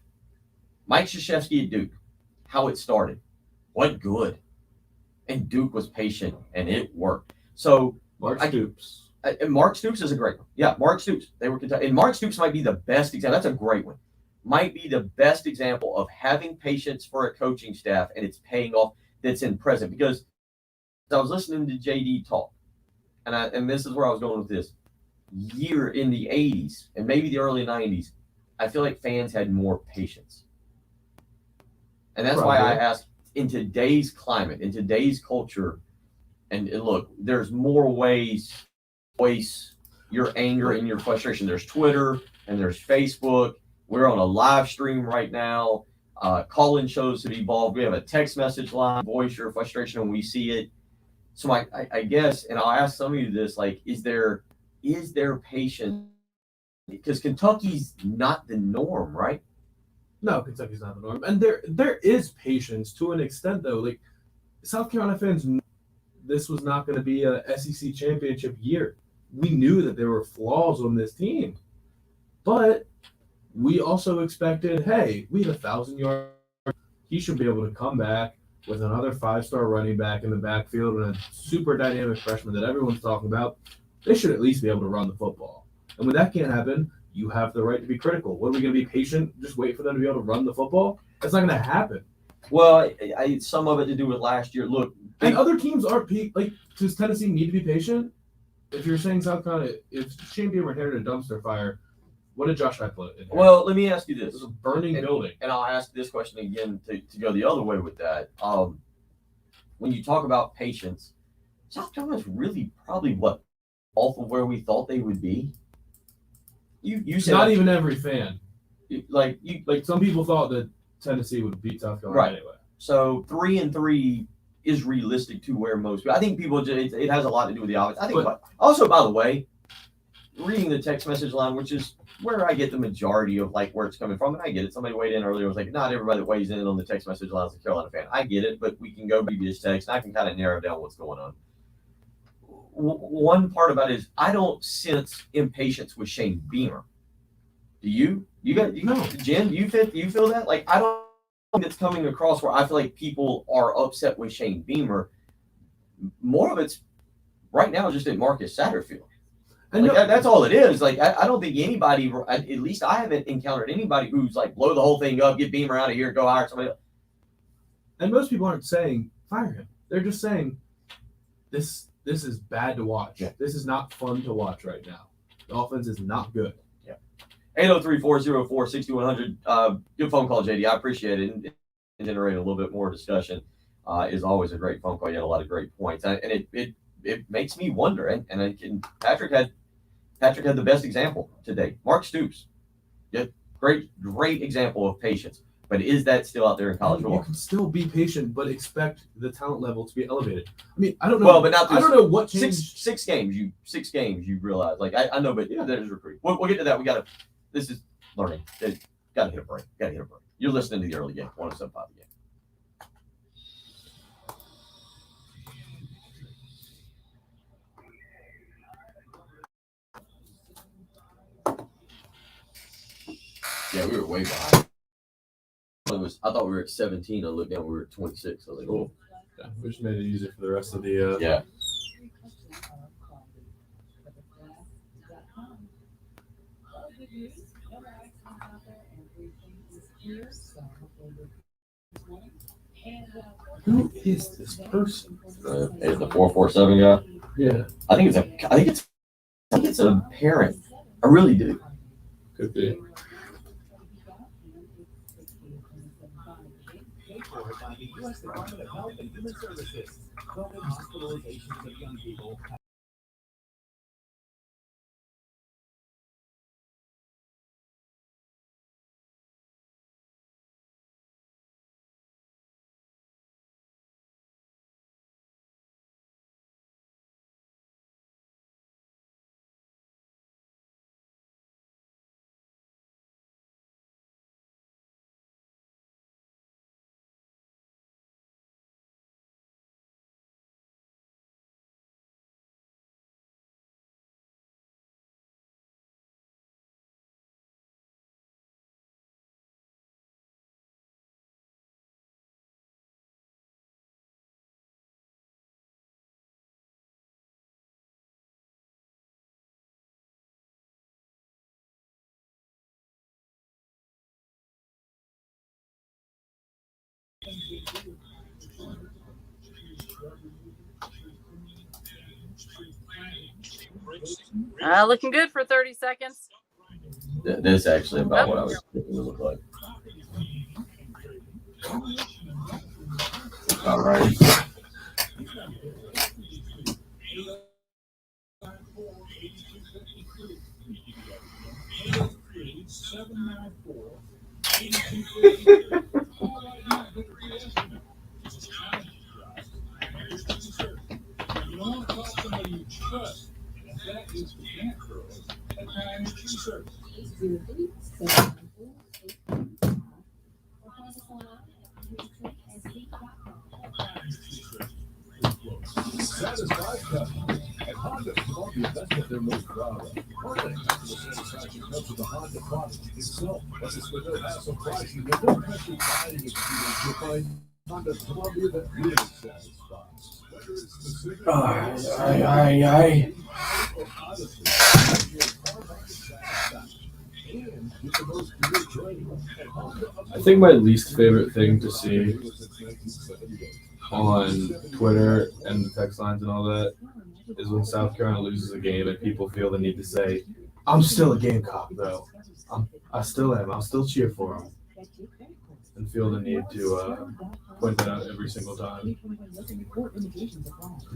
Mike Krzyzewski at Duke, how it started. Wasn't good. And Duke was patient, and it worked. So Mark Stoops. Mark Stoops is a great one. Yeah, Mark Stoops. They were Kentucky. And Mark Stoops might be the best example. That's a great one. Might be the best example of having patience for a coaching staff, and it's paying off that's in present. Because I was listening to JD talk, and this is where I was going with this. Year in the 80s and maybe the early 90s, I feel like fans had more patience. And that's why I asked, in today's climate, in today's culture, and look, there's more ways to voice your anger and your frustration. There's Twitter and there's Facebook. We're on a live stream right now. Call-in shows have evolved. We have a text message line, voice your frustration when we see it. So I guess, and I'll ask some of you this, like, is there patience? Because Kentucky's not the norm, right? No, Kentucky's not the norm. And there is patience to an extent, though. Like, South Carolina fans knew this was not going to be a SEC championship year. We knew that there were flaws on this team. But we also expected, hey, we had 1,000 yards. He should be able to come back with another 5-star running back in the backfield and a super dynamic freshman that everyone's talking about. They should at least be able to run the football. And when that can't happen, you have the right to be critical. What are we going to be patient? Just wait for them to be able to run the football? That's not going to happen. Well, some of it to do with last year. Look, and other teams are like, does Tennessee need to be patient? If you're saying South Carolina, if Shane Beamer inherited a dumpster fire, what did Josh Heupel inherit? Well, let me ask you this: it was a burning building. And I'll ask this question again to go the other way with that. When you talk about patience, South Carolina's really probably off of where we thought they would be. You said not even every fan. Like some people thought that Tennessee would beat South Carolina anyway. So 3-3 is realistic to where most people. I think people it has a lot to do with the offense. I think also, by the way, reading the text message line, which is where I get the majority of like where it's coming from, and I get it. Somebody weighed in earlier. Was like, not everybody that weighs in on the text message line is a Carolina fan. I get it, but we can go previous text, and I can kind of narrow down what's going on. One part about it is I don't sense impatience with Shane Beamer. Do you? No. Jen, you feel that? Like, I don't think it's coming across where I feel like people are upset with Shane Beamer. More of it's right now just at Marcus Satterfield. And Like no- that's all it is. Like I don't think anybody, at least I haven't encountered anybody who's like blow the whole thing up, get Beamer out of here, go hire somebody else. And most people aren't saying fire him. They're just saying this is bad to watch. Yeah. This is not fun to watch right now. The offense is not good. 803-404-6100. Good phone call, JD. I appreciate it. And generating a little bit more discussion is always a great phone call. You had a lot of great points, and it makes me wonder. And Patrick had the best example today. Mark Stoops, great example of patience. But is that still out there in college You football? can still be patient, but expect the talent level to be elevated. I mean, I don't know. Well, but not I don't know what changed. six games. You realize. Like I know, but that is recruiting. We'll get to that. This is learning. Got to hit a break. You're listening to the early game. 107.5 game. Yeah, we were way behind. I thought we were at 17. I looked down, we were at 26. I was like, oh. Yeah, we just made it easier for the rest of the. Yeah. Who is this person? Is the 447 guy? Yeah, I think it's a parent. I really do. could be. Powered by the U.S. Department of Health and Human Services. COVID hospitalizations of young people. Looking good for 30 seconds. That's actually about what I was thinking it looked like. All right. Satisfied customers at Honda Columbia, that's what they're most proud of. Honda customer satisfaction comes with the Honda product itself. Plus, it's with no hassle pricing, no pressure buying experience. You'll find Honda Columbia that really satisfies. Whether it's the cigarette or Odyssey, your car makes satisfaction. And get the most career training at Honda. I think my least favorite thing to see on Twitter and the text lines and all that is when South Carolina loses a game and people feel the need to say, "I'm still a Gamecock, though. I still am. I'll still cheer for them," and feel the need to point that out every single time. We're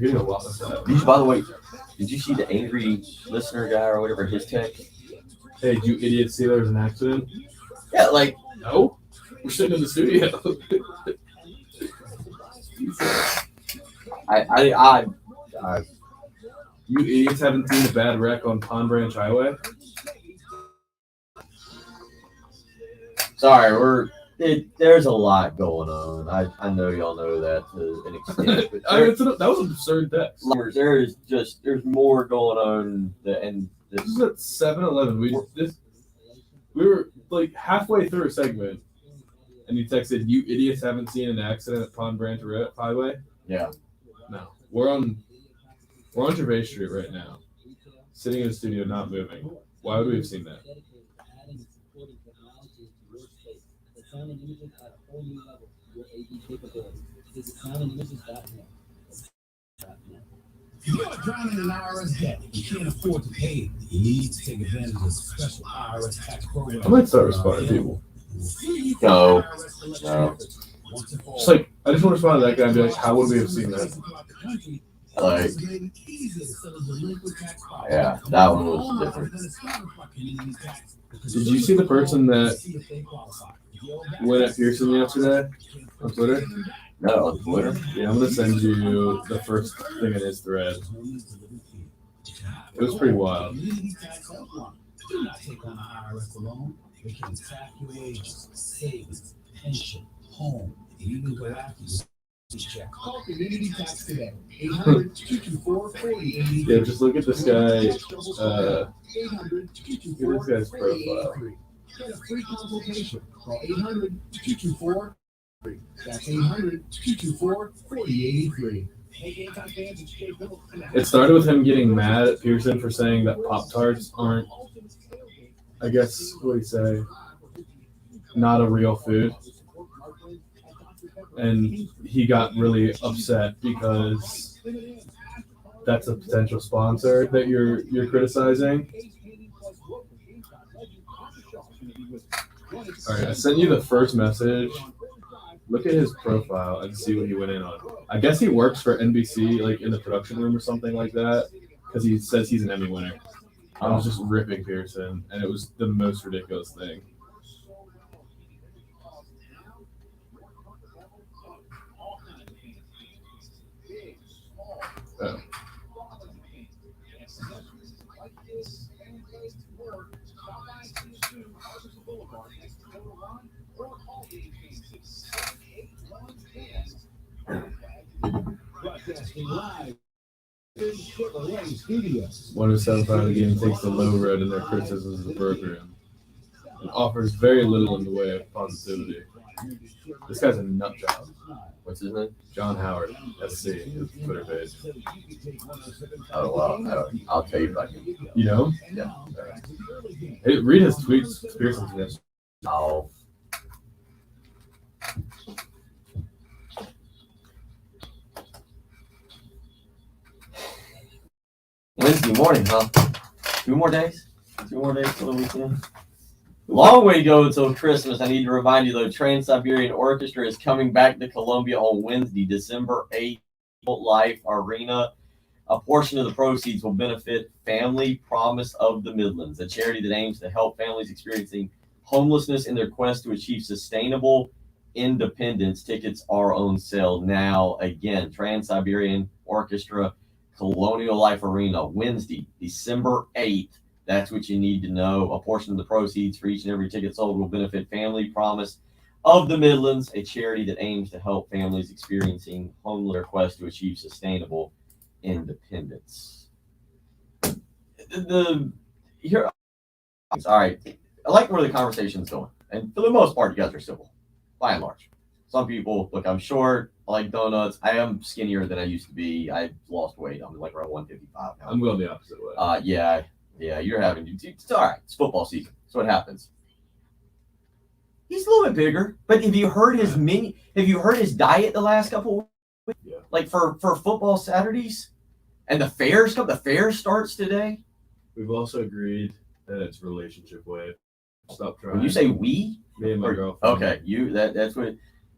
getting a lot of that. By the way, did you see the angry listener guy or whatever his text? Hey, did you idiots see there was an accident? Yeah, like No, we're sitting in the studio. You idiots haven't seen a bad wreck on Pond Branch Highway? Sorry, there's a lot going on. I know y'all know that to an extent. But I mean, that was an absurd text. there's more going on, and This is at 7-Eleven. We were like halfway through a segment, and you texted, "You idiots haven't seen an accident at Pond Branch Highway?" yeah. No, we're on Gervais Street right now, sitting in a studio not moving. Why would we have seen that? You are drowning in IRS debt. You can't afford to pay it. You need to take advantage of a special IRS tax program. I might start responding to people. No. Just like, I just want to respond to that guy and be like, how would we have seen that? Like, yeah, that one was different. Did you see the person that went at Pearson yesterday on Twitter? No, on Twitter? Yeah, I'm going to send you the first thing in his thread. It was pretty wild. Do not take on the IRS alone. They can tap your wages, savings, pension, home, and even go after you. Call Community Tax today. 800-224-4083. Yeah, just look at this guy. Look at this guy's profile. Get a free consultation. Call 800-224-4083. That's 800-224-4083. It started with him getting mad at Pearson for saying that Pop-Tarts aren't, I guess, what do you say, not a real food. And he got really upset because that's a potential sponsor that you're criticizing. All right, I sent you the first message. Look at his profile and see what he went in on. I guess he works for NBC, like in the production room or something like that, because he says he's an Emmy winner. I was just ripping Pearson, and it was the most ridiculous thing. Oh. Broadcasting live in Chevrolet Studios. 107.5 The Game takes the low road in their criticisms of the program and offers very little in the way of positivity. This guy's a nut job. What's his name? John Howard, SC, his Twitter page. Oh, wow. I'll tell you about him. You know him? Yeah. Hey, read his tweets. Pearson's this. Oh. Wednesday morning, huh? 2 more days? 2 more days till the weekend? Long way to go until Christmas. I need to remind you, though, Trans-Siberian Orchestra is coming back to Columbia on Wednesday, December 8th, Life Arena. A portion of the proceeds will benefit Family Promise of the Midlands, a charity that aims to help families experiencing homelessness in their quest to achieve sustainable independence. Tickets are on sale now. Again, Trans-Siberian Orchestra, Colonial Life Arena, Wednesday, December 8th. That's what you need to know. A portion of the proceeds for each and every ticket sold will benefit Family Promise of the Midlands, a charity that aims to help families experiencing homeless quest to achieve sustainable independence. All right. I like where the conversation's going. And for the most part, you guys are civil, by and large. Some people, look, I'm short. I like donuts. I am skinnier than I used to be. I lost weight. I'm like around 155 now. I'm going the opposite way. Yeah, you're having, it's all right. It's football season. That's what happens. He's a little bit bigger, but have you heard his diet the last couple weeks? Yeah. Like for football Saturdays? And the fair starts today? We've also agreed that it's relationship way. Stop trying. When you say we? Me and my girlfriend. Okay, that's what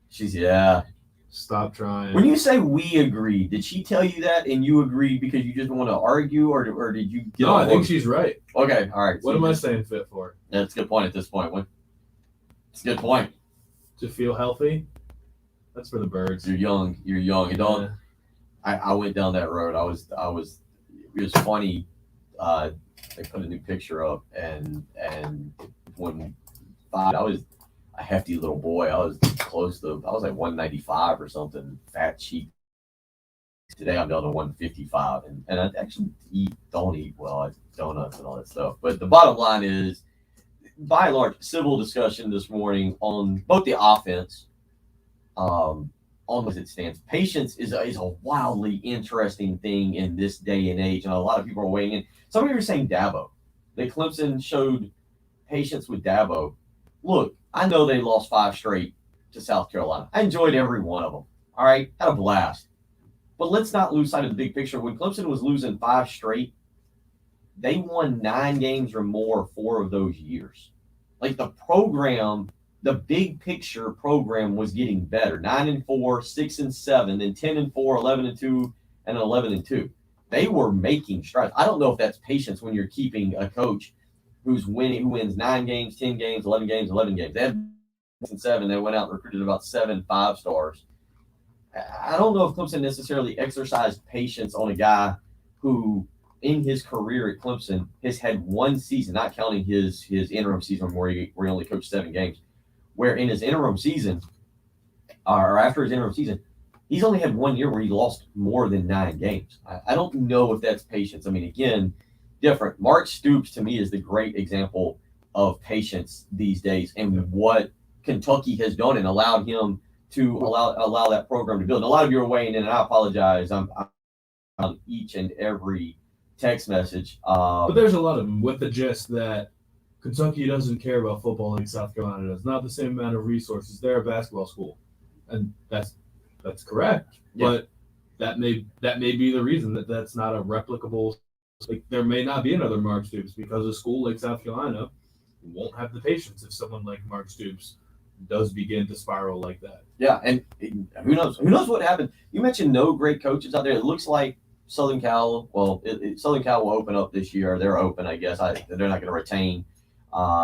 she's, yeah. Stop trying. When you say we agreed, did she tell you that and you agreed because you just want to argue, or did you get No, I think she's right. Okay, all right. What am I saying fit for? That's a good point at this point. It's a good point. To feel healthy? That's for the birds. You're young. You don't. Yeah. I went down that road. It was funny. They put a new picture up and when I was a hefty little boy, I was like 195 or something, fat cheap. Today I'm down to 155 and I actually don't eat well. I donuts and all that stuff. But the bottom line is, by and large, civil discussion this morning on both the offense, on as it stands. Patience is a wildly interesting thing in this day and age, and a lot of people are weighing in. Some of you are saying Dabo. That Clemson showed patience with Dabo. Look, I know they lost 5 straight to South Carolina. I enjoyed every one of them. All right, had a blast. But let's not lose sight of the big picture. When Clemson was losing 5 straight, they won 9 games or more 4 of those years. Like the program, the big picture program was getting better. 9-4, 6-7, then 10-4, 11-2, and 11-2. They were making strides. I don't know if that's patience when you're keeping a coach who wins 9 games, 10 games, 11 games, 11 games. They had 7. They went out and recruited about 7 5-stars. I don't know if Clemson necessarily exercised patience on a guy who, in his career at Clemson, has had 1 season, not counting his interim season where he only coached 7 games, where in his interim season, or after his interim season, he's only had 1 year where he lost more than 9 games. I don't know if that's patience. I mean, again, different. Mark Stoops, to me, is the great example of patience these days and what Kentucky has done and allowed him to allow that program to build. And a lot of you are weighing in, and I apologize. I'm on each and every text message. But there's a lot of them with the gist that Kentucky doesn't care about football like South Carolina does. Not the same amount of resources. They're a basketball school, and that's correct. Yeah. But that may be the reason that that's not a replicable. Like there may not be another Mark Stoops because a school like South Carolina won't have the patience if someone like Mark Stoops does begin to spiral like that. Yeah, and who knows? Who knows what happened? You mentioned no great coaches out there. It looks like Southern Cal. Well, Southern Cal will open up this year. They're open, I guess. They're not going to retain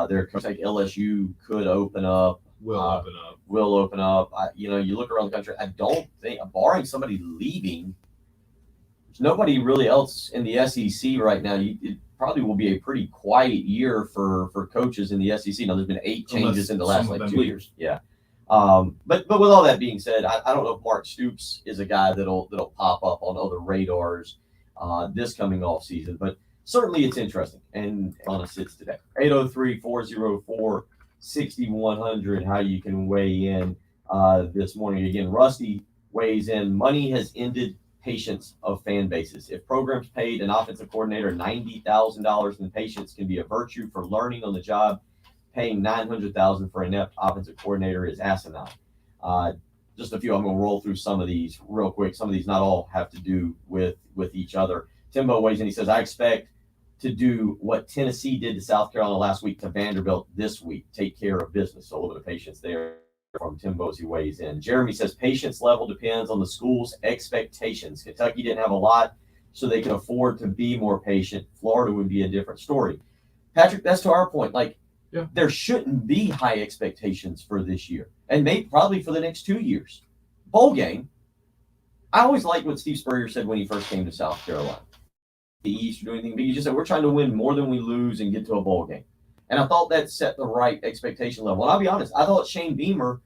their coach. Like LSU could open up. Will open up. Will open up. You look around the country. I don't think, barring somebody leaving, there's nobody really else in the SEC right now. It probably will be a pretty quiet year for coaches in the SEC. Now, there's been 8 changes in the last 2 years. Yeah. But with all that being said, I don't know if Mark Stoops is a guy that'll pop up on other radars this coming off season. But certainly it's interesting. And on us sits today. 803-404-6100, how you can weigh in this morning. Again, Rusty weighs in. Money has ended patience of fan bases. If programs paid an offensive coordinator $90,000, then patience can be a virtue for learning on the job. Paying $900,000 for an inept offensive coordinator is asinine. Just a few. I'm going to roll through some of these real quick. Some of these not all have to do with each other. Timbo weighs in. He says, I expect to do what Tennessee did to South Carolina last week to Vanderbilt this week. Take care of business. So a little bit of patience there from Timbo as he weighs in. Jeremy says patience level depends on the school's expectations. Kentucky didn't have a lot, so they can afford to be more patient. Florida would be a different story. Patrick, that's to our point. Like, yeah, there shouldn't be high expectations for this year, and maybe probably for the next 2 years. Bowl game. I always liked what Steve Spurrier said when he first came to South Carolina. The East or do anything, but he just said we're trying to win more than we lose and get to a bowl game. And I thought that set the right expectation level. And I'll be honest, I thought Shane Beamer,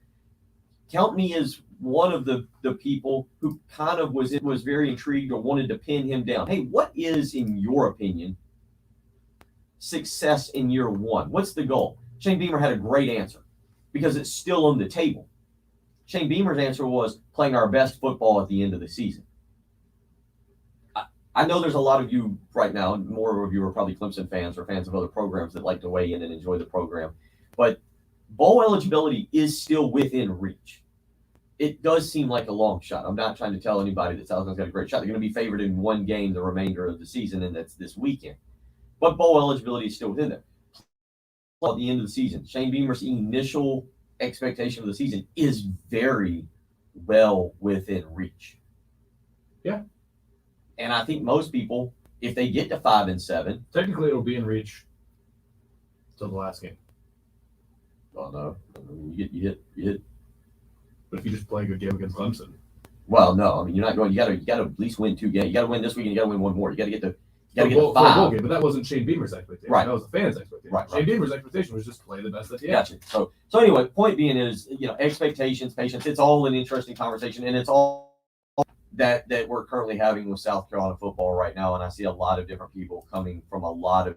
count me as one of the people who kind of was very intrigued or wanted to pin him down. Hey, what is, in your opinion, success in year 1? What's the goal? Shane Beamer had a great answer because it's still on the table. Shane Beamer's answer was playing our best football at the end of the season. I know there's a lot of you right now, more of you are probably Clemson fans or fans of other programs that like to weigh in and enjoy the program. But bowl eligibility is still within reach. It does seem like a long shot. I'm not trying to tell anybody that South Carolina's got a great shot. They're going to be favored in 1 game the remainder of the season, and that's this weekend. But bowl eligibility is still within there. At the end of the season, Shane Beamer's initial expectation of the season is very well within reach. Yeah. And I think most people, if they get to 5-7, technically it'll be in reach till the last game. Oh no, you hit. But if you just play a good game against Clemson, well, no, I mean you're not going. You got to at least win 2 games. You got to win this week, and you got to win 1 more. You got to get to. You got to get to 5. Bowl game, but that wasn't Shane Beamer's expectation. Right. That was the fans' expectation. Right. Shane Beamer's expectation was just play the best that he had. Gotcha. So anyway, point being is, expectations, patience. It's all an interesting conversation, and it's all that we're currently having with South Carolina football right now. And I see a lot of different people coming from a lot of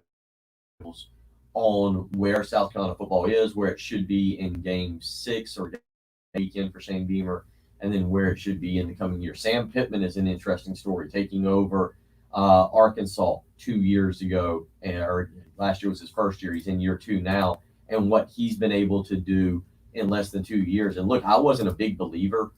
on where South Carolina football is, where it should be in game 6 or weekend for Shane Beamer and then where it should be in the coming year. Sam Pittman is an interesting story, taking over Arkansas 2 years ago, or last year was his first year. He's in year 2 now, and what he's been able to do in less than 2 years. And look, I wasn't a big believer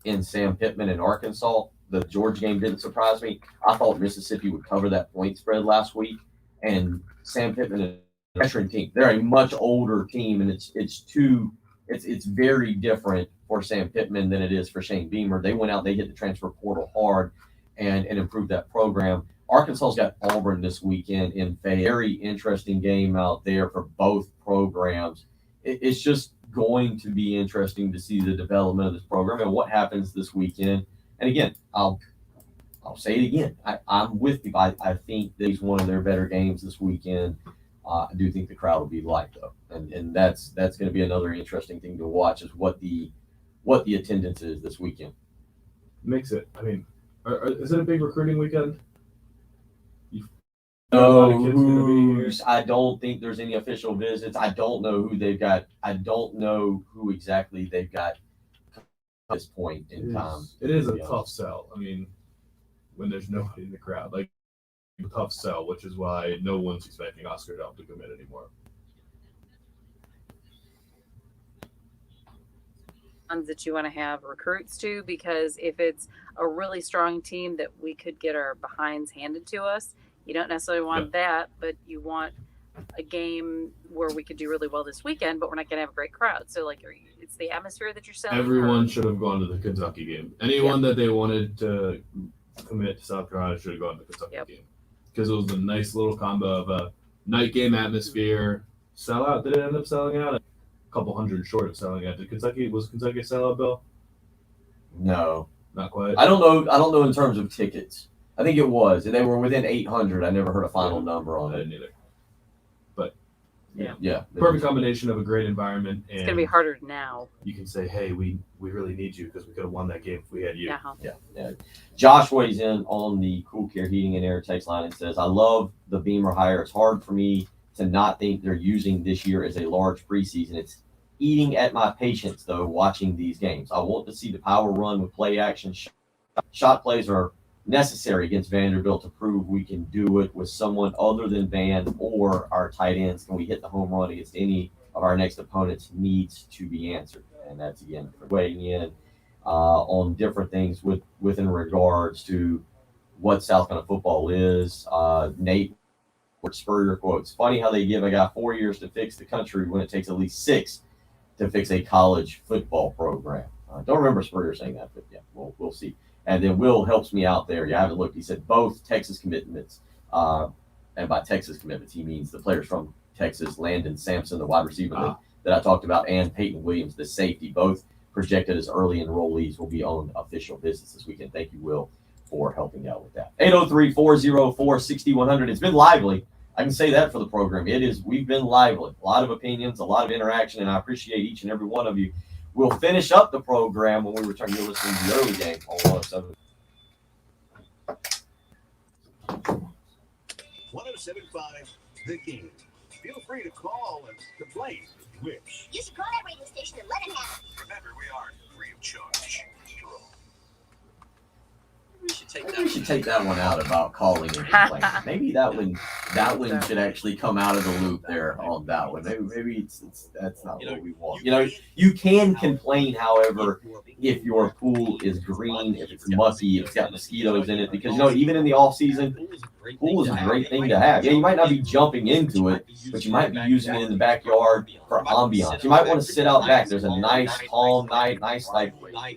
in Sam Pittman in Arkansas. The Georgia game didn't surprise me. I thought Mississippi would cover that point spread last week, and Sam Pittman is a veteran team. They're a much older team, and it's very different for Sam Pittman than it is for Shane Beamer. They went out, they hit the transfer portal hard and improved that program. Arkansas's got Auburn this weekend in a very interesting game out there for both programs. It's just going to be interesting to see the development of this program and what happens this weekend. And again, I'll say it again. I'm with you. I think that it's one of their better games this weekend. I do think the crowd will be light though, and that's going to be another interesting thing to watch is what the attendance is this weekend. Makes it. I mean, is it a big recruiting weekend? I don't think there's any official visits. I don't know who they've got. I don't know who exactly they've got at this point in time. It is a tough sell. I mean, when there's nobody in the crowd, like a tough sell, which is why no one's expecting Oscar Delp to commit anymore. Ones that you want to have recruits to, because if it's a really strong team that we could get our behinds handed to us, you don't necessarily want that, but you want a game where we could do really well this weekend, but we're not going to have a great crowd. So, like, it's the atmosphere that you're selling. Everyone should have gone to the Kentucky game. Anyone that they wanted to commit to South Carolina should have gone to the Kentucky game, because it was a nice little combo of a night game atmosphere. Sellout? Did it end up selling out? A couple hundred short of selling out. Was Kentucky a sellout, Bill? No, not quite. I don't know in terms of tickets. I think it was, and they were within 800. I never heard a final number on it. I didn't either. But yeah, perfect combination of a great environment. And it's gonna be harder now. You can say, "Hey, we really need you because we could have won that game if we had you." Yeah. Josh weighs in on the Cool Care Heating and Air text line and says, "I love the Beamer hire. It's hard for me to not think they're using this year as a large preseason. It's eating at my patience though watching these games. I want to see the power run with play action. Shot plays are necessary against Vanderbilt to prove we can do it with someone other than Van or our tight ends. Can we hit the home run against any of our next opponents needs to be answered." And that's, again, weighing in on different things within regards to what South Carolina football is. Nate Spurrier quotes, "Funny how they give a guy 4 years to fix the country when it takes at least 6 to fix a college football program." Don't remember Spurrier saying that, but yeah, we'll see. And then Will helps me out there. You haven't looked. He said both Texas commitments, and by Texas commitments, he means the players from Texas, Landon Sampson, the wide receiver that I talked about, and Peyton Williams, the safety, both projected as early enrollees, will be on official visits this weekend. Thank you, Will, for helping out with that. 803-404-6100. It's been lively. I can say that for the program. We've been lively. A lot of opinions, a lot of interaction, and I appreciate each and every one of you. We'll finish up the program when we return. You're listening to the early game on 107. 107.5 The Game. Feel free to call and complain if you wish. You should call that radio station and let him have it. Remember, we are free of charge. We should take that one out about calling and complaining. Maybe that one should actually come out of the loop there on that one. Maybe that's not what we want. You can complain, however, if your pool is green, if it's mucky, if it's got mosquitoes in it, because even in the off season, pool is a great thing to have. Yeah, you might not be jumping into it, but you might be using it in the backyard for ambiance. You might want to sit out back. There's a nice calm night, nice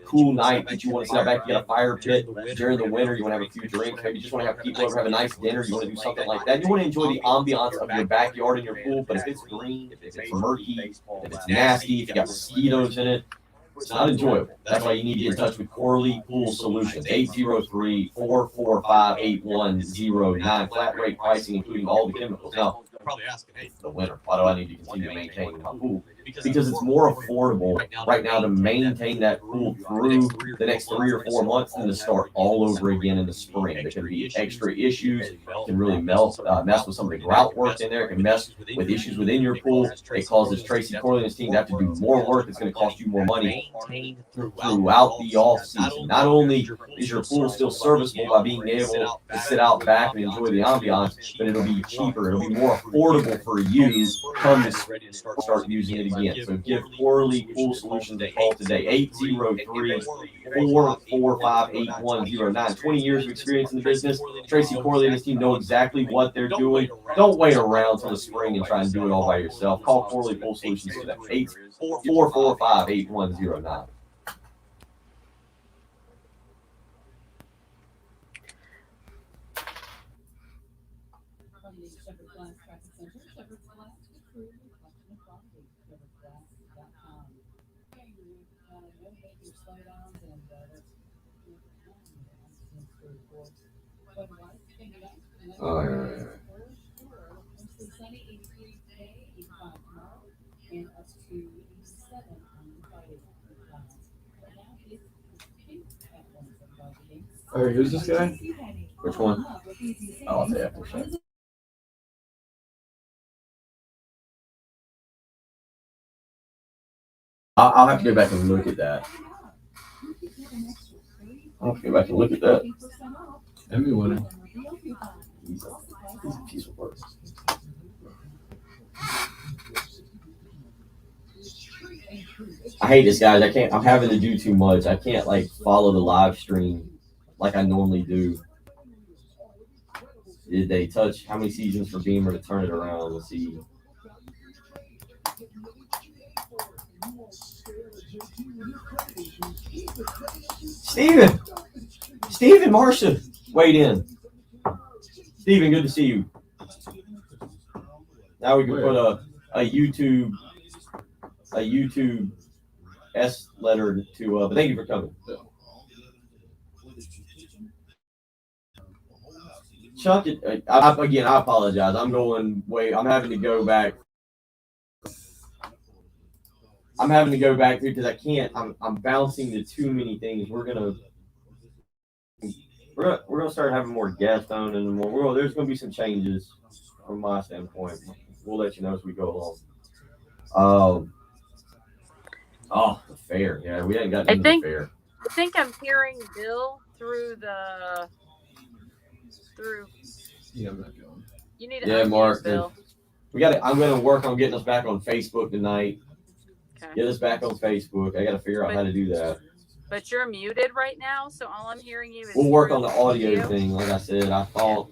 cool night that you want to sit out back. You got a fire pit during the winter. You want to have a few drinks. Maybe you just want to have people over, have a nice dinner. You want to do something like that. You want to enjoy the ambiance of your backyard and your pool. But if it's green, if it's murky, if it's nasty, if you got mosquitoes in it, it's not enjoyable. That's why you need to get in touch with Corley Pool Solutions. 803-445-8109. Flat rate pricing, including all the chemicals. Now, probably asking, hey, the winter, why do I need to continue to maintain my pool? because it's more affordable right now to maintain that pool through the next 3 or 4 months than to start all over again in the spring. There can be extra issues, can really mess with some of the grout work in there, it can mess with issues within your pool. It causes Tracy Corley and his team to have to do more work. It's going to cost you more money throughout the off season. Not only is your pool still serviceable by being able to sit out back and enjoy the ambiance, but it'll be cheaper. It'll be more affordable for you come to start using it again. So give Corley Pool Solutions a call today, 803-445-8109. 20 years of experience in the business. Tracy Corley and his team know exactly what they're doing. Don't wait around till the spring and try and do it all by yourself. Call Corley Pool Solutions today, 804-445-8109. All right. All right, who's this guy? Which one? Oh, I'll say after. I'll have to go back and look at that. I'll have to go back and look at that. Emmy winner. He's a piece of work. I hate this, guys. I'm having to do too much. I can't follow the live stream like I normally do. Did they touch how many seasons for Beamer to turn it around? Let's see. Steven Marcia, weighed in. Steven, good to see you. Now we can put a YouTube S letter to. But thank you for coming. Chuck, again, I apologize. I'm having to go back. Because I can't. I'm bouncing to too many things. We're gonna start having more guests on, and there's gonna be some changes from my standpoint. We'll let you know as we go along. The fair. Yeah, we haven't gotten into the fair. I think I'm hearing Bill through. Yeah, I'm not going. You need to unmute Mark. Bill. I'm gonna work on getting us back on Facebook tonight. Okay. Get us back on Facebook. I got to figure out how to do that. But you're muted right now, so all I'm hearing you is. We'll work on the audio thing. Like I said, I thought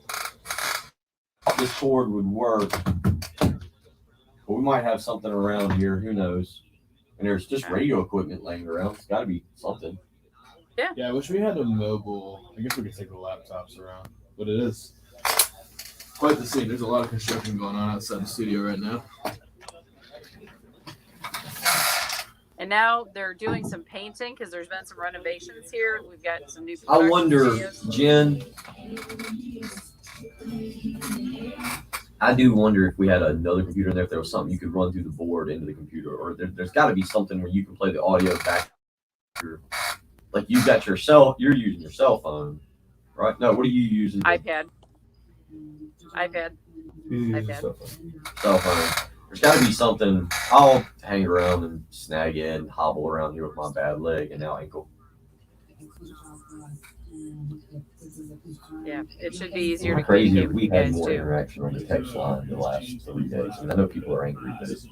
this cord would work, but we might have something around here. Who knows? And there's just radio equipment laying around. It's got to be something. Yeah. Yeah, I wish we had a mobile. I guess we could take the laptops around, but it is quite the scene. There's a lot of construction going on outside the studio right now. And now they're doing some painting because there's been some renovations here. We've got some new. I wonder, Jen. I do wonder if we had another computer in there, if there was something you could run through the board into the computer, or there's got to be something where you can play the audio back. Like you've got you're using your cell phone, right? No, what are you using? iPad. Cell phone. There's got to be something. I'll hang around and snag in and hobble around here with my bad leg and now ankle. Yeah, it should be easier to crazy communicate if with we you had guys more too. interaction on the text line the last 3 days. I mean, I know people are angry, but it's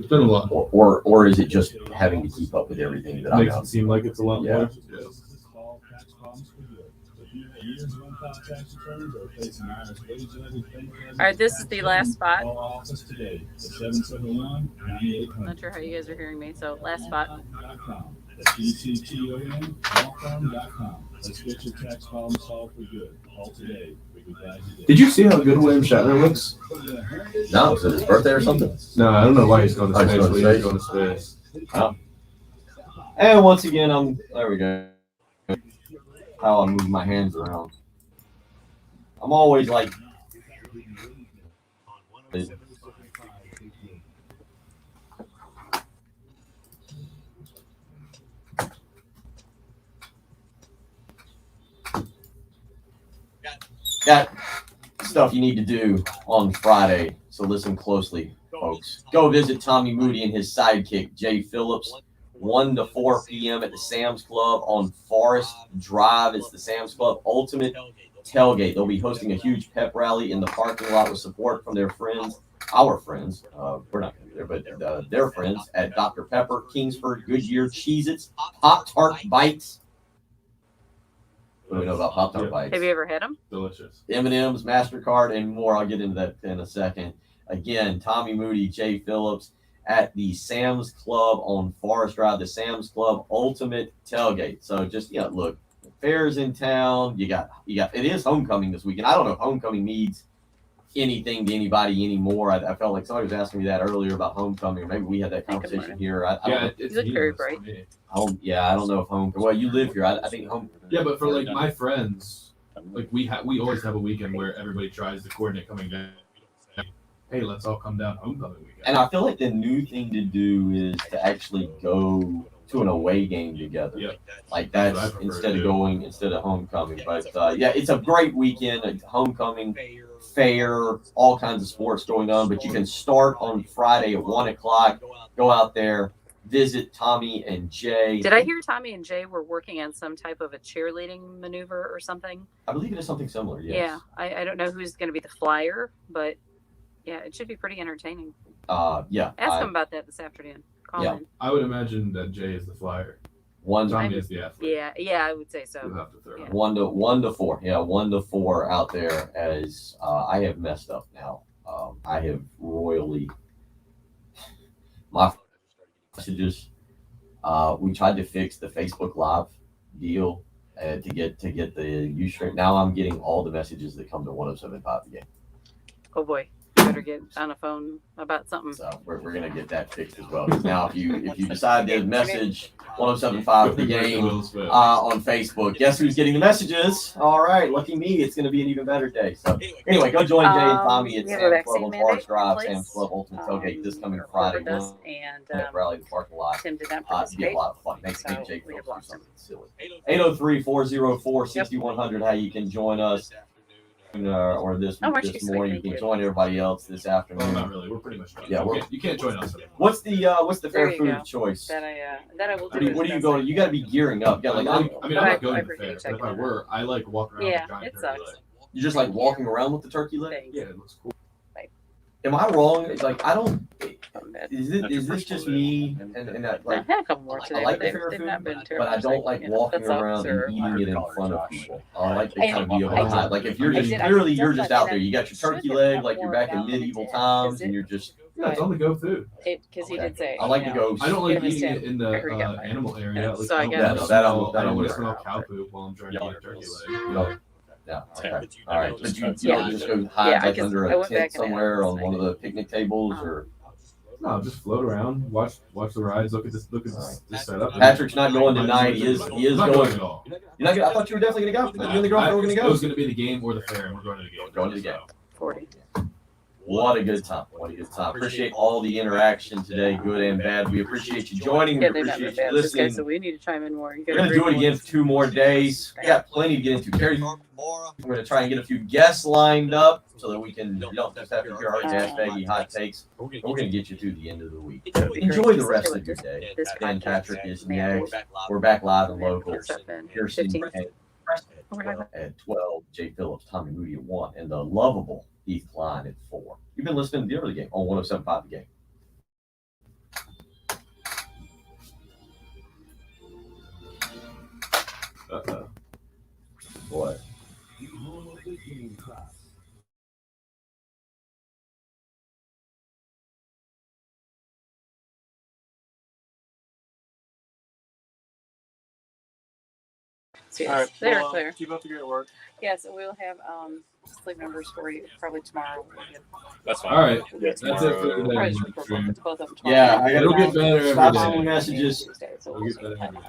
been a lot. Or is it just having to keep up with everything that Makes it seem like it's a lot more. Yeah. All right, this is the last spot. Office today, Not sure how you guys are hearing me, so last spot. That's ECTONLawFirm.com. Let's get your tax problem solved for good. Call today. We'd be glad you did. Did you see how good William Shatner looks? No, is it his birthday or something? No, I don't know why he's going to Oh, he's space. going to but he's space. going to space. Oh. And once again, there we go. How I move my hands around. I'm always like. got stuff you need to do on Friday, so listen closely, folks. Go visit Tommy Moody and his sidekick, Jay Phillips, 1 to 4 p.m. at the Sam's Club on Forest Drive. It's the Sam's Club Ultimate Tailgate. They'll be hosting a huge pep rally in the parking lot with support from their friends, our friends. We're not going to be there, but their friends at Dr. Pepper, Kingsford, Goodyear, Cheez-Its, Pop-Tart Bites. What do we know about Pop-Tart Bites? Have you ever had them? Delicious. M&M's, MasterCard, and more. I'll get into that in a second. Again, Tommy Moody, Jay Phillips at the Sam's Club on Forest Drive, the Sam's Club Ultimate Tailgate. So just, look, fairs in town. You got. It is homecoming this weekend. I don't know if homecoming means anything to anybody anymore. I felt like somebody was asking me that earlier about homecoming. Maybe we had that conversation here. I don't know. You look very bright. I don't know if homecoming. Well, you live here. I think homecoming. Yeah, but for like my friends, like we always have a weekend where everybody tries to coordinate coming down. Hey, let's all come down homecoming weekend. And I feel like the new thing to do is to actually go to an away game together. Yep. Like that's instead of homecoming. But it's a great weekend. A homecoming fair, all kinds of sports going on. But you can start on Friday at 1:00. Go out there, visit Tommy and Jay. Did I hear Tommy and Jay were working on some type of a cheerleading maneuver or something? I believe it is something similar. Yes. Yeah, I don't know who's going to be the flyer, but yeah, it should be pretty entertaining. Yeah. Ask him about that this afternoon. Call in. I would imagine that Jay is the flyer. Tommy is the athlete. Yeah, I would say so. You'll have to throw Yeah. 1 to 4. Yeah, 1 to 4 out there as I have messed up now. I have royally my messages. We tried to fix the Facebook Live deal to get the use rate. Now I'm getting all the messages that come to 107.5 the game. Oh boy, you better get on a phone about something. So we're gonna get that fixed as well. Because now if you decide to message 107.5 the game on Facebook, guess who's getting the messages? All right, lucky me. It's gonna be an even better day. So anyway, go join Jay and Tommy at we have a Sam's Club vaccine on mandate Forest Drive, in place. Sam's Club Ultimate Tailgate this coming Corporate Friday. does, and Rally in the parking lot. Tim did not It'd be a participate. lot of fun. Thanks, So Big Jake. we have Do lost him. something silly. 803-404-6100. How you can join us. Or this Oh, aren't you sweet? morning. You Thank can you. join everybody else this afternoon. Well, not really. We're pretty much done. Yeah, you can't join us anymore. What's the fair There you food go. of choice? That I will What do. are you going? You got to be gearing up. You gotta, I like, mean, But I'm I- not going I to fair, appreciate but if I checking were, I like walking around Yeah, with a giant it turkey sucks. leg. you just like walking around with the turkey leg. Thanks. Yeah, it looks cool. Am I wrong? It's like I don't. That's Is this just me? And that, like, I've had a couple more today, I like but the fair they've food, not been but terrible. I don't like walking that's all, around sir. and eating it in front of people. I like to I- kind of be able to I hide. did- Like if you're I just did- I clearly just you're just like out that. there. You got your Should turkey have leg, got like you're more back in about medieval it, times, is and it- you're just. Yeah, it's on the go food. Because he did say. I like to you know, go. I don't like Give us eating Tim. it in I heard he got the fired. animal area. Like, So I I don't got- wanna Yeah, no, smell- that I don't want don't to smell work. cow poop while I'm trying to eat a turkey leg. No. Yeah. Okay. But you All right. know, But you just- don't just go hide Yeah, I like guess under I a went tent back and somewhere asked, on one of the picnic tables or. No, just float around, watch the rides, look at this setup. Patrick's not going tonight. He is I'm not going. at all. You're not gonna, I thought you were definitely gonna go. You and the girlfriend were gonna It go. was going to be the game or the fair, and we're going to the game. Going to the game. 40. What a good time. What a good time. Appreciate all the interaction today, good and bad. We appreciate you joining. Yeah, We they've not been appreciate you bad. This guy, listening. so we need to chime in more. You We're gotta going to do it agree again more. for 2 more days. We got plenty to get into. Carrie, we're going to try and get a few guests lined up so that we can, you don't just have to hear our gas baggy hot takes. We're going to get you through the end of the week. Enjoy the rest of your day. This Dan podcast Patrick is man, next. We're back live and local. puts up in Kirsten 15. and We're talking about- at 12, Jay Phillips, Tommy Moody at 1, and the lovable Heath Klein at 4. You've been listening to the early game on 107.5 the game. What? So, yes, All right, they're well, clear. keep up the great work. Yeah, so we'll have sleep numbers for you probably tomorrow. That's fine. All right. Yeah, That's it for tomorrow. today. Probably just report both of them tomorrow. Yeah, I It'll gotta get better every stop day. sending messages. Tuesday, so It'll we'll get better every day.